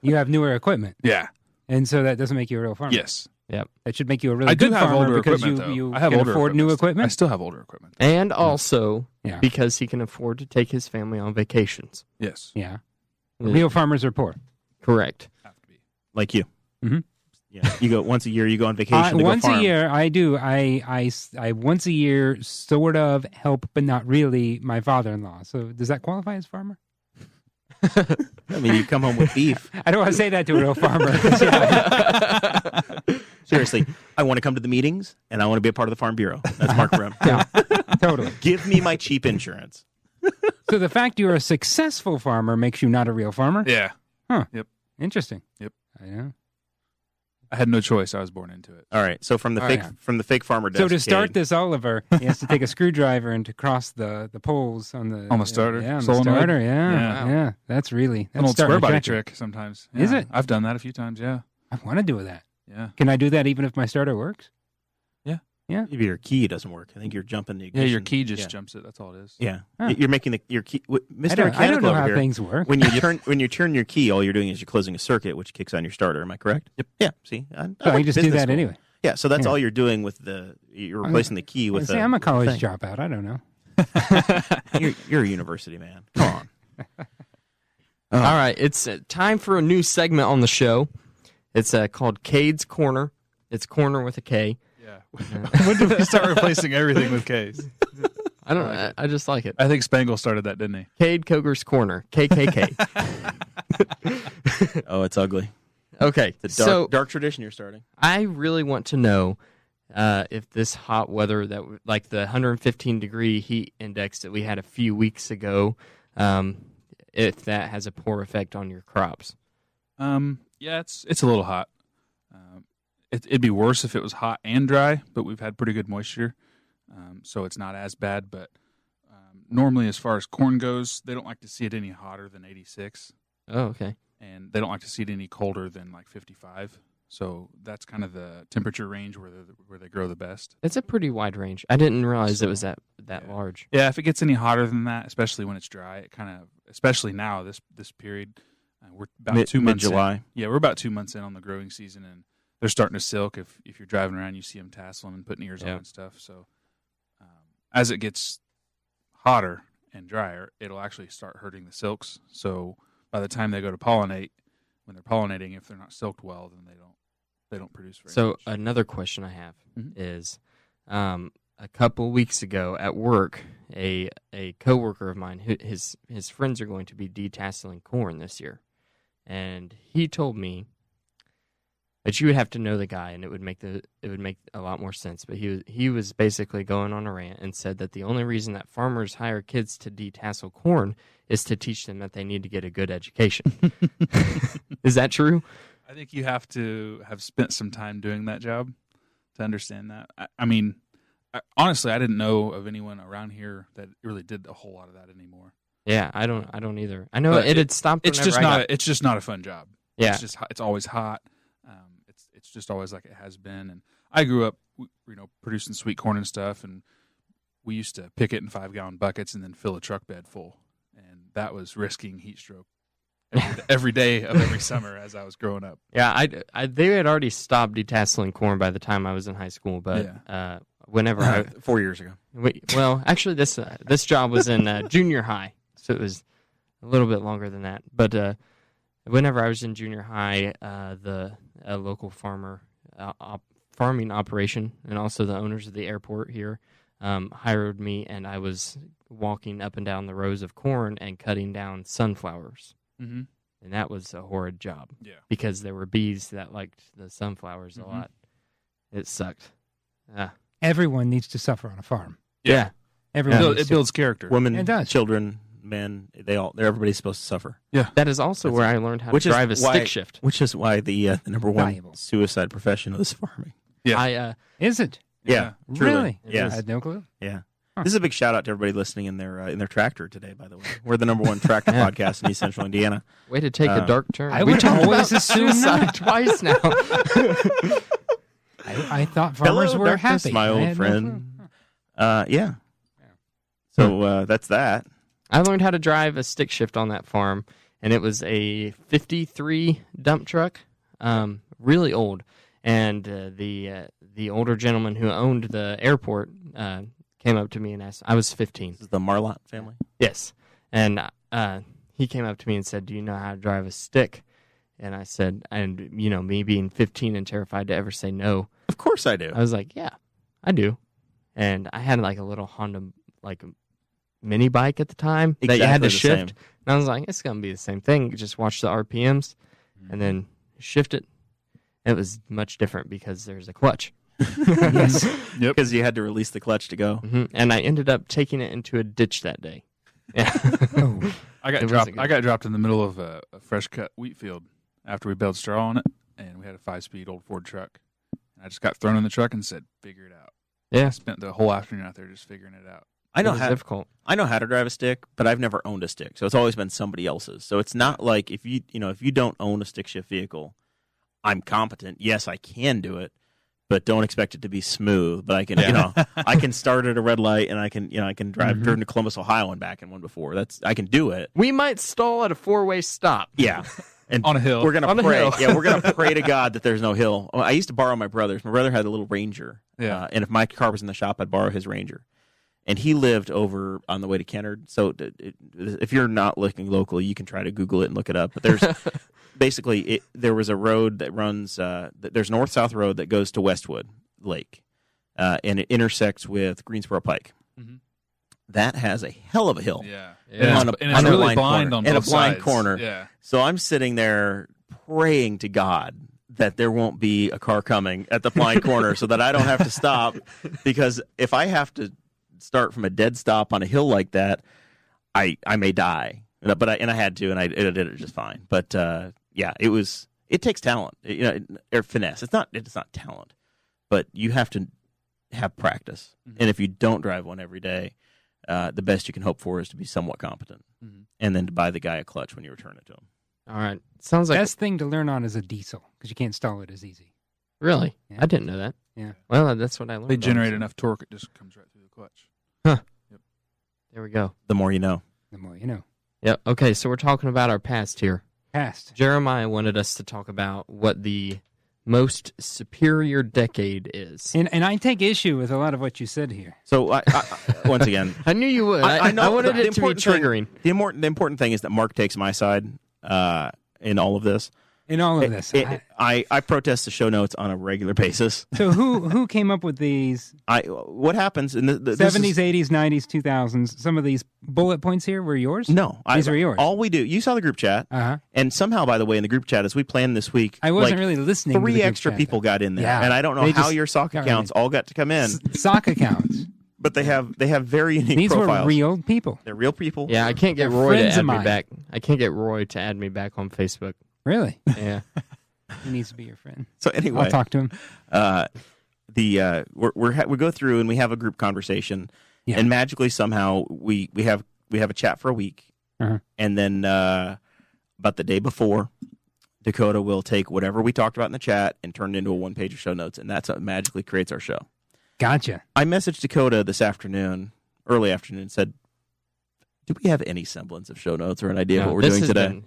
Speaker 4: You have newer equipment,
Speaker 5: Yeah.
Speaker 4: and so that doesn't make you a real farmer.
Speaker 5: Yes.
Speaker 3: Yep.
Speaker 4: That should make you a really
Speaker 5: I
Speaker 4: good
Speaker 5: do have
Speaker 4: farmer
Speaker 5: older
Speaker 4: because
Speaker 5: equipment, though.
Speaker 4: you
Speaker 5: I have
Speaker 4: can
Speaker 5: older
Speaker 4: afford new
Speaker 5: I
Speaker 4: equipment.
Speaker 5: still have older equipment.
Speaker 3: And also
Speaker 4: Yeah.
Speaker 3: because he can afford to take his family on vacations.
Speaker 5: Yes.
Speaker 4: Yeah. Real farmers are poor.
Speaker 3: Correct.
Speaker 5: Have to be.
Speaker 2: Like you.
Speaker 4: Mhm.
Speaker 2: Yeah. You go once a year. You go on vacation. To
Speaker 4: Once
Speaker 2: go farm.
Speaker 4: a year, I do. I once a year sort of help, but not really, my father-in-law. So does that qualify as farmer?
Speaker 2: I mean, you come home with beef.
Speaker 4: I don't want to say that to a real farmer.
Speaker 2: Seriously, I want to come to the meetings, and I want to be a part of the Farm Bureau. That's Mark Brim.
Speaker 4: Yeah, totally.
Speaker 2: Give me my cheap insurance.
Speaker 4: So the fact you're a successful farmer makes you not a real farmer?
Speaker 5: Yeah.
Speaker 4: Interesting.
Speaker 5: Yep.
Speaker 4: I know.
Speaker 5: I had no choice. I was born into it.
Speaker 2: All right. So from the fake farmer desk.
Speaker 4: So to start
Speaker 2: Cade,
Speaker 4: this Oliver, he has to take a screwdriver and to cross the poles on the
Speaker 5: starter?
Speaker 4: Yeah, on the
Speaker 5: Solenoid?
Speaker 4: starter.
Speaker 5: Yeah.
Speaker 4: Yeah. That's really
Speaker 5: An old
Speaker 4: starting
Speaker 5: square
Speaker 4: a
Speaker 5: body
Speaker 4: tractor.
Speaker 5: trick sometimes.
Speaker 4: Is
Speaker 5: Yeah.
Speaker 4: it?
Speaker 5: I've done that a few times, yeah.
Speaker 4: I want to do that.
Speaker 5: Yeah.
Speaker 4: Can I do that even if my starter works?
Speaker 2: maybe your key doesn't work. I think you're jumping the
Speaker 5: Yeah,
Speaker 2: ignition.
Speaker 5: your key just jumps it. That's all it is.
Speaker 2: Yeah.
Speaker 4: Huh.
Speaker 2: You're making your key. Mr.
Speaker 4: I don't
Speaker 2: Mechanical
Speaker 4: know
Speaker 2: over
Speaker 4: how
Speaker 2: here.
Speaker 4: things work.
Speaker 2: When you turn your key, all you're doing is you're closing a circuit, which kicks on your starter. Am I correct? Yep. Yeah. See,
Speaker 4: So I just do that anyway.
Speaker 2: Yeah. So that's
Speaker 4: Yeah.
Speaker 2: all you're doing with you're replacing the key with.
Speaker 4: I'm a college
Speaker 2: thing.
Speaker 4: dropout. I don't know.
Speaker 2: You're a university man. Come on.
Speaker 3: All right, it's time for a new segment on the show. It's called Kade's Korner. It's Korner with a K.
Speaker 5: Yeah. When did we start replacing everything with K's?
Speaker 3: I don't. I just like it.
Speaker 5: I think Spangle started that, didn't he?
Speaker 3: Kade Koger's Korner. KKK.
Speaker 2: Oh, it's ugly.
Speaker 3: Okay,
Speaker 2: It's a
Speaker 3: so
Speaker 2: dark tradition you're starting.
Speaker 3: I really want to know if this hot weather like the 115-degree heat index that we had a few weeks ago, if that has a poor effect on your crops.
Speaker 5: Yeah, it's a little hot. It'd be worse if it was hot and dry, but we've had pretty good moisture, so it's not as bad. But normally, as far as corn goes, they don't like to see it any hotter than 86,
Speaker 3: Oh, okay.
Speaker 5: and they don't like to see it any colder than like 55. So that's kind of the temperature range where they grow the best.
Speaker 3: It's a pretty wide range. I didn't realize it was that large.
Speaker 5: Yeah, if it gets any hotter than that, especially when it's dry, it kind of, especially now this period, we're about 2 months
Speaker 2: mid-July.
Speaker 5: in. Yeah, we're about 2 months in on the growing season, and they're starting to silk. If you're driving around, you see them tasseling and putting ears on and stuff. So as it gets hotter and drier, it'll actually start hurting the silks. So by the time they go to pollinate, when they're pollinating, if they're not silked well, then they don't produce very
Speaker 3: So
Speaker 5: much.
Speaker 3: another question I have
Speaker 5: Mhm.
Speaker 3: is, a couple weeks ago at work, a coworker of mine, his friends are going to be detasseling corn this year, and he told me that you would have to know the guy, and it would make a lot more sense. But he was basically going on a rant and said that the only reason that farmers hire kids to detassel corn is to teach them that they need to get a good education. Is that true?
Speaker 5: I think you have to have spent some time doing that job to understand that. I mean, honestly, I didn't know of anyone around here that really did a whole lot of that anymore.
Speaker 3: Yeah, I don't either. I know
Speaker 5: But
Speaker 3: it had stopped.
Speaker 5: It's
Speaker 3: whenever
Speaker 5: just
Speaker 3: I
Speaker 5: not.
Speaker 3: got-
Speaker 5: It's just not a fun job.
Speaker 3: Yeah.
Speaker 5: It's always hot. it's just always like it has been. And I grew up, producing sweet corn and stuff, and we used to pick it in 5-gallon buckets and then fill a truck bed full, and that was risking heat stroke every day of every summer as I was growing up.
Speaker 3: Yeah, they had already stopped detasseling corn by the time I was in high school, but whenever
Speaker 2: 4 years ago.
Speaker 3: Well, actually, this job was in junior high, so it was a little bit longer than that. But whenever I was in junior high, a local farming operation, and also the owners of the airport here, hired me, and I was walking up and down the rows of corn and cutting down sunflowers.
Speaker 5: Mm-hmm.
Speaker 3: And that was a horrid job.
Speaker 5: Yeah.
Speaker 3: Because there were bees that liked the sunflowers a lot. It sucked.
Speaker 4: Everyone needs to suffer on a farm.
Speaker 3: Yeah.
Speaker 4: Everyone.
Speaker 5: It builds character.
Speaker 2: Women,
Speaker 4: It does.
Speaker 2: children, men, everybody's supposed to suffer.
Speaker 5: Yeah.
Speaker 3: That is also where I learned how to drive a stick shift.
Speaker 2: Which is why the number one
Speaker 4: Valuable.
Speaker 2: suicide profession is farming.
Speaker 5: Yeah.
Speaker 4: Is it?
Speaker 2: Yeah, truly.
Speaker 4: Really?
Speaker 2: Yeah.
Speaker 4: I had no clue.
Speaker 2: Yeah. This is a big shout out to everybody listening in their tractor today, by the way. We're the number one tractor podcast in East Central Indiana.
Speaker 3: Way to take a dark turn.
Speaker 4: I
Speaker 3: We
Speaker 4: would
Speaker 3: talked
Speaker 4: always
Speaker 3: about
Speaker 4: assume
Speaker 3: suicide
Speaker 4: that.
Speaker 3: twice now.
Speaker 4: I thought farmers
Speaker 2: Hello,
Speaker 4: were
Speaker 2: darkness,
Speaker 4: happy.
Speaker 2: my
Speaker 4: I
Speaker 2: old
Speaker 4: had no
Speaker 2: friend.
Speaker 4: clue.
Speaker 2: Yeah. So that's that.
Speaker 3: I learned how to drive a stick shift on that farm, and it was a 53 dump truck, really old. And the older gentleman who owned the airport came up to me and asked, I was 15.
Speaker 2: This is the Marlott family.
Speaker 3: Yes. And he came up to me and said, do you know how to drive a stick? And I said, and me being 15 and terrified to ever say no,
Speaker 2: Of course I do.
Speaker 3: I was like, yeah, I do. And I had like a little Honda, like a mini bike at the time that you had to
Speaker 2: Exactly the
Speaker 3: shift.
Speaker 2: same.
Speaker 3: And I was like, it's going to be the same thing. You just watch the RPMs and then shift it. It was much different because there's a clutch.
Speaker 4: Yes.
Speaker 5: Yep.
Speaker 2: Because you had to release the clutch to go.
Speaker 3: And I ended up taking it into a ditch that day. Yeah.
Speaker 4: Oh.
Speaker 5: I got
Speaker 3: It
Speaker 5: dropped.
Speaker 3: wasn't good.
Speaker 5: I got dropped in the middle of a fresh cut wheat field after we baled straw on it, and we had a 5-speed old Ford truck. And I just got thrown in the truck and said, "Figure it out."
Speaker 3: Yeah.
Speaker 5: I spent the whole afternoon out there just figuring it out.
Speaker 2: I know
Speaker 3: It was
Speaker 2: how
Speaker 3: difficult.
Speaker 2: I know how to drive a stick, but I've never owned a stick, so it's always been somebody else's. So it's not like if you don't own a stick shift vehicle, I'm competent. Yes, I can do it, but don't expect it to be smooth. But I can, I can start at a red light, and I can drive driven to Columbus, Ohio, and back in one before. I can do it.
Speaker 3: We might stall at a 4-way stop.
Speaker 2: Yeah, and
Speaker 5: On a hill.
Speaker 2: We're gonna
Speaker 3: On a
Speaker 2: pray.
Speaker 3: hill.
Speaker 2: Yeah, we're gonna pray to God that there's no hill. Well, I used to borrow my brother's. My brother had a little Ranger.
Speaker 5: Yeah.
Speaker 2: And if my car was in the shop, I'd borrow his Ranger. And he lived over on the way to Kennard. So if you're not looking locally, you can try to Google it and look it up. But there's basically there was a road that runs. There's a north-south road that goes to Westwood Lake, and it intersects with Greensboro Pike.
Speaker 5: Mhm.
Speaker 2: That has a hell of a hill.
Speaker 5: Yeah.
Speaker 3: Yeah.
Speaker 5: And it's
Speaker 2: on a
Speaker 5: really
Speaker 2: blind
Speaker 5: blind
Speaker 2: corner.
Speaker 5: on
Speaker 2: And a
Speaker 5: both
Speaker 2: blind
Speaker 5: sides.
Speaker 2: corner.
Speaker 5: Yeah.
Speaker 2: So I'm sitting there praying to God that there won't be a car coming at the blind corner so that I don't have to stop, because if I have to start from a dead stop on a hill like that, I may die. But I had to, and I did it just fine. But it takes talent, or finesse. It's not talent, but you have to have practice.
Speaker 5: Mhm.
Speaker 2: And if you don't drive one every day, the best you can hope for is to be somewhat competent, and then to buy the guy a clutch when you return it to him.
Speaker 3: All right. Sounds like
Speaker 4: Best thing to learn on is a diesel because you can't stall it as easy.
Speaker 3: really.
Speaker 4: Yeah.
Speaker 3: I didn't know that.
Speaker 4: Yeah.
Speaker 3: Well, that's what I learned.
Speaker 5: They
Speaker 3: on
Speaker 5: generate
Speaker 3: this.
Speaker 5: enough torque, it just comes right through the clutch.
Speaker 3: There we go.
Speaker 2: The more you know.
Speaker 4: The more you know.
Speaker 3: Yep. Okay, so we're talking about our past here.
Speaker 4: Past.
Speaker 3: Jeremiah wanted us to talk about what the most superior decade is.
Speaker 4: And I take issue with a lot of what you said here.
Speaker 2: So I once again,
Speaker 3: I knew you would. I
Speaker 2: know
Speaker 3: wanted
Speaker 2: the
Speaker 3: it to be
Speaker 2: important thing-
Speaker 3: triggering.
Speaker 2: the important thing is that Mark takes my side in all of this.
Speaker 4: In all of this.
Speaker 2: I protest the show notes on a regular basis.
Speaker 4: So who came up with these
Speaker 2: What happens in the
Speaker 4: 70s, 80s, 90s, 2000s? Some of these bullet points here were yours?
Speaker 2: No,
Speaker 4: These were yours.
Speaker 2: All we do, you saw the group chat,
Speaker 4: Uh-huh.
Speaker 2: and somehow, by the way, in the group chat, as we planned this week,
Speaker 4: I wasn't
Speaker 2: like,
Speaker 4: really listening to the
Speaker 2: 3
Speaker 4: group
Speaker 2: extra
Speaker 4: chat,
Speaker 2: people got in there,
Speaker 4: Yeah.
Speaker 2: and I don't know
Speaker 4: They
Speaker 2: how
Speaker 4: just
Speaker 2: your sock
Speaker 4: got
Speaker 2: accounts
Speaker 4: ready.
Speaker 2: all got to come in,
Speaker 4: Sock accounts.
Speaker 2: but they have very unique
Speaker 4: These
Speaker 2: profiles.
Speaker 4: were real people.
Speaker 2: They're real people.
Speaker 3: Yeah, I can't get
Speaker 4: They're
Speaker 3: Roy to
Speaker 4: friends of
Speaker 3: add me
Speaker 4: mine.
Speaker 3: back. I can't get Roy to add me back on Facebook.
Speaker 4: Really?
Speaker 3: Yeah.
Speaker 4: He needs to be your friend.
Speaker 2: So anyway,
Speaker 4: I'll talk to him.
Speaker 2: we go through and we have a group conversation,
Speaker 4: Yeah.
Speaker 2: and magically somehow we have a chat for a week,
Speaker 4: Uh-huh.
Speaker 2: and then about the day before, Dakota will take whatever we talked about in the chat and turn it into a one-page of show notes, and that's what magically creates our show.
Speaker 4: Gotcha.
Speaker 2: I messaged Dakota this afternoon, early afternoon, and said, do we have any semblance of show notes or an idea of what we're doing today?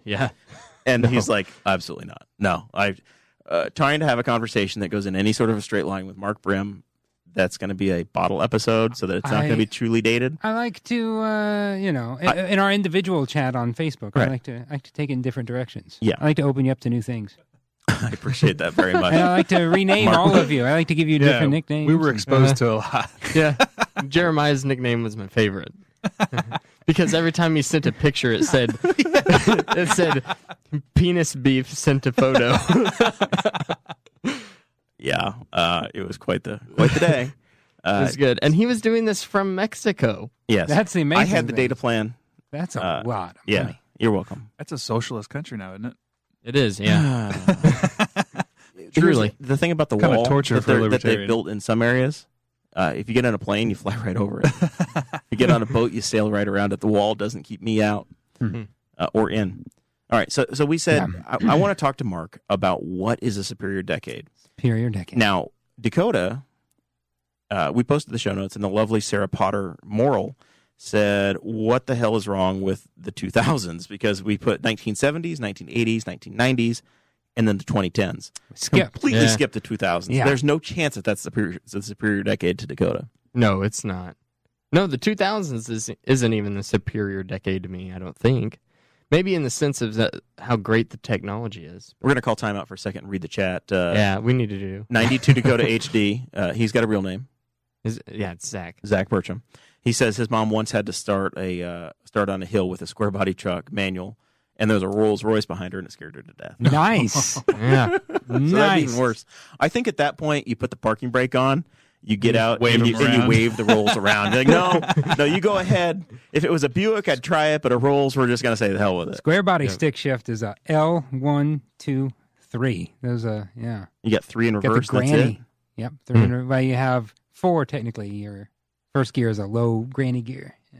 Speaker 2: And he's like, absolutely not. No, I'm trying to have a conversation that goes in any sort of a straight line with Mark Brim. That's going to be a bottle episode so that it's not going to be truly dated.
Speaker 4: I like to, in our individual chat on Facebook,
Speaker 2: Right.
Speaker 4: I like to take it in different directions.
Speaker 2: Yeah.
Speaker 4: I like to open you up to new things.
Speaker 2: I appreciate that very much.
Speaker 4: And I like to rename all of you. I like to give you different nicknames.
Speaker 5: We were exposed to a lot.
Speaker 3: Yeah. Jeremiah's nickname was my favorite. Because every time he sent a picture, it said, penis beef sent a photo.
Speaker 2: Yeah, it was quite the day.
Speaker 3: It was good. And he was doing this from Mexico.
Speaker 2: Yes.
Speaker 4: That's the amazing
Speaker 2: I had the
Speaker 4: thing.
Speaker 2: data plan.
Speaker 4: That's a lot of
Speaker 2: Yeah,
Speaker 4: money.
Speaker 2: you're welcome.
Speaker 5: That's a socialist country now, isn't it?
Speaker 3: It is, yeah.
Speaker 2: Truly. The thing about the
Speaker 5: Kinda
Speaker 2: wall
Speaker 5: torture
Speaker 2: that,
Speaker 5: for a
Speaker 2: that they
Speaker 5: libertarian.
Speaker 2: built in some areas, if you get on a plane, you fly right over it. If you get on a boat, you sail right around it. The wall doesn't keep me out or in. All right, so we said, I want to talk to Mark about what is a superior decade.
Speaker 4: Superior decade.
Speaker 2: Now, Dakota, we posted the show notes, and the lovely Sarah Potter Moral said, what the hell is wrong with the 2000s? Because we put 1970s, 1980s, 1990s, and then the 2010s. Completely skipped the 2000s.
Speaker 4: Yeah.
Speaker 2: There's no chance that that's the superior decade to Dakota.
Speaker 3: No, it's not. No, the 2000s isn't even the superior decade to me, I don't think. Maybe in the sense of how great the technology is.
Speaker 2: We're going to call timeout for a second and read the chat.
Speaker 3: Yeah, we need to do.
Speaker 2: 92 Dakota HD. He's got a real name.
Speaker 3: It's Zach.
Speaker 2: Zach Bertram. He says his mom once had to start on a hill with a square body truck manual, and there was a Rolls Royce behind her, and it scared her to death.
Speaker 4: Nice.
Speaker 3: Yeah.
Speaker 2: So that'd be even worse. I think at that point you put the parking brake on, you get out,
Speaker 5: wave
Speaker 2: and
Speaker 5: them
Speaker 2: you
Speaker 5: around.
Speaker 2: wave the Rolls around. You're like, no, you go ahead. If it was a Buick, I'd try it, but a Rolls, we're just going to say the hell with it.
Speaker 4: Square body stick shift is a L1, 2, 3. Those are, yeah.
Speaker 2: You got 3 in
Speaker 4: Got the
Speaker 2: reverse, that's it.
Speaker 4: granny. Yep. Well, you have 4 technically. Your first gear is a low granny gear. Yeah.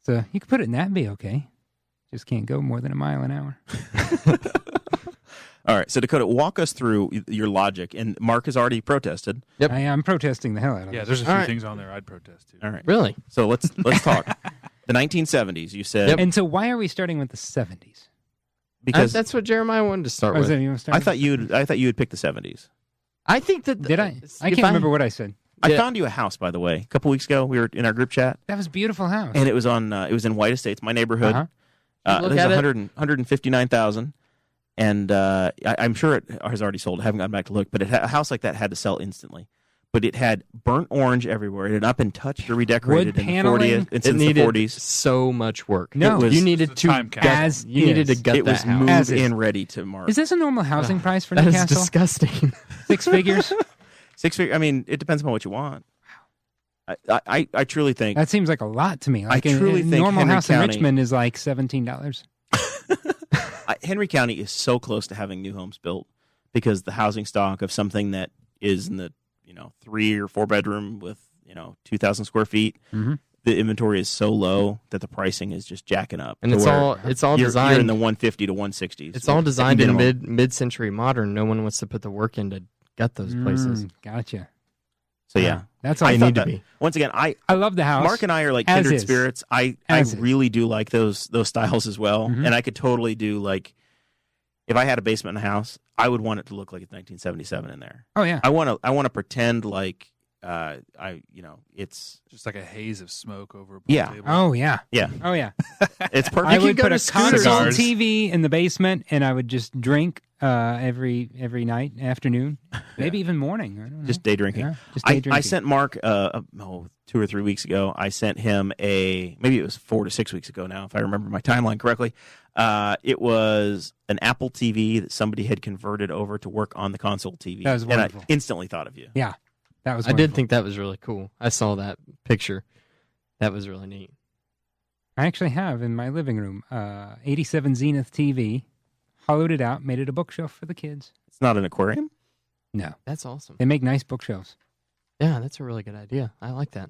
Speaker 4: So you could put it in that and be okay. Just can't go more than a mile an hour.
Speaker 2: All right, so Dakota, walk us through your logic, and Mark has already protested.
Speaker 3: Yep.
Speaker 4: I'm protesting the hell out of
Speaker 5: Yeah,
Speaker 4: this.
Speaker 5: there's a few
Speaker 3: All right.
Speaker 5: things on there I'd protest too.
Speaker 2: All right,
Speaker 3: Really?
Speaker 2: so let's talk. The 1970s, you said,
Speaker 4: And so why are we starting with the 70s?
Speaker 2: because
Speaker 3: That's what Jeremiah wanted to start
Speaker 4: Oh, is
Speaker 3: with.
Speaker 4: that you want to start
Speaker 2: I
Speaker 4: with?
Speaker 2: thought you would pick the 70s.
Speaker 3: I think that...
Speaker 4: Did I? I can't remember what I said.
Speaker 2: I
Speaker 3: Yeah.
Speaker 2: found you a house, by the way, a couple weeks ago. We were in our group chat,
Speaker 4: That was a beautiful house.
Speaker 2: and it was in White Estates, my neighborhood.
Speaker 4: Uh-huh.
Speaker 3: Look
Speaker 2: It was
Speaker 3: at it.
Speaker 2: 159,000, and I'm sure it has already sold. I haven't gotten back to look, but a house like that had to sell instantly. But it had burnt orange everywhere. It had not been touched or redecorated
Speaker 4: Wood
Speaker 2: in the
Speaker 4: paneling.
Speaker 2: 40s. It's
Speaker 3: It
Speaker 2: since the
Speaker 3: needed
Speaker 2: 40s.
Speaker 3: so much work.
Speaker 4: No.
Speaker 2: It was-
Speaker 3: you needed to
Speaker 5: time
Speaker 3: gut,
Speaker 5: capsule.
Speaker 3: you needed to
Speaker 4: As
Speaker 3: gut
Speaker 2: It
Speaker 3: that
Speaker 2: was
Speaker 3: house.
Speaker 2: moved
Speaker 4: As is.
Speaker 2: in ready to Mark.
Speaker 4: Is this a normal housing price for
Speaker 3: That is
Speaker 4: Newcastle?
Speaker 3: disgusting.
Speaker 4: 6 figures?
Speaker 2: 6 figure. I mean, it depends upon what you want. I truly think
Speaker 4: That seems like a lot to me. Like
Speaker 2: truly
Speaker 4: a
Speaker 2: think
Speaker 4: normal
Speaker 2: Henry
Speaker 4: house
Speaker 2: County-
Speaker 4: in Richmond is like $17.
Speaker 2: Henry County is so close to having new homes built because the housing stock of something that is in the 3 or 4 bedroom with 2,000 square feet,
Speaker 4: Mhm.
Speaker 2: the inventory is so low that the pricing is just jacking up.
Speaker 3: And
Speaker 2: to
Speaker 3: it's
Speaker 2: where
Speaker 3: all
Speaker 2: you're
Speaker 3: designed
Speaker 2: in the 150 to 160s.
Speaker 3: It's all designed in
Speaker 2: minimum.
Speaker 3: mid-century modern. No one wants to put the work in to gut those places.
Speaker 4: Gotcha.
Speaker 2: So yeah,
Speaker 4: That's all
Speaker 2: I
Speaker 4: you
Speaker 2: thought
Speaker 4: need to
Speaker 2: that-
Speaker 4: be.
Speaker 2: Once again, I
Speaker 4: love the house.
Speaker 2: Mark and I are like
Speaker 4: as
Speaker 2: kindred
Speaker 4: is.
Speaker 2: spirits. I
Speaker 4: As is.
Speaker 2: really do like those styles as well,
Speaker 4: Mhm.
Speaker 2: and I could totally do like if I had a basement in a house, I would want it to look like it's 1977 in there.
Speaker 4: Oh, yeah.
Speaker 2: I want to pretend like it's
Speaker 5: Just like a haze of smoke over a pool
Speaker 2: Yeah.
Speaker 5: table.
Speaker 4: Oh, yeah.
Speaker 2: yeah,
Speaker 4: Oh, yeah.
Speaker 2: it's perfect.
Speaker 4: I would
Speaker 3: go
Speaker 4: put
Speaker 3: to
Speaker 4: a
Speaker 3: Scooters.
Speaker 4: console
Speaker 5: Cigars.
Speaker 4: TV in the basement, and I would just drink every night, afternoon, maybe even morning. I don't know.
Speaker 2: Just day drinking.
Speaker 4: Yeah, just day drinking.
Speaker 2: I sent Mark 2 or 3 weeks ago. I sent him maybe it was 4 to 6 weeks ago now, if I remember my timeline correctly. It was an Apple TV that somebody had converted over to work on the console TV.
Speaker 4: That was wonderful.
Speaker 2: And I instantly thought of you.
Speaker 4: Yeah, that was
Speaker 3: I did
Speaker 4: wonderful.
Speaker 3: think that was really cool. I saw that picture. That was really neat.
Speaker 4: I actually have in my living room 87 Zenith TV, hollowed it out, made it a bookshelf for the kids.
Speaker 2: It's not an aquarium.
Speaker 4: No,
Speaker 3: That's awesome.
Speaker 4: they make nice bookshelves.
Speaker 3: Yeah, that's a really good idea. I like that.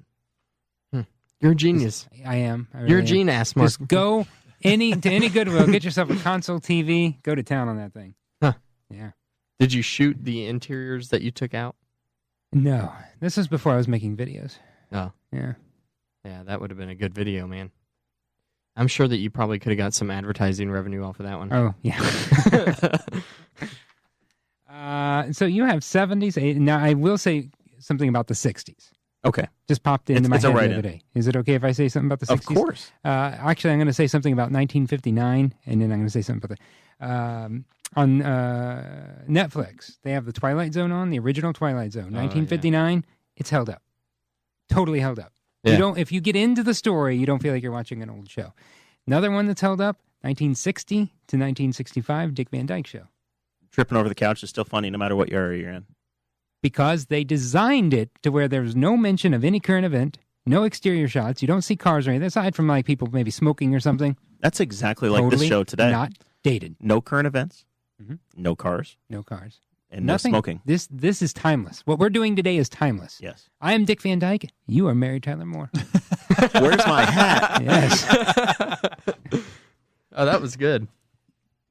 Speaker 3: You're a genius.
Speaker 4: I am. I
Speaker 3: You're
Speaker 4: really
Speaker 3: a
Speaker 4: am.
Speaker 3: genius, Mark.
Speaker 4: Just go to any Goodwill, get yourself a console TV, go to town on that thing. Yeah.
Speaker 3: Did you shoot the interiors that you took out?
Speaker 4: No, this was before I was making videos.
Speaker 3: Oh.
Speaker 4: Yeah.
Speaker 3: Yeah, that would have been a good video, man. I'm sure that you probably could have got some advertising revenue off of that one.
Speaker 4: Oh, yeah. So you have 70s. Now, I will say something about the 60s.
Speaker 2: Okay.
Speaker 4: Just popped into my
Speaker 2: It's
Speaker 4: head
Speaker 2: a
Speaker 4: the
Speaker 2: write-in.
Speaker 4: other day. Is it okay if I say something about the 60s?
Speaker 2: Of course.
Speaker 4: Actually, I'm going to say something about 1959, and then I'm going to say something about on Netflix. They have the Twilight Zone on, the original Twilight Zone. 1959, It's held up. Totally held up.
Speaker 3: Yeah.
Speaker 4: You don't. If you get into the story, you don't feel like you're watching an old show. Another one that's held up, 1960 to 1965, Dick Van Dyke Show.
Speaker 2: Tripping over the couch is still funny no matter what area you're in.
Speaker 4: Because they designed it to where there's no mention of any current event, no exterior shots. You don't see cars or anything, aside from like people maybe smoking or something.
Speaker 2: That's exactly like
Speaker 4: Totally
Speaker 2: this show today.
Speaker 4: Not dated.
Speaker 2: No current events,
Speaker 4: Mhm.
Speaker 2: no cars,
Speaker 4: No cars.
Speaker 2: and
Speaker 4: Nothing.
Speaker 2: no smoking.
Speaker 4: This is timeless. What we're doing today is timeless.
Speaker 2: Yes.
Speaker 4: I am Dick Van Dyke. You are Mary Tyler Moore.
Speaker 2: Where's my hat?
Speaker 4: Yes.
Speaker 3: Oh, that was good.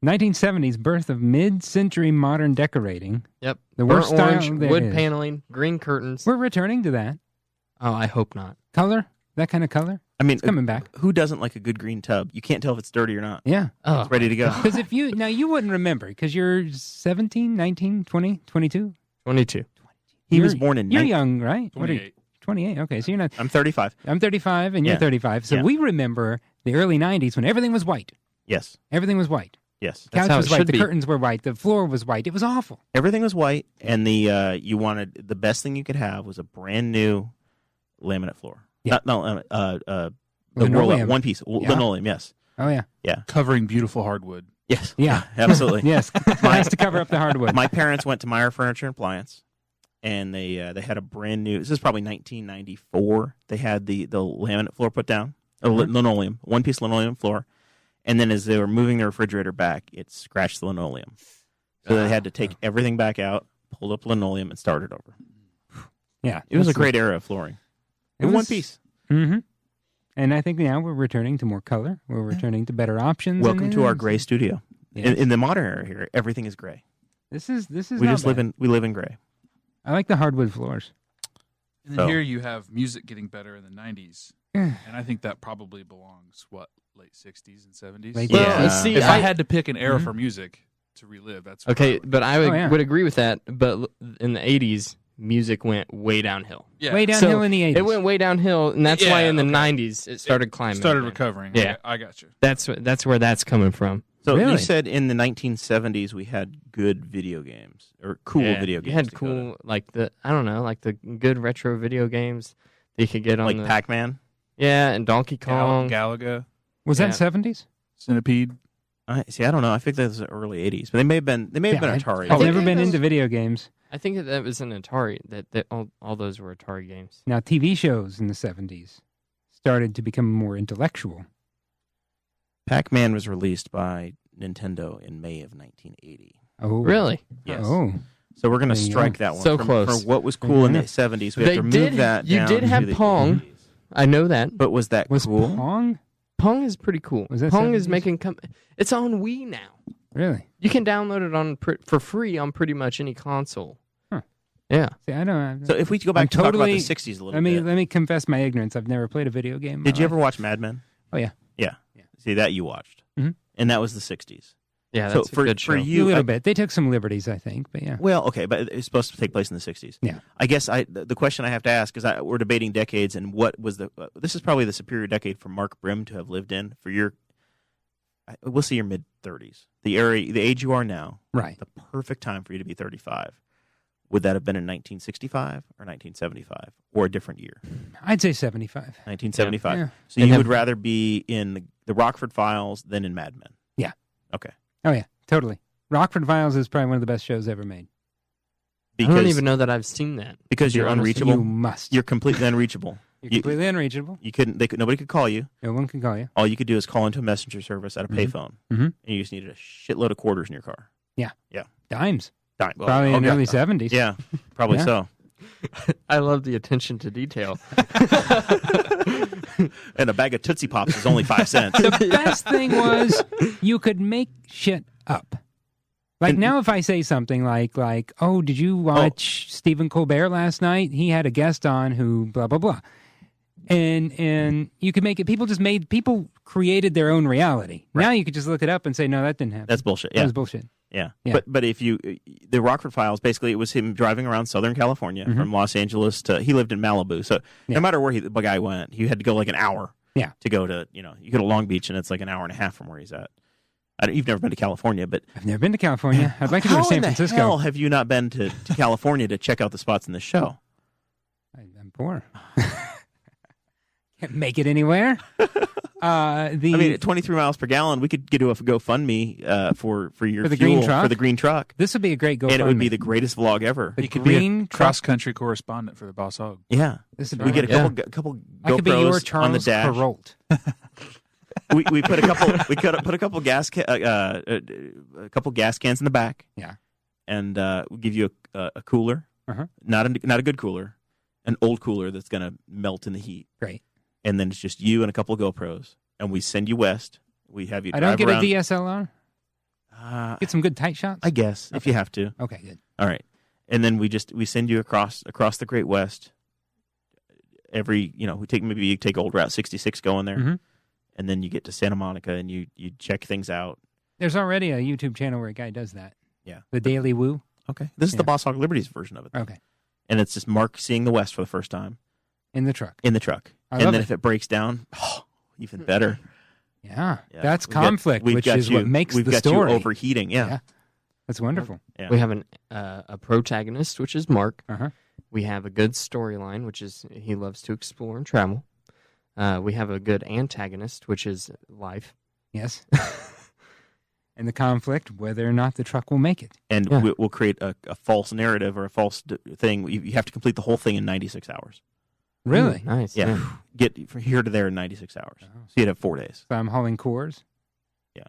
Speaker 4: 1970s birth of mid-century modern decorating.
Speaker 3: Yep.
Speaker 4: The
Speaker 3: Burnt
Speaker 4: worst style
Speaker 3: orange,
Speaker 4: there
Speaker 3: wood
Speaker 4: is.
Speaker 3: paneling, green curtains.
Speaker 4: We're returning to that.
Speaker 3: Oh, I hope not.
Speaker 4: Color? That kind of color?
Speaker 2: I mean,
Speaker 4: It's coming back.
Speaker 2: who doesn't like a good green tub? You can't tell if it's dirty or not.
Speaker 4: Yeah.
Speaker 3: Oh,
Speaker 2: It's ready to go.
Speaker 4: Because if you, now you wouldn't remember because you're 17, 19, 20, 22.
Speaker 3: 22.
Speaker 2: He was born in
Speaker 4: You're
Speaker 2: 19
Speaker 4: young, right? What are you-
Speaker 5: 28.
Speaker 4: 28. Okay, so you're not.
Speaker 2: I'm 35.
Speaker 4: I'm 35 and you're
Speaker 2: Yeah.
Speaker 4: 35. So
Speaker 2: Yeah.
Speaker 4: we remember the early 90s when everything was white.
Speaker 2: Yes.
Speaker 4: Everything was white.
Speaker 2: Yes.
Speaker 3: That's
Speaker 4: Couch
Speaker 3: how
Speaker 4: was
Speaker 3: it
Speaker 4: white.
Speaker 3: should
Speaker 4: The
Speaker 3: be.
Speaker 4: curtains were white. The floor was white. It was awful.
Speaker 2: Everything was white, and you wanted the best thing you could have was a brand new laminate floor.
Speaker 4: Yeah.
Speaker 2: The
Speaker 4: Linoleum.
Speaker 2: roll one piece linoleum. Yes.
Speaker 4: Oh, yeah.
Speaker 5: Covering beautiful hardwood.
Speaker 2: Yes.
Speaker 4: Yeah.
Speaker 2: Absolutely.
Speaker 4: Yes. Nice to cover up the hardwood.
Speaker 2: My parents went to Meyer Furniture and Appliance, and they had a brand new. This is probably 1994. They had the laminate floor put down, linoleum, one piece linoleum floor, and then as they were moving the refrigerator back, it scratched the linoleum, so they had to take everything back out, pull up linoleum, and start it over.
Speaker 4: Yeah.
Speaker 2: It was a great era of flooring. In one piece.
Speaker 4: Mm-hmm. And I think now we're returning to more color. We're returning to better options.
Speaker 2: Welcome
Speaker 4: and
Speaker 2: to our gray studio.
Speaker 4: Yes.
Speaker 2: In the modern era here, everything is gray.
Speaker 4: This is
Speaker 2: We
Speaker 4: not
Speaker 2: just live
Speaker 4: bad.
Speaker 2: in gray.
Speaker 4: I like the hardwood floors.
Speaker 5: And then
Speaker 2: So-
Speaker 5: here you have music getting better in the 90s. And I think that probably belongs, late 60s and 70s?
Speaker 4: Late
Speaker 3: Well,
Speaker 2: Yeah.
Speaker 3: see,
Speaker 5: If I
Speaker 3: I
Speaker 5: had to pick an era
Speaker 4: Mhm.
Speaker 5: for music to relive, that's
Speaker 3: Okay,
Speaker 5: what I would-
Speaker 3: but I would,
Speaker 4: Oh, yeah.
Speaker 3: would agree with that. But in the 80s, music went way downhill.
Speaker 5: yeah.
Speaker 4: Way downhill
Speaker 3: So
Speaker 4: in the 80s.
Speaker 3: It went way downhill, and that's why
Speaker 5: Yeah,
Speaker 3: in the
Speaker 5: okay.
Speaker 3: 90s it started climbing.
Speaker 5: started
Speaker 3: again.
Speaker 5: recovering.
Speaker 3: Yeah.
Speaker 5: Okay, I got you.
Speaker 3: That's where that's coming from.
Speaker 2: So
Speaker 4: Really?
Speaker 2: you said in the 1970s we had good video games or cool
Speaker 3: Yeah,
Speaker 2: video games.
Speaker 3: You had
Speaker 2: Dakota.
Speaker 3: cool like the good retro video games that you could get on
Speaker 2: like
Speaker 3: the
Speaker 2: Pac-Man.
Speaker 3: yeah, and Donkey Kong.
Speaker 5: Galaga,
Speaker 4: Was
Speaker 3: Yeah.
Speaker 4: that 70s?
Speaker 5: Centipede.
Speaker 2: I don't know. I think that was the early 80s, but they may have been Atari.
Speaker 4: I've
Speaker 3: think
Speaker 4: never been
Speaker 3: those-
Speaker 4: into video games.
Speaker 3: I think that was an Atari. That all those were Atari games.
Speaker 4: Now, TV shows in the 70s started to become more intellectual.
Speaker 2: Pac-Man was released by Nintendo in May of 1980.
Speaker 4: Oh,
Speaker 3: Really?
Speaker 2: Yes.
Speaker 4: Oh,
Speaker 2: So we're going to
Speaker 4: There you
Speaker 2: strike
Speaker 4: go.
Speaker 2: that one.
Speaker 3: So
Speaker 2: from,
Speaker 3: close.
Speaker 2: For what was cool in the
Speaker 4: Mhm.
Speaker 2: 70s, we have
Speaker 3: They
Speaker 2: to move
Speaker 3: did-
Speaker 2: that
Speaker 3: you
Speaker 2: down
Speaker 3: did
Speaker 2: to
Speaker 3: have
Speaker 2: the
Speaker 3: Pong.
Speaker 2: 80s.
Speaker 3: I know that.
Speaker 2: But was that
Speaker 4: was
Speaker 2: cool?
Speaker 4: Pong
Speaker 3: Pong is pretty cool.
Speaker 4: Was that
Speaker 3: Pong is
Speaker 4: 70s?
Speaker 3: making it's on Wii now.
Speaker 4: really?
Speaker 3: You can download it on for free on pretty much any console.
Speaker 4: Huh.
Speaker 3: Yeah.
Speaker 4: See, I don't.
Speaker 2: So if we go back
Speaker 4: I'm
Speaker 2: to talk about
Speaker 4: totally-
Speaker 2: the 60s a little
Speaker 4: let me
Speaker 2: bit.
Speaker 4: let me confess my ignorance. I've never played a video game. in my
Speaker 2: Did you
Speaker 4: life.
Speaker 2: ever watch Mad Men?
Speaker 4: Oh, yeah.
Speaker 2: Yeah.
Speaker 4: Yeah.
Speaker 2: See, that you watched.
Speaker 4: Mhm.
Speaker 2: And that was the 60s.
Speaker 3: Yeah,
Speaker 2: So
Speaker 3: that's
Speaker 2: for-
Speaker 3: a good show.
Speaker 2: for
Speaker 4: A
Speaker 2: you,
Speaker 4: little
Speaker 2: I-
Speaker 4: bit. They took some liberties, I think, but yeah.
Speaker 2: Well, okay, but it's supposed to take place in the 60s.
Speaker 4: Yeah.
Speaker 2: I guess the question I have to ask is we're debating decades, and what was this is probably the superior decade for Mark Brim to have lived in for we'll see your mid-30s. The age you are now,
Speaker 4: Right.
Speaker 2: the perfect time for you to be 35. Would that have been in 1965 or 1975 or a different year?
Speaker 4: I'd say 75.
Speaker 2: 1975.
Speaker 4: Yeah.
Speaker 2: So you would rather be in the Rockford Files than in Mad Men?
Speaker 4: Yeah.
Speaker 2: Okay.
Speaker 4: Oh, yeah, totally. Rockford Files is probably one of the best shows ever made.
Speaker 3: I don't even know that I've seen that.
Speaker 2: Because
Speaker 3: to be
Speaker 2: you're
Speaker 3: honest with
Speaker 2: unreachable.
Speaker 4: You must.
Speaker 2: You're completely unreachable.
Speaker 4: You're completely unreachable.
Speaker 2: You couldn't. Nobody could call you.
Speaker 4: No one can call you.
Speaker 2: All you could do is call into a messenger service at a payphone,
Speaker 4: Mhm.
Speaker 2: and you just needed a shitload of quarters in your car.
Speaker 4: Dimes.
Speaker 2: Dime. Well,
Speaker 4: Probably in the
Speaker 2: okay.
Speaker 4: early 70s.
Speaker 2: Yeah, probably
Speaker 4: Yeah.
Speaker 2: so.
Speaker 3: I love the attention to detail.
Speaker 2: And a bag of Tootsie Pops is only 5 cents.
Speaker 4: The best thing was you could make shit up. Like now, if I say something like, oh, did you watch Stephen Colbert last night? He had a guest on who blah blah blah, and you could make it. People created their own reality.
Speaker 2: Right.
Speaker 4: Now you could just look it up and say, no, that didn't happen.
Speaker 2: That's bullshit. Yeah.
Speaker 4: That was bullshit.
Speaker 2: Yeah.
Speaker 4: Yeah.
Speaker 2: But if the Rockford Files, basically it was him driving around Southern California from Los Angeles he lived in Malibu. So no matter where the guy went, he had to go like an hour to go to, you go to Long Beach and it's like an hour and a half from where he's at. You've never been to California, but...
Speaker 4: I've never been to California. I'd like to go to San Francisco.
Speaker 2: How in the hell have you not been to California to check out the spots in the show?
Speaker 4: I'm poor. Can't make it anywhere.
Speaker 2: I mean, at 23 miles per gallon, we could get a GoFundMe for your
Speaker 4: the
Speaker 2: fuel
Speaker 4: green truck?
Speaker 2: for the green truck.
Speaker 4: This would be a great GoFundMe.
Speaker 2: And it would be the greatest vlog ever.
Speaker 4: The
Speaker 5: You could
Speaker 4: green
Speaker 5: be a cross-country correspondent for the Boss Hog.
Speaker 2: Yeah.
Speaker 4: This would be
Speaker 2: We get
Speaker 4: great.
Speaker 2: a couple
Speaker 4: I could be your
Speaker 2: GoPros
Speaker 4: Charles
Speaker 2: on the dash.
Speaker 4: Perrault.
Speaker 2: We put a couple a couple gas cans in the back.
Speaker 4: Yeah.
Speaker 2: And we'll give you a cooler.
Speaker 4: Uh-huh.
Speaker 2: Not a good cooler, an old cooler that's gonna melt in the heat.
Speaker 4: Great.
Speaker 2: And then it's just you and a couple of GoPros, and we send you west. We have you.
Speaker 4: I
Speaker 2: drive
Speaker 4: don't get
Speaker 2: around.
Speaker 4: a DSLR. Get some good tight shots.
Speaker 2: I guess if you have to.
Speaker 4: Okay, good.
Speaker 2: All right. And then we send you across the Great West. We take old Route 66 going there,
Speaker 4: Mhm.
Speaker 2: and then you get to Santa Monica and you check things out.
Speaker 4: There's already a YouTube channel where a guy does that.
Speaker 2: Yeah.
Speaker 4: The Daily Woo.
Speaker 2: Okay. This is the Boss Hog of Liberty's version of it.
Speaker 4: Okay.
Speaker 2: And it's just Mark seeing the West for the first time
Speaker 4: In the truck.
Speaker 2: in the truck.
Speaker 4: I
Speaker 2: And
Speaker 4: love
Speaker 2: then
Speaker 4: it.
Speaker 2: if it breaks down, even better.
Speaker 4: Yeah.
Speaker 2: Yeah.
Speaker 4: That's
Speaker 2: We've got-
Speaker 4: conflict,
Speaker 2: we've
Speaker 4: which
Speaker 2: got
Speaker 4: is
Speaker 2: you-
Speaker 4: what makes
Speaker 2: we've
Speaker 4: the
Speaker 2: got
Speaker 4: story.
Speaker 2: You overheating. Yeah.
Speaker 4: That's wonderful.
Speaker 2: Yeah.
Speaker 3: We have a protagonist, which is Mark.
Speaker 4: Uh-huh.
Speaker 3: We have a good storyline, which is he loves to explore and travel. We have a good antagonist, which is life.
Speaker 4: Yes. And the conflict, whether or not the truck will make it.
Speaker 2: And
Speaker 3: Yeah.
Speaker 2: we'll create a false narrative or a false thing. You have to complete the whole thing in 96 hours.
Speaker 4: Really?
Speaker 3: Ooh, nice.
Speaker 2: Yeah. Get from here to there in 96 hours.
Speaker 4: Oh.
Speaker 2: So you'd have 4 days.
Speaker 4: So I'm hauling cores.
Speaker 3: Yeah.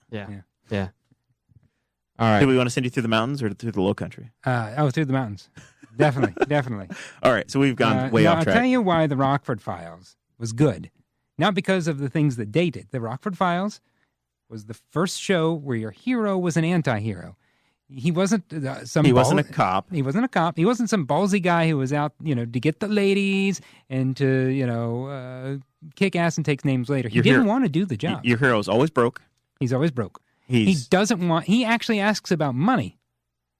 Speaker 3: All right.
Speaker 2: Do we want to send you through the mountains or through the low country?
Speaker 4: Through the mountains. Definitely.
Speaker 2: All right. So we've gone way
Speaker 4: now,
Speaker 2: off
Speaker 4: I'll
Speaker 2: track.
Speaker 4: tell you why the Rockford Files was good. Not because of the things that date it. The Rockford Files was the first show where your hero was an anti-hero. He wasn't
Speaker 2: He wasn't a cop.
Speaker 4: He wasn't a cop. He wasn't some ballsy guy who was out, to get the ladies and to, kick ass and take names later. He didn't want to do the job.
Speaker 2: Your hero's always broke.
Speaker 4: He's always broke.
Speaker 2: He's
Speaker 4: He actually asks about money.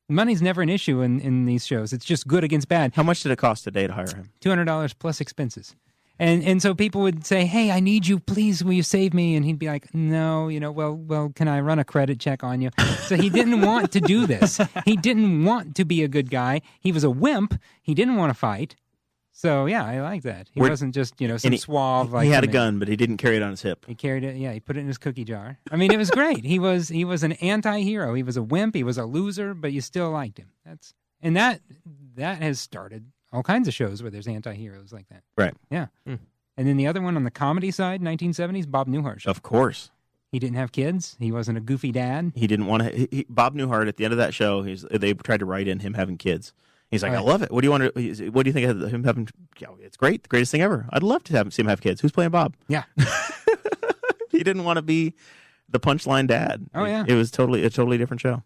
Speaker 4: Money's never an issue in these shows. It's just good against bad.
Speaker 2: How much did it cost today to hire him?
Speaker 4: $200 plus expenses. And so people would say, hey, I need you. Please, will you save me? And he'd be like, no, well, can I run a credit check on you? So he didn't want to do this. He didn't want to be a good guy. He was a wimp. He didn't want to fight. So, yeah, I like that. He wasn't just, some suave.
Speaker 2: He had a gun, but he didn't carry it on his hip.
Speaker 4: He carried it. Yeah, he put it in his cookie jar. I mean, it was great. He was an anti-hero. He was a wimp. He was a loser, but you still liked him. That has started all kinds of shows where there's anti-heroes like that.
Speaker 2: Right.
Speaker 4: Yeah. And then the other one on the comedy side, 1970s, Bob Newhart show.
Speaker 2: Of course.
Speaker 4: He didn't have kids. He wasn't a goofy dad.
Speaker 2: He didn't want to. Bob Newhart, at the end of that show, they tried to write in him having kids. He's like,
Speaker 4: Oh,
Speaker 2: I
Speaker 4: yeah.
Speaker 2: love it. What do you want to? What do you think of him having? It's great, the greatest thing ever. I'd love to see him have kids. Who's playing Bob?
Speaker 4: Yeah.
Speaker 2: He didn't want to be the punchline dad.
Speaker 4: Oh, yeah.
Speaker 2: It was a totally different show.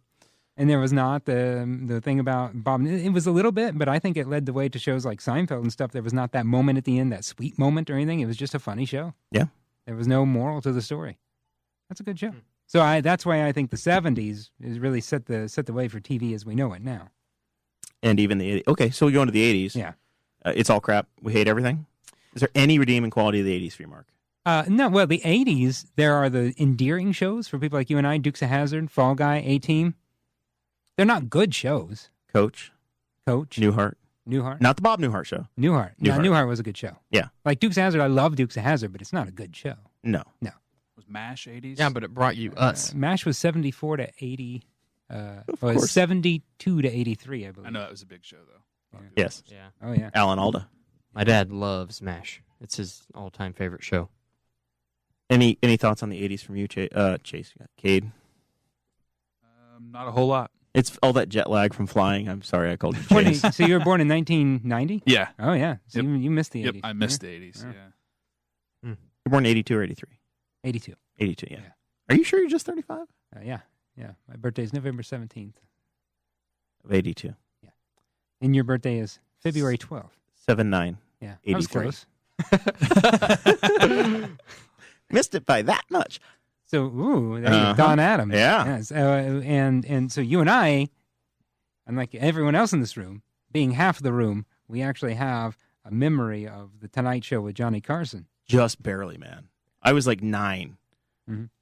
Speaker 4: And there was not the thing about Bob. It was a little bit, but I think it led the way to shows like Seinfeld and stuff. There was not that moment at the end, that sweet moment or anything. It was just a funny show.
Speaker 2: Yeah.
Speaker 4: There was no moral to the story. That's a good show. So that's why I think the 70s is really set the way for TV as we know it now.
Speaker 2: And even the 80s. Okay, so we go into the 80s.
Speaker 4: Yeah.
Speaker 2: It's all crap. We hate everything. Is there any redeeming quality of the 80s for you, Mark?
Speaker 4: No, well, the 80s, there are the endearing shows for people like you and I, Dukes of Hazzard, Fall Guy, A-Team. They're not good shows.
Speaker 2: Coach, Newhart. Not the Bob Newhart show.
Speaker 4: Newhart. No, Newhart was a good show.
Speaker 2: Yeah.
Speaker 4: Like Dukes of Hazzard, I love Dukes of Hazzard, but it's not a good show.
Speaker 2: No.
Speaker 5: Was MASH 80s?
Speaker 3: Yeah, but it brought you us.
Speaker 4: MASH was 74 to 80. Was
Speaker 2: course.
Speaker 4: 72 to 83, I believe.
Speaker 5: I know that was a big show, though.
Speaker 2: Yes.
Speaker 3: Yeah.
Speaker 4: Oh, yeah.
Speaker 2: Alan Alda.
Speaker 3: My dad loves MASH. It's his all-time favorite show.
Speaker 2: Any thoughts on the 80s from you, Chase? Cade?
Speaker 5: Not a whole lot.
Speaker 2: It's all that jet lag from flying. I'm sorry I called you
Speaker 4: 20,
Speaker 2: Chase.
Speaker 4: so you were born in 1990?
Speaker 5: Yeah.
Speaker 4: Oh, yeah. So
Speaker 5: Yep.
Speaker 4: you missed the 80s.
Speaker 5: Yep, I missed
Speaker 4: Yeah.
Speaker 5: the 80s,
Speaker 4: Yeah.
Speaker 5: yeah.
Speaker 2: You're born in 82 or 83?
Speaker 4: 82.
Speaker 2: 82, yeah.
Speaker 4: Yeah.
Speaker 2: Are you sure you're just 35?
Speaker 4: Yeah. My birthday's November 17th.
Speaker 2: of 82.
Speaker 4: And your birthday is February 12th.
Speaker 2: 7/9.
Speaker 4: Yeah,
Speaker 2: 83.
Speaker 4: I was close.
Speaker 2: Missed it by that much.
Speaker 4: So, ooh, there you go, Don Adams.
Speaker 2: Yeah.
Speaker 4: Yes. And so you and I, unlike everyone else in this room, being half of the room, we actually have a memory of the Tonight Show with Johnny Carson.
Speaker 2: Just barely, man. I was like 9.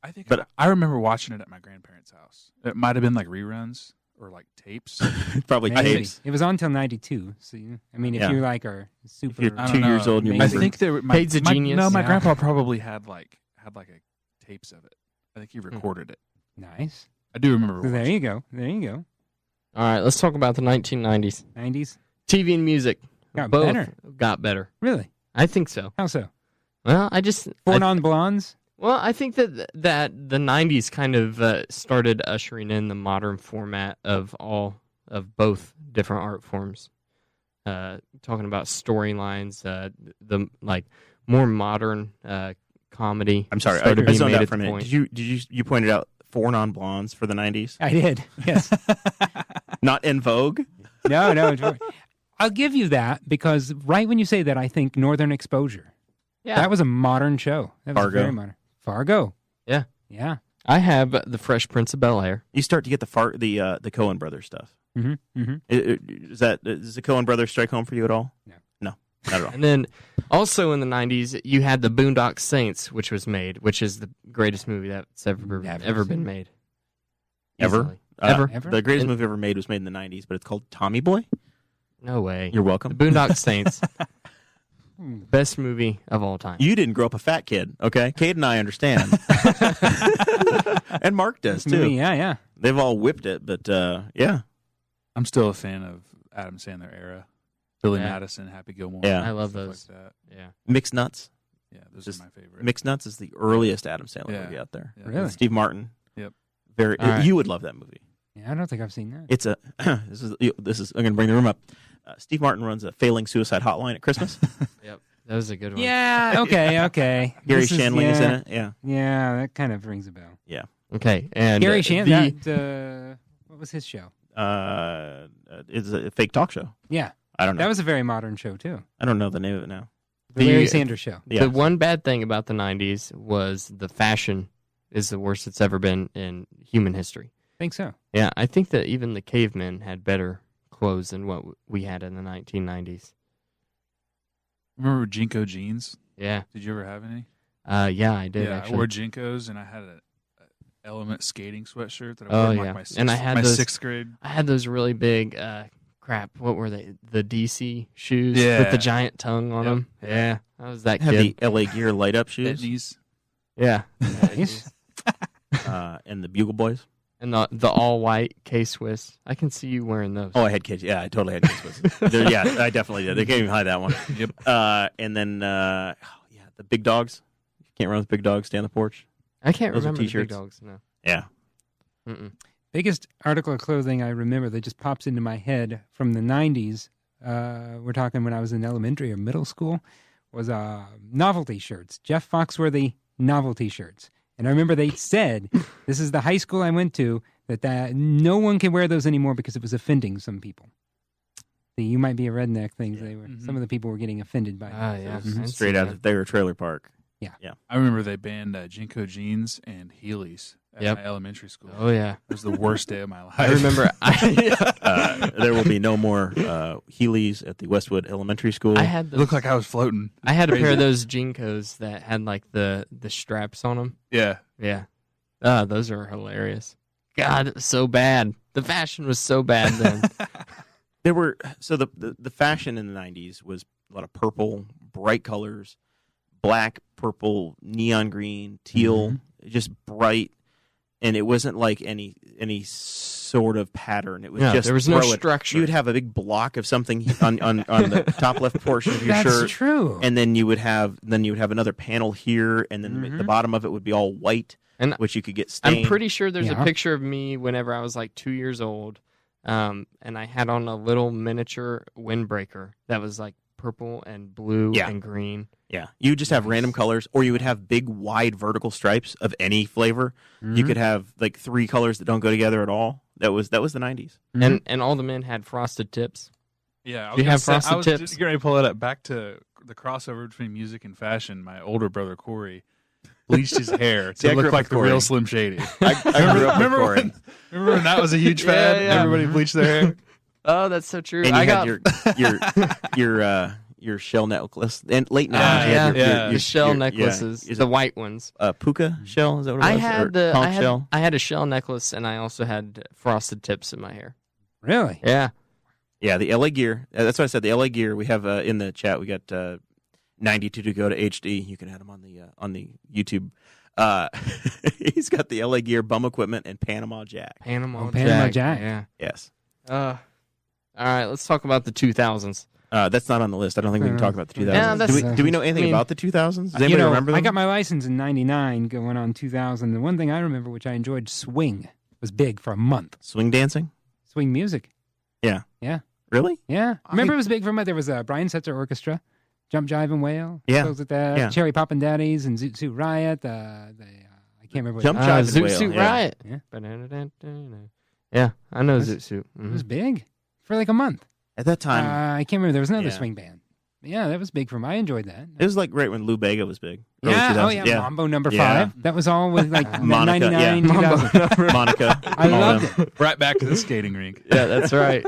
Speaker 5: I think, but I remember watching it at my grandparents' house. It might have been like reruns or like tapes.
Speaker 2: Probably
Speaker 4: Maybe.
Speaker 2: tapes.
Speaker 4: It was on till 92. So, if you like are super...
Speaker 2: If you're
Speaker 5: I
Speaker 2: 2
Speaker 5: don't know.
Speaker 2: years old and you
Speaker 5: I
Speaker 2: remember.
Speaker 5: think there.
Speaker 3: Cade's a genius.
Speaker 5: No, my
Speaker 4: Yeah.
Speaker 5: grandpa probably had like a tapes of it. I think he recorded it.
Speaker 4: Nice.
Speaker 5: I do remember.
Speaker 4: So there
Speaker 5: watching
Speaker 4: you go. There you go.
Speaker 3: All right, let's talk about the 1990s.
Speaker 4: 90s.
Speaker 3: TV and music
Speaker 4: Got
Speaker 3: both
Speaker 4: better.
Speaker 3: got better.
Speaker 4: Really?
Speaker 3: I think so.
Speaker 4: How so?
Speaker 3: Well,
Speaker 4: Four non-blondes?
Speaker 3: Well, I think that the 90s kind of started ushering in the modern format of both different art forms. Talking about storylines, the like more modern comedy.
Speaker 2: I'm sorry, I
Speaker 3: started being
Speaker 2: zoned
Speaker 3: made
Speaker 2: out
Speaker 3: at
Speaker 2: for a
Speaker 3: the
Speaker 2: minute.
Speaker 3: point.
Speaker 2: Did you pointed out 4 non-blondes for the 90s?
Speaker 4: I did. Yes.
Speaker 2: Not in vogue?
Speaker 4: No. I'll give you that because right when you say that, I think Northern Exposure.
Speaker 3: Yeah,
Speaker 4: That was a modern show. That was
Speaker 2: Fargo.
Speaker 4: very modern. Fargo.
Speaker 3: Yeah.
Speaker 4: Yeah.
Speaker 3: I have the Fresh Prince of Bel-Air.
Speaker 2: You start to get the Coen Brothers stuff.
Speaker 4: Mm-hmm. Mm-hmm.
Speaker 2: Does the Coen Brothers strike home for you at all?
Speaker 4: No.
Speaker 2: Not at all.
Speaker 3: And then also in the 90s, you had the Boondock Saints, which was made, which is the greatest movie that's ever been made.
Speaker 2: Ever?
Speaker 3: Easily. Ever?
Speaker 4: Ever?
Speaker 2: The greatest movie ever made was made in the 90s, but it's called Tommy Boy.
Speaker 3: No way.
Speaker 2: You're
Speaker 3: The
Speaker 2: welcome.
Speaker 3: Boondock Saints. Best movie of all time.
Speaker 2: You didn't grow up a fat kid, okay? Kade and I understand. And Mark does, too.
Speaker 4: Yeah.
Speaker 2: They've all whipped it, but yeah.
Speaker 5: I'm still a fan of Adam Sandler era. Billy
Speaker 3: Yeah.
Speaker 5: Madison, Happy Gilmore.
Speaker 2: Yeah.
Speaker 3: I love
Speaker 5: stuff
Speaker 3: those.
Speaker 5: Like that.
Speaker 3: Yeah.
Speaker 2: Mixed Nuts.
Speaker 5: Yeah, those
Speaker 2: Just
Speaker 5: are my favorite.
Speaker 2: Mixed Nuts is the earliest Adam Sandler
Speaker 5: Yeah.
Speaker 2: movie out there.
Speaker 5: Yeah.
Speaker 4: Really?
Speaker 2: With Steve Martin.
Speaker 5: Yep.
Speaker 2: Very.
Speaker 3: All right.
Speaker 2: You would love that movie.
Speaker 4: Yeah, I don't think I've seen that.
Speaker 2: It's a. This is. I'm going to bring the room up. Steve Martin runs a failing suicide hotline at Christmas.
Speaker 3: Yep. That was a good one.
Speaker 4: Yeah, okay.
Speaker 2: Gary
Speaker 4: This is-
Speaker 2: Shandling is
Speaker 4: yeah,
Speaker 2: in it. Yeah.
Speaker 4: Yeah, that kind of rings a bell.
Speaker 2: Yeah.
Speaker 3: Okay. And
Speaker 4: Gary
Speaker 3: the-
Speaker 4: Shandling, what was his show?
Speaker 2: It's a fake talk show.
Speaker 4: Yeah,
Speaker 2: I don't know.
Speaker 4: that was a very modern show, too.
Speaker 2: I don't know the name of it now.
Speaker 4: The
Speaker 3: The-
Speaker 4: Larry Sanders Show.
Speaker 2: Yeah.
Speaker 3: The one bad thing about the 90s was the fashion is the worst it's ever been in human history.
Speaker 4: Think so.
Speaker 3: Yeah, I think that even the cavemen had better clothes than what we had in the 1990s.
Speaker 5: Remember Jinko jeans?
Speaker 3: Yeah.
Speaker 5: Did you ever have any?
Speaker 3: Yeah, I did
Speaker 5: yeah,
Speaker 3: actually.
Speaker 5: I wore Jinkos, and I had a Element skating sweatshirt that I
Speaker 3: Oh,
Speaker 5: wore in
Speaker 3: yeah.
Speaker 5: like my sixth,
Speaker 3: And I had
Speaker 5: my
Speaker 3: those-
Speaker 5: 6th grade.
Speaker 3: I had those really big, what were they? The DC shoes
Speaker 5: Yeah.
Speaker 3: with the giant tongue on
Speaker 5: Yep.
Speaker 3: them. Yeah, I was that
Speaker 2: Had
Speaker 3: kid.
Speaker 2: the LA Gear light up shoes
Speaker 5: Etnies.
Speaker 3: Yeah.
Speaker 4: Nice.
Speaker 2: and the Bugle Boys.
Speaker 3: And the all white K-Swiss. I can see you wearing those.
Speaker 2: Oh, I had kids. Yeah, I totally had kids. Yeah, I definitely did. They can't even hide that one.
Speaker 5: Yep.
Speaker 2: And then, the big dogs. You can't run with big dogs. Stay on the porch.
Speaker 3: I can't
Speaker 2: those are
Speaker 3: remember the big
Speaker 2: t-shirts.
Speaker 3: dogs. No.
Speaker 2: Yeah.
Speaker 3: Mm-mm.
Speaker 4: Biggest article of clothing I remember that just pops into my head from the 90s, we're talking when I was in elementary or middle school, was novelty shirts. Jeff Foxworthy novelty shirts. And I remember they said, this is the high school I went to, that no one can wear those anymore because it was offending some people. The you might be a redneck things. They were Some of the people were getting offended by it.
Speaker 3: Ah, yeah.
Speaker 2: It was
Speaker 3: I'd
Speaker 2: straight
Speaker 3: see
Speaker 2: out
Speaker 3: that.
Speaker 2: of they were trailer park.
Speaker 5: I remember they banned Jinko jeans and Heelys at
Speaker 3: Yep.
Speaker 5: my elementary school.
Speaker 3: Oh, yeah.
Speaker 5: It was the worst day of my life.
Speaker 3: I remember.
Speaker 2: There will be no more Heelys at the Westwood Elementary School.
Speaker 3: I had
Speaker 5: It looked like I was floating.
Speaker 3: I had a pair
Speaker 5: Crazy.
Speaker 3: of those Jinkos that had like the straps on them.
Speaker 5: Yeah.
Speaker 3: Yeah. Those are hilarious. God, it was so bad. The fashion was so bad then.
Speaker 2: There were the fashion in the 90s was a lot of purple, bright colors, black, purple, neon green, teal, just bright, and it wasn't like any sort of pattern. It was just
Speaker 3: there was no
Speaker 2: throw it.
Speaker 3: structure.
Speaker 2: You would have a big block of something on the top left portion of your
Speaker 4: That's
Speaker 2: shirt,
Speaker 4: true.
Speaker 2: and then you would have another panel here, and then the bottom of it would be all white,
Speaker 3: And
Speaker 2: which you could get stained.
Speaker 3: I'm pretty sure there's
Speaker 4: Yeah.
Speaker 3: a picture of me whenever I was like 2 years old, and I had on a little miniature windbreaker that was like purple and blue
Speaker 2: Yeah.
Speaker 3: and green.
Speaker 2: Yeah, you would just have random colors, or you would have big, wide vertical stripes of any flavor. You could have like 3 colors that don't go together at all. That was the 90s.
Speaker 3: And all the men had frosted tips.
Speaker 5: Yeah,
Speaker 3: You have frosted
Speaker 5: I was
Speaker 3: tips?
Speaker 5: just getting ready to pull that up. Back to the crossover between music and fashion. My older brother Corey bleached his hair
Speaker 2: See, I
Speaker 5: to
Speaker 2: grew
Speaker 5: look
Speaker 2: up
Speaker 5: like
Speaker 2: with
Speaker 5: the
Speaker 2: Corey.
Speaker 5: real Slim Shady.
Speaker 2: I grew up with Corey.
Speaker 5: Remember when that was a huge fad?
Speaker 3: Yeah.
Speaker 5: Everybody bleached their hair.
Speaker 3: Oh, that's so true.
Speaker 2: And you
Speaker 3: I
Speaker 2: had
Speaker 3: got
Speaker 2: your shell necklace. And late 90s,
Speaker 3: Ah,
Speaker 2: you had
Speaker 5: yeah.
Speaker 3: the shell
Speaker 2: your-
Speaker 3: necklaces,
Speaker 2: Is
Speaker 3: the
Speaker 2: it
Speaker 3: white ones.
Speaker 2: puka shell? Is that what it was?
Speaker 3: I
Speaker 2: Or
Speaker 3: had
Speaker 2: conch shell?
Speaker 3: I had a shell necklace, and I also had frosted tips in my hair.
Speaker 4: Really?
Speaker 3: Yeah.
Speaker 2: Yeah, the LA Gear. That's what I said. The LA Gear. We have in the chat. We got 92 Dakota HD. You can add him on the YouTube. He's got the LA Gear bum equipment and Panama Jack.
Speaker 3: Panama
Speaker 4: Jack.
Speaker 3: Yeah.
Speaker 2: Yes,
Speaker 3: All right, let's talk about the 2000s.
Speaker 2: that's not on the list. I don't think we can talk about the 2000s.
Speaker 3: Yeah, that's-
Speaker 2: do we know anything
Speaker 3: I mean,
Speaker 2: about the 2000s? Does anybody remember them?
Speaker 4: I got my license in 99 going on 2000. The one thing I remember, which I enjoyed, swing was big for a month.
Speaker 2: Swing dancing.
Speaker 4: Swing music.
Speaker 2: Yeah.
Speaker 4: Yeah.
Speaker 2: Really?
Speaker 4: Yeah. Remember it was big for a month. There was a Brian Setzer Orchestra, Jump Jive and Wail.
Speaker 2: Yeah.
Speaker 4: Those with the
Speaker 2: Yeah.
Speaker 4: Cherry Poppin' Daddies and Zoot Suit Riot. I can't remember.
Speaker 2: Jump
Speaker 4: what
Speaker 2: Jive and
Speaker 3: Zoot
Speaker 2: Wail,
Speaker 3: Suit
Speaker 2: yeah.
Speaker 3: Riot.
Speaker 4: Yeah.
Speaker 3: Yeah, I know
Speaker 4: That's-
Speaker 3: Zoot Suit.
Speaker 4: It was big for like a month.
Speaker 2: At that time,
Speaker 4: I can't remember. There was another
Speaker 2: Yeah.
Speaker 4: swing band. Yeah, that was big for me. I enjoyed that.
Speaker 2: it was like right when Lou Bega was big. Early
Speaker 4: Yeah,
Speaker 2: 2000s.
Speaker 4: Mambo number
Speaker 2: Yeah.
Speaker 4: 5. That was all with like
Speaker 2: Monica,
Speaker 4: 99,
Speaker 2: yeah.
Speaker 4: 2000.
Speaker 2: Monica.
Speaker 4: I
Speaker 2: all
Speaker 4: loved
Speaker 2: them.
Speaker 4: it.
Speaker 5: Right back to the skating rink.
Speaker 3: Yeah, that's right.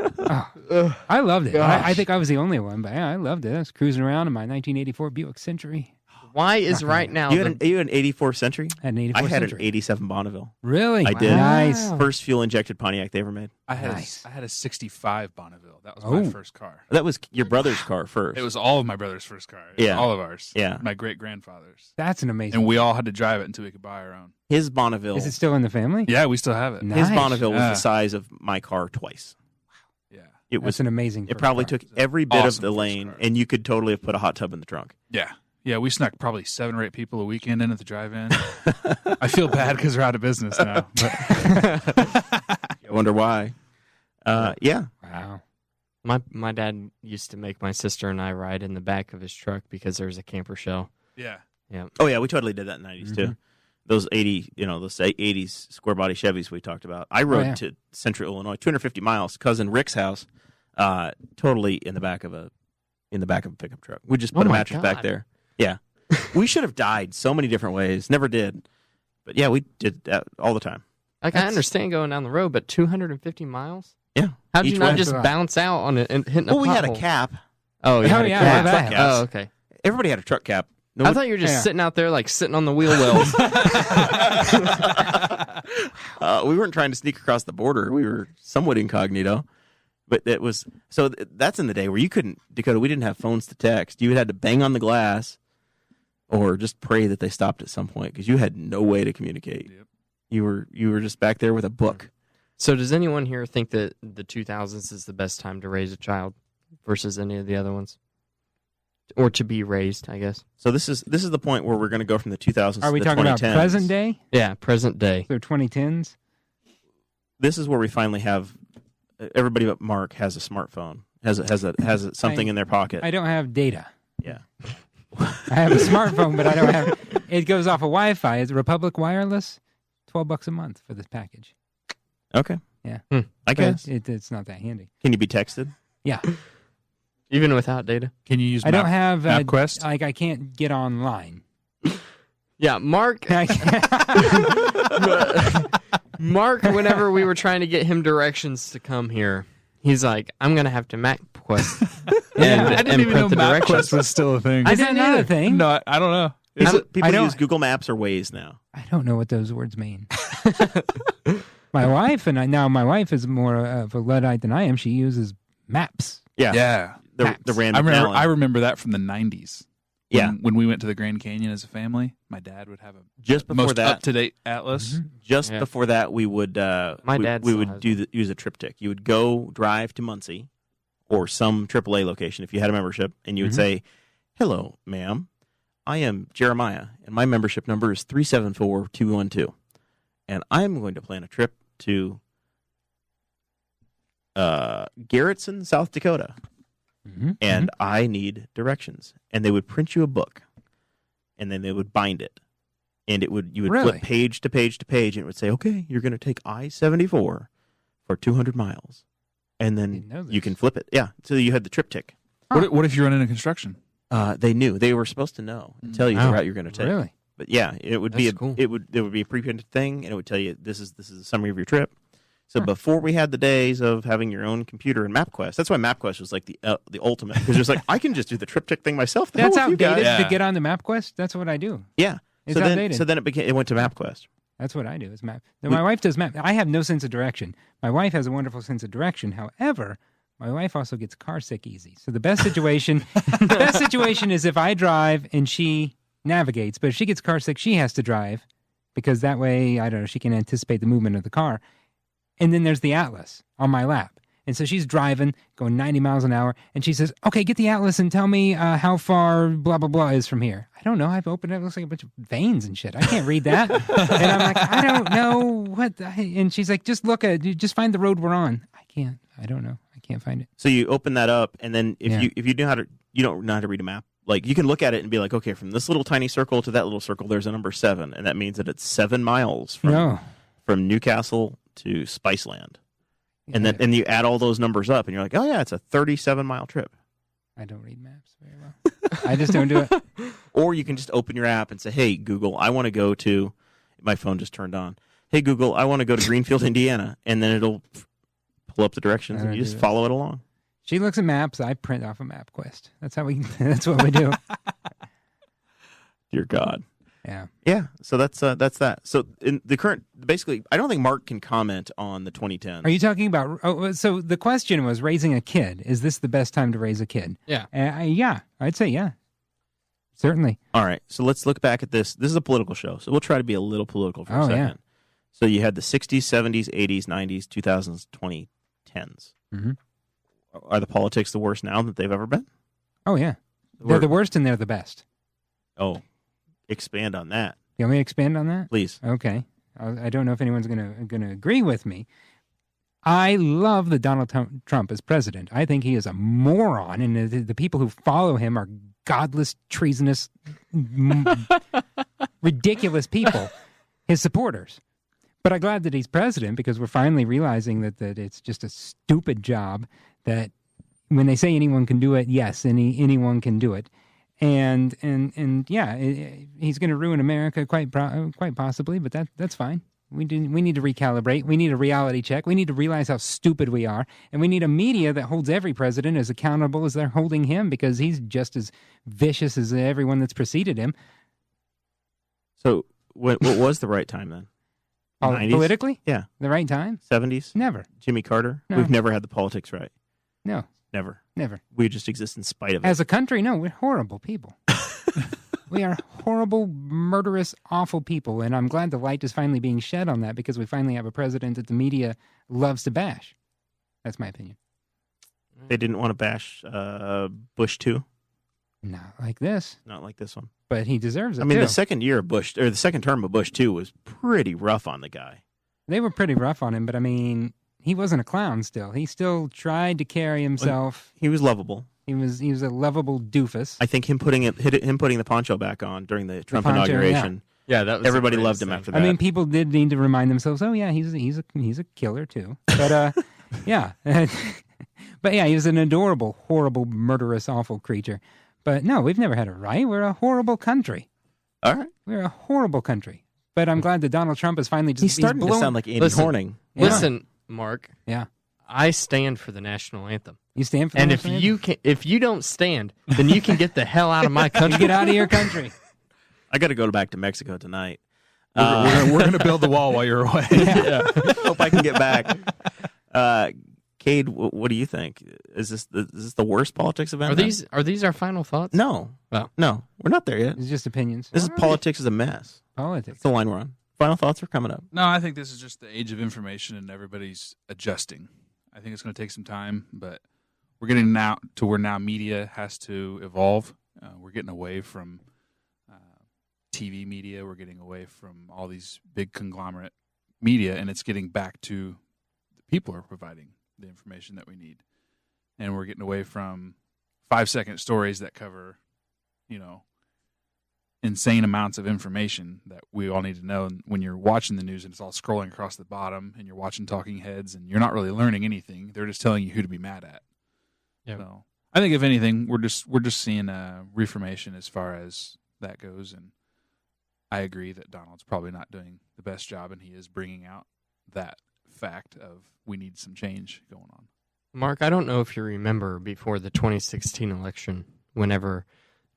Speaker 4: I loved it. I
Speaker 3: Gosh.
Speaker 4: think I was the only one, but yeah, I loved it. I was cruising around in my 1984 Buick Century.
Speaker 3: Why is right now
Speaker 2: You had an 84 Century?
Speaker 4: Had an 84
Speaker 2: I had
Speaker 4: Century.
Speaker 2: an 87 Bonneville.
Speaker 4: Really?
Speaker 2: I did.
Speaker 4: Nice.
Speaker 3: Wow.
Speaker 2: First fuel injected Pontiac they ever made.
Speaker 5: I had
Speaker 4: Nice.
Speaker 5: I had a 65 Bonneville. That was
Speaker 4: Oh.
Speaker 5: my first car.
Speaker 2: That was your brother's car first.
Speaker 5: It was all of my brother's first car. It was
Speaker 2: Yeah.
Speaker 5: all of ours.
Speaker 2: Yeah.
Speaker 5: My great grandfather's.
Speaker 4: That's an amazing.
Speaker 5: And we all had to drive it until we could buy our own.
Speaker 2: His Bonneville.
Speaker 4: Is it still in the family?
Speaker 5: Yeah, we still have it.
Speaker 4: Nice.
Speaker 2: His Bonneville was
Speaker 5: Yeah.
Speaker 2: the size of my car twice.
Speaker 5: Yeah.
Speaker 2: It
Speaker 4: That's
Speaker 2: was.
Speaker 4: an amazing.
Speaker 2: It
Speaker 4: first
Speaker 2: probably
Speaker 4: car.
Speaker 2: took every bit
Speaker 5: Awesome
Speaker 2: of the
Speaker 5: first
Speaker 2: lane,
Speaker 5: car.
Speaker 2: and you could totally have put a hot tub in the trunk.
Speaker 5: Yeah. Yeah, we snuck probably 7 or 8 people a weekend in at the drive-in. I feel bad because we're out of business now. But
Speaker 2: I wonder why. Yeah.
Speaker 4: Wow.
Speaker 3: my dad used to make my sister and I ride in the back of his truck because there was a camper shell.
Speaker 5: yeah.
Speaker 2: Oh yeah, we totally did that in the 90s too. Those 80s square body Chevys we talked about. I rode to Central Illinois, 250 miles, cousin Rick's house, totally in the back of a pickup truck. We just put a
Speaker 3: my
Speaker 2: mattress back
Speaker 3: God.
Speaker 2: there. Yeah. We should have died so many different ways. Never did. But yeah, we did that all the time.
Speaker 3: Like I understand going down the road, but 250 miles?
Speaker 2: Yeah.
Speaker 3: How'd you
Speaker 2: Each
Speaker 3: not
Speaker 2: way.
Speaker 3: just bounce out on it and hitting a
Speaker 2: Well, we had a
Speaker 3: pothole?
Speaker 2: cap.
Speaker 3: Oh, you
Speaker 4: Oh,
Speaker 3: had a
Speaker 4: yeah,
Speaker 3: cap.
Speaker 4: yeah,
Speaker 2: truck caps.
Speaker 3: Oh, okay.
Speaker 2: Everybody had a truck cap.
Speaker 3: I thought you were just sitting out there, like sitting on the wheel wells.
Speaker 2: We weren't trying to sneak across the border. We were somewhat incognito. But it was that's in the day where you couldn't, Dakota, we didn't have phones to text. You had to bang on the glass or just pray that they stopped at some point because you had no way to communicate.
Speaker 5: Yep.
Speaker 2: You were just back there with a book.
Speaker 3: So does anyone here think that the 2000s is the best time to raise a child versus any of the other ones? Or to be raised, I guess.
Speaker 2: So this is the point where we're going to go from the 2000s
Speaker 4: Are we
Speaker 2: to the
Speaker 4: talking about
Speaker 2: 2010s.
Speaker 4: present day?
Speaker 3: Yeah, present day.
Speaker 4: So 2010s?
Speaker 2: This is where we finally have everybody but Mark has a smartphone, has something in their pocket.
Speaker 4: I don't have data.
Speaker 2: Yeah.
Speaker 4: I have a smartphone, but I don't have. It goes off of Wi-Fi. It's Republic Wireless. $12 a month for this package.
Speaker 2: Okay.
Speaker 4: Yeah.
Speaker 2: I
Speaker 4: But
Speaker 2: guess.
Speaker 4: it's not that handy.
Speaker 2: Can you be texted?
Speaker 4: Yeah.
Speaker 3: Even without data?
Speaker 5: Can you use
Speaker 4: I don't have
Speaker 5: MapQuest?
Speaker 4: Like I can't get online.
Speaker 3: Yeah, Mark, Mark, whenever we were trying to get him directions to come here, he's like, I'm going to have to MapQuest.
Speaker 4: Yeah,
Speaker 5: I didn't even know MapQuest was still a thing.
Speaker 3: I
Speaker 4: Is that
Speaker 3: didn't
Speaker 4: not
Speaker 3: either.
Speaker 4: a thing?
Speaker 5: No, I don't know.
Speaker 2: People
Speaker 4: I don't-
Speaker 2: use Google Maps or Waze now.
Speaker 4: I don't know what those words mean. My wife is more of a Luddite than I am. She uses maps.
Speaker 2: Yeah.
Speaker 5: Yeah.
Speaker 2: The
Speaker 4: Maps.
Speaker 2: random.
Speaker 5: I remember that from the 90s.
Speaker 2: Yeah.
Speaker 5: When we went to the Grand Canyon as a family, my dad would have a
Speaker 2: Just before
Speaker 5: most
Speaker 2: that,
Speaker 5: up-to-date atlas.
Speaker 2: just
Speaker 3: Yeah.
Speaker 2: before that, we would
Speaker 3: My dad
Speaker 2: we
Speaker 3: still
Speaker 2: would
Speaker 3: has
Speaker 2: use a triptych. You would go drive to Muncie or some AAA location if you had a membership, and you would say, "Hello, ma'am, I am Jeremiah, and my membership number is 374212, and I'm going to plan a trip to Garrettson, South Dakota,
Speaker 4: Mm-hmm.
Speaker 2: and I need directions." And they would print you a book, and then they would bind it, and you would
Speaker 4: Really?
Speaker 2: flip page to page to page, and it would say, okay, you're going to take I-74 for 200 miles, and
Speaker 4: Didn't know
Speaker 2: then
Speaker 4: this.
Speaker 2: you can flip it. Yeah, so you had the triptych.
Speaker 5: What if you run into construction?
Speaker 2: They knew. They were supposed to know and tell you the
Speaker 4: Wow.
Speaker 2: route you're going to take.
Speaker 4: Really?
Speaker 2: But yeah, it would be
Speaker 3: That's cool.
Speaker 2: there would be a pre-printed thing, and it would tell you this is a summary of your trip. So before we had the days of having your own computer and MapQuest, that's why MapQuest was like the ultimate, because it's like I can just do the triptych thing myself. The
Speaker 4: That's
Speaker 2: hell with you
Speaker 4: outdated
Speaker 2: guys.
Speaker 4: to get on the MapQuest. That's what I do.
Speaker 2: Yeah.
Speaker 4: It's
Speaker 2: so
Speaker 4: outdated.
Speaker 2: then it went to MapQuest.
Speaker 4: That's what I do. Is map. Now, my wife does map. I have no sense of direction. My wife has a wonderful sense of direction. However, my wife also gets car sick easy. So the best situation is if I drive and she navigates. But if she gets car sick, she has to drive because that way, I don't know, she can anticipate the movement of the car. And then there's the atlas on my lap. And so she's driving, going 90 miles an hour, and she says, okay, get the atlas and tell me how far blah, blah, blah is from here. I don't know. I've opened it. It looks like a bunch of veins and shit. I can't read that. And I'm like, I don't know what. And she's like, just find the road we're on. I can't. I don't know. I can't find it.
Speaker 2: So you open that up, and then if
Speaker 4: Yeah.
Speaker 2: you know you don't know how to read a map. Like you can look at it and be like, okay, from this little tiny circle to that little circle, there's a number 7, and that means that it's 7 miles from Newcastle to Spiceland. And then you add all those numbers up, and you're like, oh yeah, it's a 37-mile trip.
Speaker 4: I don't read maps very well. I just don't do it.
Speaker 2: Or you can just open your app and say, hey Google, I want to go to. My phone just turned on. Hey Google, I want to go to Greenfield, Indiana, and then it'll pull up the directions,
Speaker 4: I
Speaker 2: and
Speaker 4: don't
Speaker 2: you
Speaker 4: do
Speaker 2: just
Speaker 4: that.
Speaker 2: follow it along.
Speaker 4: She looks at maps. I print off a MapQuest. That's how we. That's what we do.
Speaker 2: Dear God.
Speaker 4: Yeah.
Speaker 2: Yeah, so that's that. So in the current, basically, I don't think Mark can comment on the 2010s.
Speaker 4: Are you talking about? Oh, so the question was raising a kid. Is this the best time to raise a kid?
Speaker 3: Yeah.
Speaker 4: Yeah. I'd say yeah. Certainly.
Speaker 2: All right, so let's look back at this. This is a political show, so we'll try to be a little political for a
Speaker 4: Oh,
Speaker 2: second.
Speaker 4: yeah.
Speaker 2: So you had the 60s, 70s, 80s, 90s, 2000s, 2010s.
Speaker 4: Mm-hmm.
Speaker 2: Are the politics the worst now that they've ever been?
Speaker 4: Oh yeah. They're the worst and they're the best.
Speaker 2: Oh, expand on that,
Speaker 4: You want me to expand on that?
Speaker 2: please.
Speaker 4: Okay. I don't know if anyone's gonna agree with me. I love that Donald Trump as president. I think he is a moron, and the people who follow him are godless, treasonous, ridiculous people, his supporters. But I'm glad that he's president because we're finally realizing that it's just a stupid job, that when they say anyone can do it, yes, anyone can do it. And yeah, he's going to ruin America quite possibly, but that's fine. We need to recalibrate. We need a reality check. We need to realize how stupid we are, and we need a media that holds every president as accountable as they're holding him, because he's just as vicious as everyone that's preceded him.
Speaker 2: So what was the right time then? 90s?
Speaker 4: Politically,
Speaker 2: Yeah.
Speaker 4: the right time?
Speaker 2: 70s?
Speaker 4: Never.
Speaker 2: Jimmy Carter?
Speaker 4: No.
Speaker 2: We've never had the politics right.
Speaker 4: No,
Speaker 2: Never.
Speaker 4: never.
Speaker 2: We just exist in spite of it.
Speaker 4: As a country, no, we're horrible people. We are horrible, murderous, awful people, and I'm glad the light is finally being shed on that, because we finally have a president that the media loves to bash. That's my opinion.
Speaker 2: They didn't want to bash Bush too.
Speaker 4: Not like this,
Speaker 2: Not like this one.
Speaker 4: but he deserves it.
Speaker 2: I mean,
Speaker 4: too.
Speaker 2: the second year of Bush, or the second term of Bush too, was pretty rough on the guy.
Speaker 4: They were pretty rough on him, but I mean, he wasn't a clown still. He still tried to carry himself.
Speaker 2: He was lovable.
Speaker 4: He was a lovable doofus.
Speaker 2: I think him putting the poncho back on during the Trump
Speaker 4: poncho,
Speaker 2: inauguration.
Speaker 3: Yeah, that was
Speaker 2: Everybody
Speaker 3: the
Speaker 2: loved
Speaker 3: greatest
Speaker 2: him
Speaker 3: thing.
Speaker 2: after that.
Speaker 4: I mean, people did need to remind themselves, oh yeah, he's a killer too. But yeah. But yeah, he was an adorable, horrible, murderous, awful creature. But no, we've never had it right. We're a horrible country.
Speaker 2: all right.
Speaker 4: We're a horrible country. But I'm glad that Donald Trump is finally just
Speaker 2: He's starting to
Speaker 4: blown-
Speaker 2: sound like Andy
Speaker 3: Listen.
Speaker 2: Horning.
Speaker 4: Yeah.
Speaker 3: Listen, Mark,
Speaker 4: Yeah.
Speaker 3: I stand for the national anthem.
Speaker 4: You stand for the
Speaker 3: And if
Speaker 4: national anthem?
Speaker 3: if you don't stand, then you can get the hell out of my
Speaker 4: You
Speaker 3: country.
Speaker 4: get out of your country.
Speaker 2: I got to go back to Mexico tonight.
Speaker 5: We're gonna build the wall while you're away.
Speaker 2: Hope I can get back. Kade, what do you think? Is this the worst politics event?
Speaker 3: Are these our final thoughts?
Speaker 2: No.
Speaker 3: Oh.
Speaker 2: No, we're not there yet.
Speaker 4: It's just opinions.
Speaker 2: This is politics is a mess.
Speaker 4: Politics.
Speaker 2: That's the line we're on. Final thoughts are coming up.
Speaker 5: No, I think this is just the age of information and everybody's adjusting. I think it's going to take some time, but we're getting now to where now media has to evolve. We're getting away from TV media. We're getting away from all these big conglomerate media, and it's getting back to the people who are providing the information that we need. And we're getting away from 5-second stories that cover, insane amounts of information that we all need to know. And when you're watching the news and it's all scrolling across the bottom, and you're watching talking heads, and you're not really learning anything, they're just telling you who to be mad at.
Speaker 3: Yep.
Speaker 5: So I think if anything, we're just seeing a reformation as far as that goes, and I agree that Donald's probably not doing the best job, and he is bringing out that fact of we need some change going on.
Speaker 3: Mark, I don't know if you remember before the 2016 election, whenever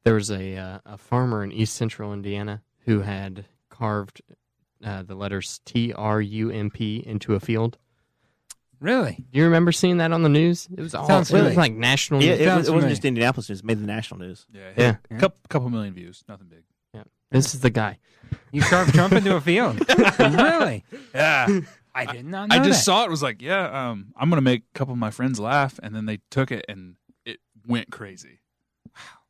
Speaker 3: there was a farmer in East Central Indiana who had carved the letters TRUMP into a field.
Speaker 4: Really?
Speaker 3: Do you remember seeing that on the news? It was all
Speaker 4: Sounds
Speaker 3: it was
Speaker 4: familiar.
Speaker 3: like national
Speaker 2: Yeah,
Speaker 3: news.
Speaker 2: it
Speaker 4: Sounds
Speaker 2: wasn't
Speaker 4: familiar.
Speaker 2: just Indianapolis news; it made the national news.
Speaker 3: Yeah.
Speaker 5: Couple million views, nothing big.
Speaker 3: This is the guy.
Speaker 4: You carved Trump into a field? Really?
Speaker 5: Yeah.
Speaker 4: I did not know
Speaker 5: I just
Speaker 4: that.
Speaker 5: saw it, was like, I'm going to make a couple of my friends laugh, and then they took it, and it went crazy.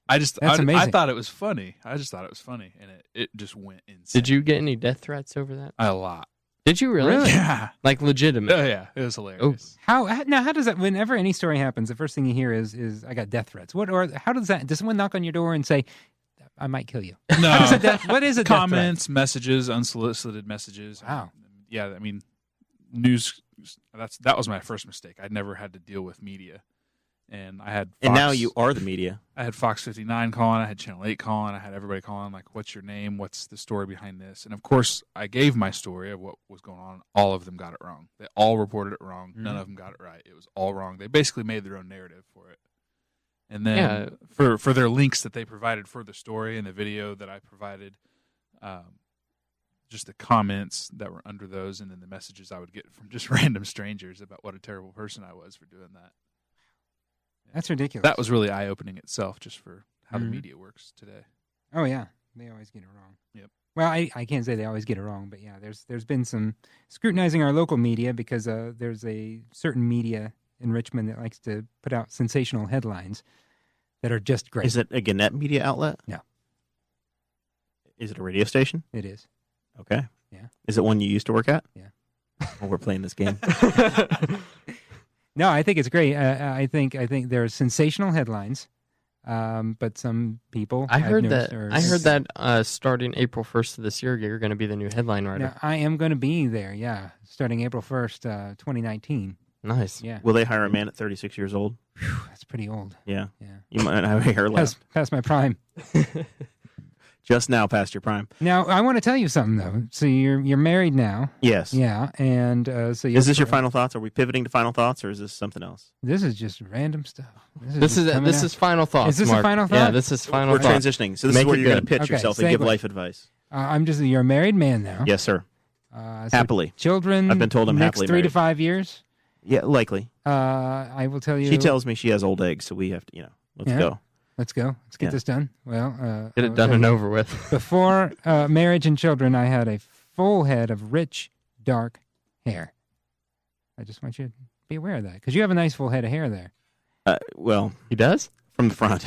Speaker 4: That's
Speaker 5: I
Speaker 4: amazing.
Speaker 5: thought it was funny. I just thought it was funny, and it just went insane.
Speaker 3: Did you get any death threats over that?
Speaker 5: A lot.
Speaker 3: Did you really?
Speaker 4: Really?
Speaker 5: Yeah.
Speaker 3: Like legitimate?
Speaker 5: Oh, yeah. It was hilarious.
Speaker 4: How does that? Whenever any story happens, the first thing you hear is I got death threats. How does that? Does someone knock on your door and say, I might kill you?
Speaker 5: No.
Speaker 4: What is a death threat?
Speaker 5: Comments, messages, unsolicited messages.
Speaker 4: Wow.
Speaker 5: Yeah, I mean, news. That was my first mistake. I'd never had to deal with media, and I had. Fox,
Speaker 2: And now you are the media.
Speaker 5: I had Fox 59 calling. I had Channel 8 calling. I had everybody calling. Like, what's your name? What's the story behind this? And of course, I gave my story of what was going on. All of them got it wrong. They all reported it wrong. None of them got it right. It was all wrong. They basically made their own narrative for it. And then for their links that they provided for the story and the video that I provided, just the comments that were under those, and then the messages I would get from just random strangers about what a terrible person I was for doing that.
Speaker 4: That's ridiculous.
Speaker 5: That was really eye-opening itself, just for how the media works today.
Speaker 4: Oh yeah, they always get it wrong.
Speaker 5: Yep.
Speaker 4: Well, I can't say they always get it wrong, but yeah, there's been some scrutinizing our local media because there's a certain media in Richmond that likes to put out sensational headlines that are just great.
Speaker 2: Is it a Gannett media outlet?
Speaker 4: No.
Speaker 2: Is it a radio station?
Speaker 4: It is.
Speaker 2: Okay.
Speaker 4: Yeah.
Speaker 2: Is it one you used to work at?
Speaker 4: Yeah.
Speaker 2: Well, we're playing this game.
Speaker 4: No, I think it's great. I think there's sensational headlines, but some people
Speaker 3: I heard
Speaker 4: noticed
Speaker 3: that starting April 1st of this year, you're going to be the new headline writer.
Speaker 4: Now, I am going to be there. Yeah, starting April 1st, 2019.
Speaker 3: Nice.
Speaker 4: Yeah,
Speaker 2: Will they hire a man at 36 years old?
Speaker 4: that's pretty old.
Speaker 2: Yeah.
Speaker 4: Yeah,
Speaker 2: You might not have a hair left.
Speaker 4: past my prime.
Speaker 2: Just now past your prime.
Speaker 4: Now, I want to tell you something though. So you're married now.
Speaker 2: Yes.
Speaker 4: Yeah, and so
Speaker 2: Is this your final thoughts? Are we pivoting to final thoughts, or is this something else?
Speaker 4: This is just random stuff.
Speaker 3: This is final thoughts.
Speaker 4: Is this a
Speaker 3: Mark.
Speaker 4: final thought?
Speaker 3: Yeah, this is final
Speaker 2: We're
Speaker 3: thoughts.
Speaker 2: transitioning. So this
Speaker 3: Make
Speaker 2: is where
Speaker 3: it
Speaker 2: you're going to
Speaker 3: good.
Speaker 2: pitch
Speaker 4: Okay,
Speaker 2: yourself and give
Speaker 4: segue.
Speaker 2: life advice.
Speaker 4: You're a married man now.
Speaker 2: Yes, sir.
Speaker 4: So
Speaker 2: Happily.
Speaker 4: Children.
Speaker 2: I've been told I'm
Speaker 4: next
Speaker 2: happily
Speaker 4: 3 to
Speaker 2: married.
Speaker 4: 5 years.
Speaker 2: Yeah, likely.
Speaker 4: I will tell you.
Speaker 2: She tells me she has old eggs, so we have to, let's
Speaker 4: Yeah.
Speaker 2: go.
Speaker 4: Let's go. Let's get
Speaker 2: Yeah.
Speaker 4: this done. Well,
Speaker 3: Get it done and over with.
Speaker 4: Before marriage and children, I had a full head of rich, dark hair. I just want you to be aware of that because you have a nice full head of hair there.
Speaker 2: Well,
Speaker 3: He does?
Speaker 2: from the front.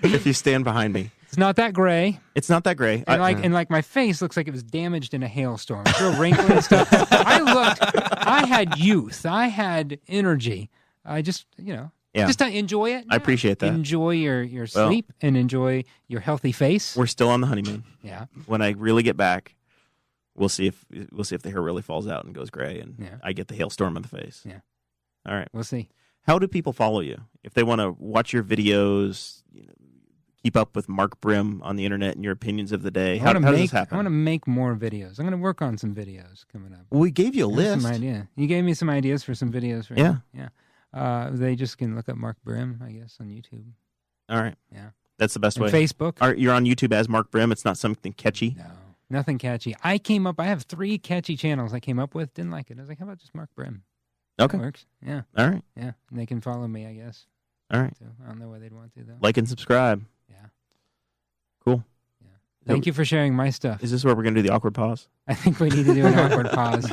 Speaker 2: If you stand behind me.
Speaker 4: It's not that gray,
Speaker 2: It's not that gray.
Speaker 4: and like my face looks like it was damaged in a hailstorm. It's real wrinkly and stuff. I had youth. I had energy. I just,
Speaker 2: Yeah.
Speaker 4: just to enjoy it.
Speaker 2: I appreciate that.
Speaker 4: Enjoy your sleep and enjoy your healthy face.
Speaker 2: We're still on the honeymoon.
Speaker 4: Yeah.
Speaker 2: When I really get back, we'll see if the hair really falls out and goes gray, and
Speaker 4: Yeah.
Speaker 2: I get the hailstorm on the face.
Speaker 4: Yeah.
Speaker 2: All right.
Speaker 4: We'll see.
Speaker 2: How do people follow you if they want to watch your videos? Keep up with Mark Brim on the internet and your opinions of the day. How does this happen?
Speaker 4: I want to make more videos. I'm going to work on some videos coming up.
Speaker 2: Well, we gave you a
Speaker 4: I have
Speaker 2: list.
Speaker 4: Some idea. You gave me some ideas for some videos. Right?
Speaker 2: Yeah.
Speaker 4: Yeah. They just can look up Mark Brim, I guess, on YouTube.
Speaker 2: All right.
Speaker 4: Yeah.
Speaker 2: That's the best
Speaker 4: And
Speaker 2: way.
Speaker 4: Facebook.
Speaker 2: You're on YouTube as Mark Brim. It's not something catchy.
Speaker 4: No, nothing catchy. I have 3 catchy channels I came up with. Didn't like it. I was like, how about just Mark Brim?
Speaker 2: Okay.
Speaker 4: Works. Yeah.
Speaker 2: All right.
Speaker 4: Yeah. And they can follow me, I guess.
Speaker 2: All right.
Speaker 4: So I don't know why they'd want to, though.
Speaker 2: Like and subscribe.
Speaker 4: Yeah.
Speaker 2: Cool.
Speaker 4: Yeah. Thank you for sharing my stuff.
Speaker 2: Is this where we're going to do the awkward pause?
Speaker 4: I think we need to do an awkward pause.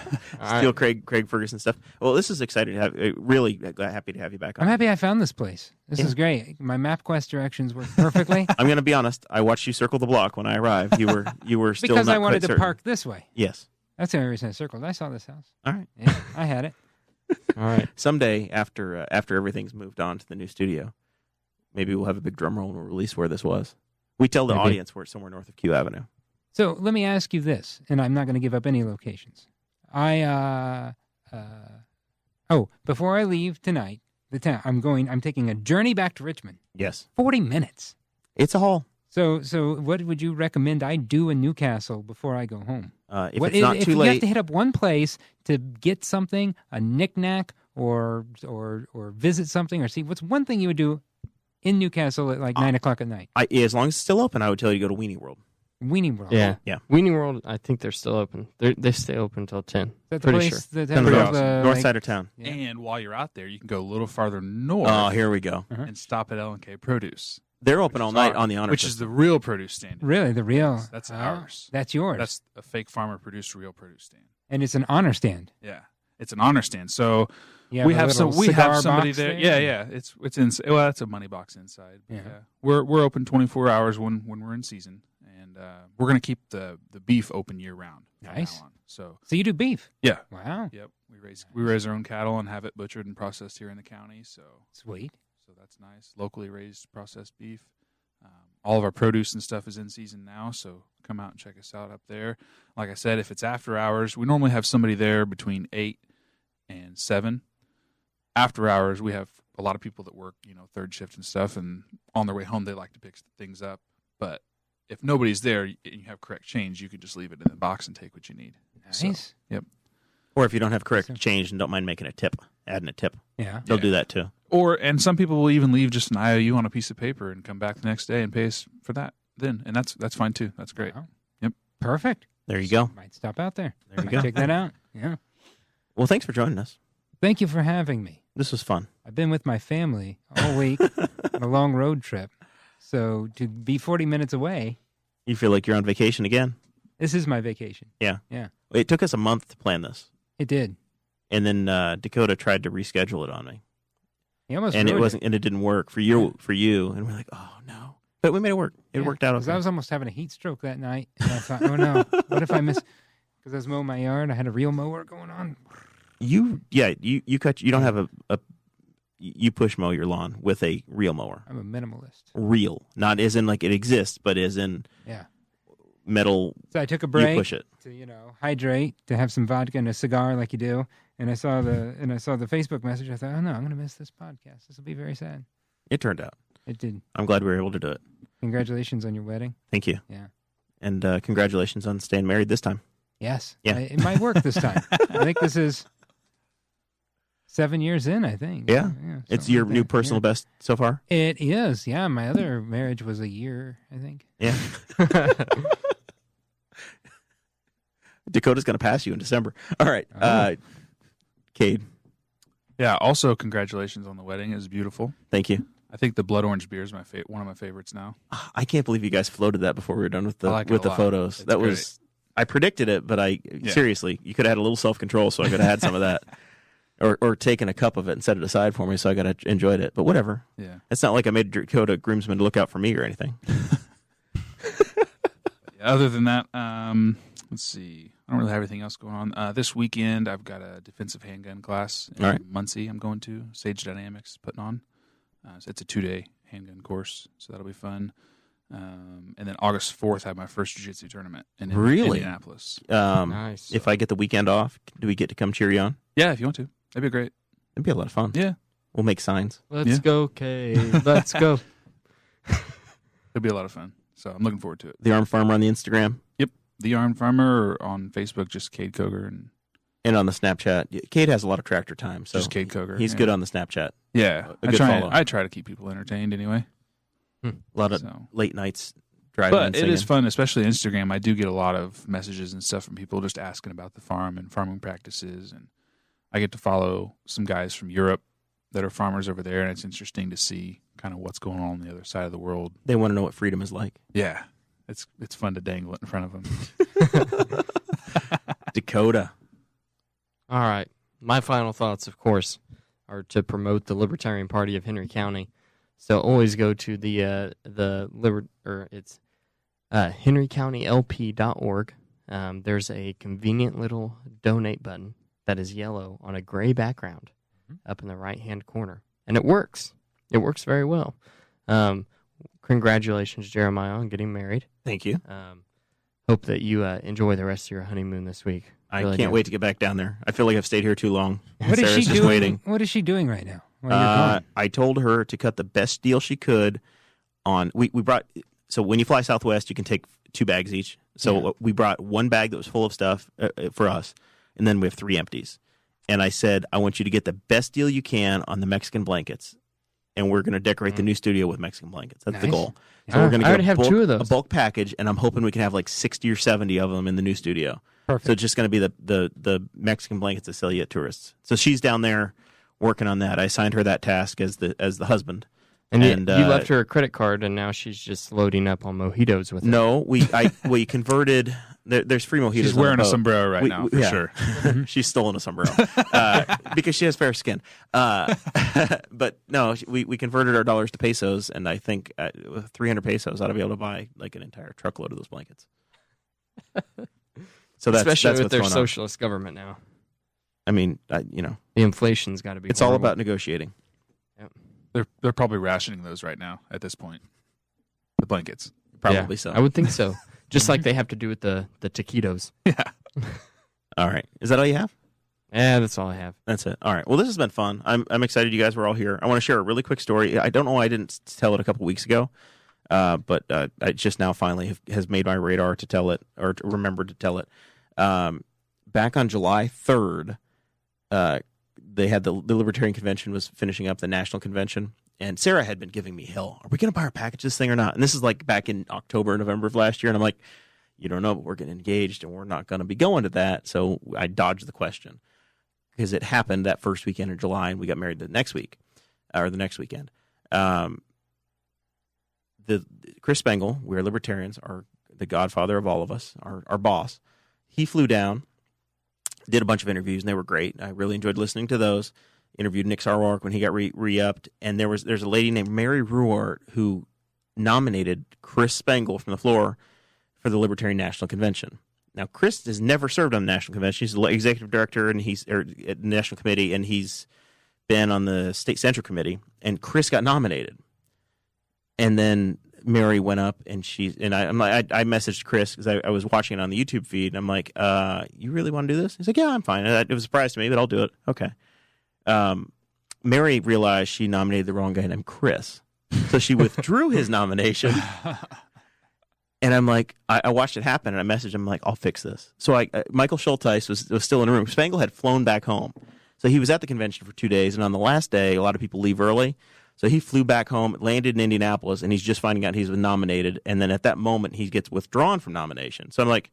Speaker 2: Steal Craig Ferguson stuff. Well, this is exciting to have. Really happy to have you back on.
Speaker 4: I'm happy I found this place. This is great. My MapQuest directions work perfectly.
Speaker 2: I'm going to be honest. I watched you circle the block when I arrived. You were still
Speaker 4: because
Speaker 2: not
Speaker 4: I wanted
Speaker 2: quite
Speaker 4: to
Speaker 2: certain.
Speaker 4: park this way.
Speaker 2: Yes.
Speaker 4: That's the only reason I circled. I saw this house.
Speaker 2: All right.
Speaker 4: Yeah, I had it.
Speaker 3: All right.
Speaker 2: Someday after everything's moved on to the new studio, maybe we'll have a big drum roll and we'll release where this was. We tell the
Speaker 3: Maybe.
Speaker 2: audience we're somewhere north of Q Avenue.
Speaker 4: So let me ask you this, and I'm not going to give up any locations. Before I leave tonight, I'm taking a journey back to Richmond.
Speaker 2: Yes.
Speaker 4: 40 minutes.
Speaker 2: It's a haul.
Speaker 4: So what would you recommend I do in Newcastle before I go home?
Speaker 2: If it's not too
Speaker 4: you
Speaker 2: late,
Speaker 4: have to hit up one place to get something, a knick-knack, or visit something, or see, what's one thing you would do in Newcastle at like 9 o'clock at night?
Speaker 2: as long as it's still open, I would tell you to go to Weenie World.
Speaker 4: Weenie World.
Speaker 3: Yeah.
Speaker 2: Yeah.
Speaker 3: Weenie World, I think they're still open. They stay open until 10.
Speaker 4: Is that the
Speaker 3: Pretty
Speaker 4: place
Speaker 3: sure.
Speaker 4: that
Speaker 2: Pretty
Speaker 4: has all
Speaker 2: awesome.
Speaker 4: the,
Speaker 2: North
Speaker 4: like-
Speaker 2: side of town.
Speaker 4: Yeah.
Speaker 5: And while you're out there, you can go a little farther north
Speaker 2: Oh, here we go.
Speaker 5: and stop at L&K Produce,
Speaker 2: They're open
Speaker 5: which
Speaker 2: all
Speaker 5: is
Speaker 2: night
Speaker 5: our-
Speaker 2: on the honor
Speaker 5: which
Speaker 2: system.
Speaker 5: is the real produce stand.
Speaker 4: Really, the real.
Speaker 5: That's
Speaker 4: Oh,
Speaker 5: ours.
Speaker 4: That's yours.
Speaker 5: That's a fake farmer produced real produce stand.
Speaker 4: And it's an honor stand.
Speaker 5: Yeah, it's an honor stand. So
Speaker 4: You
Speaker 5: we
Speaker 4: a
Speaker 5: have
Speaker 4: little
Speaker 5: we
Speaker 4: cigar
Speaker 5: have somebody
Speaker 4: box
Speaker 5: there. Yeah. It's well, it's a money box inside. But
Speaker 4: Yeah.
Speaker 5: We're open 24 hours when we're in season, and we're gonna keep the beef open year round. from
Speaker 4: Nice.
Speaker 5: now on. So
Speaker 4: So you do beef.
Speaker 5: yeah,
Speaker 4: Wow.
Speaker 5: yep. We raise our own cattle and have it butchered and processed here in the county. So
Speaker 4: Sweet.
Speaker 5: that's nice. Locally raised processed beef. All of our produce and stuff is in season now, so come out and check us out up there. Like I said, if it's after hours, we normally have somebody there between 8 and 7. After hours, we have a lot of people that work, third shift and stuff, and on their way home, they like to pick things up. But if nobody's there and you have correct change, you can just leave it in the box and take what you need.
Speaker 4: Nice.
Speaker 5: Yep.
Speaker 2: Or if you don't have correct change and don't mind making a tip, adding a tip,
Speaker 4: Yeah.
Speaker 2: they'll
Speaker 5: Yeah.
Speaker 2: do that too.
Speaker 5: And some people will even leave just an IOU on a piece of paper and come back the next day and pay us for that then, and that's fine too. That's great.
Speaker 4: Wow.
Speaker 5: Yep.
Speaker 4: Perfect.
Speaker 2: There you go.
Speaker 4: Might stop out there.
Speaker 2: There you
Speaker 4: Might
Speaker 2: go.
Speaker 4: check that out. Yeah.
Speaker 2: Well, thanks for joining us.
Speaker 4: Thank you for having me.
Speaker 2: This was fun.
Speaker 4: I've been with my family all week on a long road trip. So to be 40 minutes away,
Speaker 2: You feel like you're on vacation again.
Speaker 4: this is my vacation.
Speaker 2: Yeah.
Speaker 4: Yeah.
Speaker 2: It took us a month to plan this,
Speaker 4: It did.
Speaker 2: and then Dakota tried to reschedule it on me,
Speaker 4: He almost
Speaker 2: and it
Speaker 4: ruined
Speaker 2: wasn't, and it didn't work for you. And we're like, oh no, but we made it work. It
Speaker 4: Yeah,
Speaker 2: worked out.
Speaker 4: 'cause
Speaker 2: Okay.
Speaker 4: I was almost having a heat stroke that night. And I thought, oh no, what if I miss? Because I was mowing my yard. I had a real mower going on.
Speaker 2: You cut. You don't have you push mow your lawn with a real mower.
Speaker 4: I'm a minimalist.
Speaker 2: Real, not as in like it exists, but as in
Speaker 4: Yeah.
Speaker 2: metal.
Speaker 4: So I took a
Speaker 2: You
Speaker 4: break
Speaker 2: push it.
Speaker 4: to hydrate, to have some vodka and a cigar like you do. And I saw the Facebook message. I thought, oh no, I'm going to miss this podcast. This will be very sad.
Speaker 2: It turned out.
Speaker 4: It did.
Speaker 2: I'm glad we were able to do it.
Speaker 4: Congratulations on your wedding.
Speaker 2: Thank you.
Speaker 4: Yeah.
Speaker 2: And congratulations on staying married this time.
Speaker 4: Yes.
Speaker 2: Yeah.
Speaker 4: It might work this time. I think this is 7 years in, I think.
Speaker 2: Yeah. It's
Speaker 4: something
Speaker 2: your
Speaker 4: like
Speaker 2: new
Speaker 4: that.
Speaker 2: personal
Speaker 4: Yeah.
Speaker 2: best so far.
Speaker 4: It is. Yeah. My other marriage was a year, I think.
Speaker 2: Yeah. Dakota's going to pass you in December. All right.
Speaker 4: Oh.
Speaker 2: Cade,
Speaker 5: Yeah. Also, congratulations on the wedding. It was beautiful.
Speaker 2: thank you.
Speaker 5: I think the blood orange beer is one of my favorites now.
Speaker 2: I can't believe you guys floated that before we were done with the
Speaker 5: I like it a lot.
Speaker 2: photos.
Speaker 5: It's
Speaker 2: That
Speaker 5: great.
Speaker 2: was I predicted it, but seriously, you could have had a little self-control, so I could have had some of that. Or taken a cup of it and set it aside for me, so I could have enjoyed it. But whatever.
Speaker 5: Yeah.
Speaker 2: It's not like I made Dakota groomsmen to look out for me or anything.
Speaker 5: Other than that, let's see. I don't really have anything else going on. This weekend, I've got a defensive handgun class in
Speaker 2: All right.
Speaker 5: Muncie. I'm going to Sage Dynamics putting on. So it's a 2-day handgun course, so that'll be fun. And then August 4th, I have my first jiu-jitsu tournament in
Speaker 2: Really?
Speaker 5: Indianapolis.
Speaker 3: Nice.
Speaker 2: If I get the weekend off, do we get to come cheer you on?
Speaker 5: Yeah, if you want to, that'd be great.
Speaker 2: It'd be a lot of fun.
Speaker 5: Yeah,
Speaker 2: We'll make signs.
Speaker 3: Let's
Speaker 5: Yeah.
Speaker 3: go, Cade. Let's go.
Speaker 5: it'll be a lot of fun. So I'm looking forward to it.
Speaker 2: The Arm Farmer on the Instagram
Speaker 5: The Armed Farmer, or on Facebook, just Kade Koger, and
Speaker 2: and on the Snapchat. Cade has a lot of tractor time, so
Speaker 5: just Kade Koger.
Speaker 2: he's
Speaker 5: yeah.
Speaker 2: good on the Snapchat.
Speaker 5: Yeah,
Speaker 2: A good follow.
Speaker 5: I try to keep people entertained anyway.
Speaker 2: A lot of
Speaker 5: So.
Speaker 2: late nights driving and
Speaker 5: But it
Speaker 2: singing.
Speaker 5: is fun, especially Instagram. I do get a lot of messages and stuff from people just asking about the farm and farming practices, and I get to follow some guys from Europe that are farmers over there, and it's interesting to see kind of what's going on the other side of the world.
Speaker 2: They want to know what freedom is like.
Speaker 5: Yeah, it's fun to dangle it in front of them.
Speaker 2: Dakota.
Speaker 3: All right. My final thoughts, of course, are to promote the Libertarian Party of Henry County. So always go to it's henrycountylp.org. There's a convenient little donate button that is yellow on a gray background up in the right-hand corner. And it works. It works very well. congratulations, Jeremiah, on getting married.
Speaker 2: Thank you.
Speaker 3: Hope that you enjoy the rest of your honeymoon this week.
Speaker 2: I can't wait to get back down there. I feel like I've stayed here too long.
Speaker 4: What is
Speaker 2: Sarah's
Speaker 4: she
Speaker 2: just
Speaker 4: doing?
Speaker 2: waiting.
Speaker 4: What is she doing right now? While you're gone?
Speaker 2: I told her to cut the best deal she could on. We brought. So when you fly Southwest, you can take 2 bags each. So we brought 1 bag that was full of stuff for us, and then we have 3 empties. And I said, I want you to get the best deal you can on the Mexican blankets, and we're going to decorate the new studio with Mexican blankets. That's the goal. So we're going to
Speaker 3: have 2 of those.
Speaker 2: A bulk package, and I'm hoping we can have like 60 or 70 of them in the new studio.
Speaker 4: Perfect.
Speaker 2: So it's just going to be the Mexican blankets that sell you at tourists. So she's down there working on that. I assigned her that task as the husband.
Speaker 3: And you left her a credit card, and now she's just loading up on mojitos with it.
Speaker 2: No, we converted. There's free mojitos.
Speaker 5: She's wearing a sombrero right now, for sure.
Speaker 2: She's stolen a sombrero because she has fair skin. But no, we converted our dollars to pesos, and I think with 300 pesos, I ought to be able to buy like an entire truckload of those blankets. So
Speaker 3: especially with
Speaker 2: what's
Speaker 3: their
Speaker 2: going on.
Speaker 3: socialist government now.
Speaker 2: I mean,
Speaker 3: the inflation's got to be.
Speaker 2: It's
Speaker 3: horrible.
Speaker 2: all about negotiating.
Speaker 3: Yep.
Speaker 5: They're probably rationing those right now at this point. The blankets.
Speaker 2: Probably so.
Speaker 3: I would think so. Just like they have to do with the taquitos.
Speaker 5: Yeah.
Speaker 2: All right. Is that all you have?
Speaker 3: Yeah, that's all I have.
Speaker 2: That's it. All right. Well, this has been fun. I'm excited you guys were all here. I want to share a really quick story. I don't know why I didn't tell it a couple weeks ago, but I just now finally has made my radar to tell it or to remember to tell it. Back on July 3rd, they had the Libertarian Convention was finishing up, the National Convention, and Sarah had been giving me hell. Are we going to buy our package this thing or not? And this is like back in October, November of last year, and I'm like, you don't know, but we're getting engaged, and we're not going to be going to that. So I dodged the question because it happened that first weekend in July, and we got married the next week or the next weekend. The Chris Spangle, we're libertarians, are the godfather of all of us, our boss. He flew down, did a bunch of interviews, and they were great. I really enjoyed listening to those. Interviewed Nick Sarwark when he got re-upped, and there's a lady named Mary Ruart who nominated Chris Spangle from the floor for the Libertarian National Convention. Now, Chris has never served on the National Convention. He's the executive director and at the National Committee, and he's been on the State Central Committee. And Chris got nominated, and then Mary went up, and I messaged Chris because I was watching it on the YouTube feed, and I'm like, "You really want to do this?" He's like, "Yeah, I'm fine." It was a surprise to me, but I'll do it. Okay. Mary realized she nominated the wrong guy named Chris, so she withdrew his nomination. And I'm like, I watched it happen, and I messaged him, like, I'll fix this. So Michael Schulteis was still in the room. Spangle had flown back home. So he was at the convention for 2 days, and on the last day, a lot of people leave early. So he flew back home, landed in Indianapolis, and he's just finding out he's been nominated. And then at that moment, he gets withdrawn from nomination. So I'm like,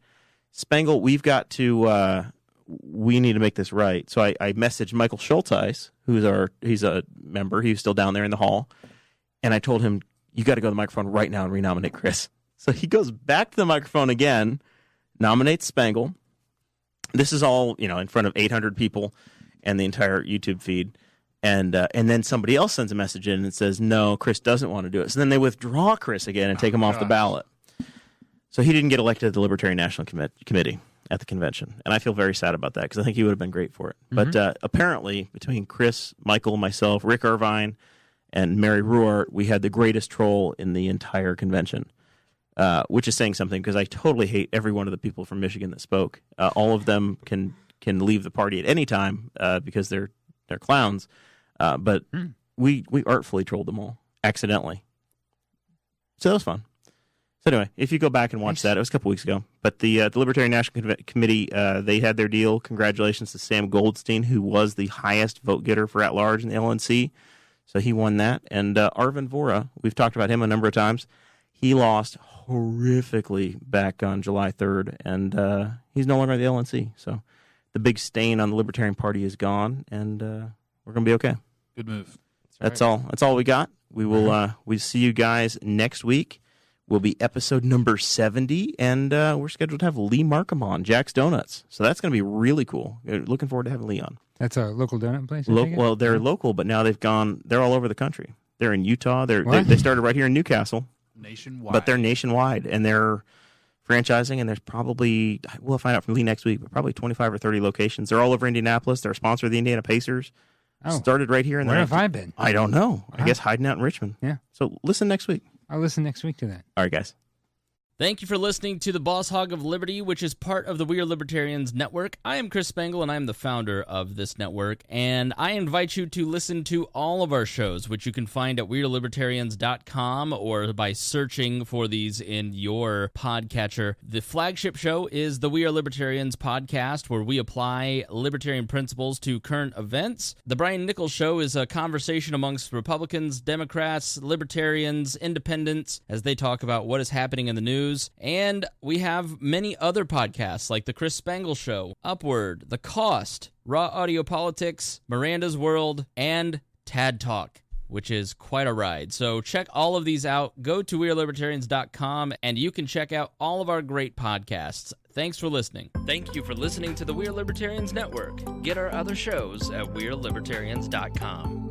Speaker 2: Spangle, we've got to, we need to make this right. So I messaged Michael Schulteis, he's a member. He was still down there in the hall. And I told him, you got to go to the microphone right now and renominate Chris. So he goes back to the microphone again, nominates Spangle. This is all, in front of 800 people and the entire YouTube feed. And then somebody else sends a message in and says, no, Chris doesn't want to do it. So then they withdraw Chris again and take him off the ballot. So he didn't get elected to the Libertarian National Committee at the convention. And I feel very sad about that because I think he would have been great for it. Mm-hmm. But apparently, between Chris, Michael, myself, Rick Irvine, and Mary Ruart, we had the greatest troll in the entire convention. Which is saying something because I totally hate every one of the people from Michigan that spoke. All of them can leave the party at any time because they're clowns. But we artfully trolled them all accidentally. So that was fun. So anyway, if you go back and watch that, it was a couple weeks ago. But the Libertarian National Committee, they had their deal. Congratulations to Sam Goldstein, who was the highest vote getter for at-large in the LNC. So he won that. And Arvin Vora, we've talked about him a number of times. He lost horrifically back on July 3rd, and he's no longer at the LNC. So the big stain on the Libertarian Party is gone, and we're going to be okay.
Speaker 5: Good move.
Speaker 2: That's all. That's all we got. We will we see you guys next week. Will be episode number 70, and we're scheduled to have Lee Markham on, Jack's Donuts. So that's going to be really cool. Looking forward to having Lee on.
Speaker 4: That's a local donut place?
Speaker 2: Well, they're local, but now they're all over the country. They're in Utah. They started right here in Newcastle.
Speaker 5: Nationwide.
Speaker 2: But they're nationwide, and they're franchising, and there's probably, we'll find out from Lee next week, but probably 25 or 30 locations. They're all over Indianapolis. They're a sponsor of the Indiana Pacers.
Speaker 4: Oh.
Speaker 2: Started right here.
Speaker 4: Where have I been?
Speaker 2: I don't know. I guess hiding out in Richmond.
Speaker 4: Yeah.
Speaker 2: So listen next week.
Speaker 4: I'll listen next week to that.
Speaker 2: All right, guys.
Speaker 1: Thank you for listening to the Boss Hog of Liberty, which is part of the We Are Libertarians Network. I am Chris Spangle, and I am the founder of this network, and I invite you to listen to all of our shows, which you can find at wearelibertarians.com or by searching for these in your podcatcher. The flagship show is the We Are Libertarians podcast, where we apply libertarian principles to current events. The Brian Nichols Show is a conversation amongst Republicans, Democrats, Libertarians, Independents, as they talk about what is happening in the news. And we have many other podcasts like The Chris Spangle Show, Upward, The Cost, Raw Audio Politics, Miranda's World, and Tad Talk, which is quite a ride. So check all of these out. Go to wearelibertarians.com and you can check out all of our great podcasts. Thanks for listening. Thank you for listening to the We Are Libertarians Network. Get our other shows at wearelibertarians.com.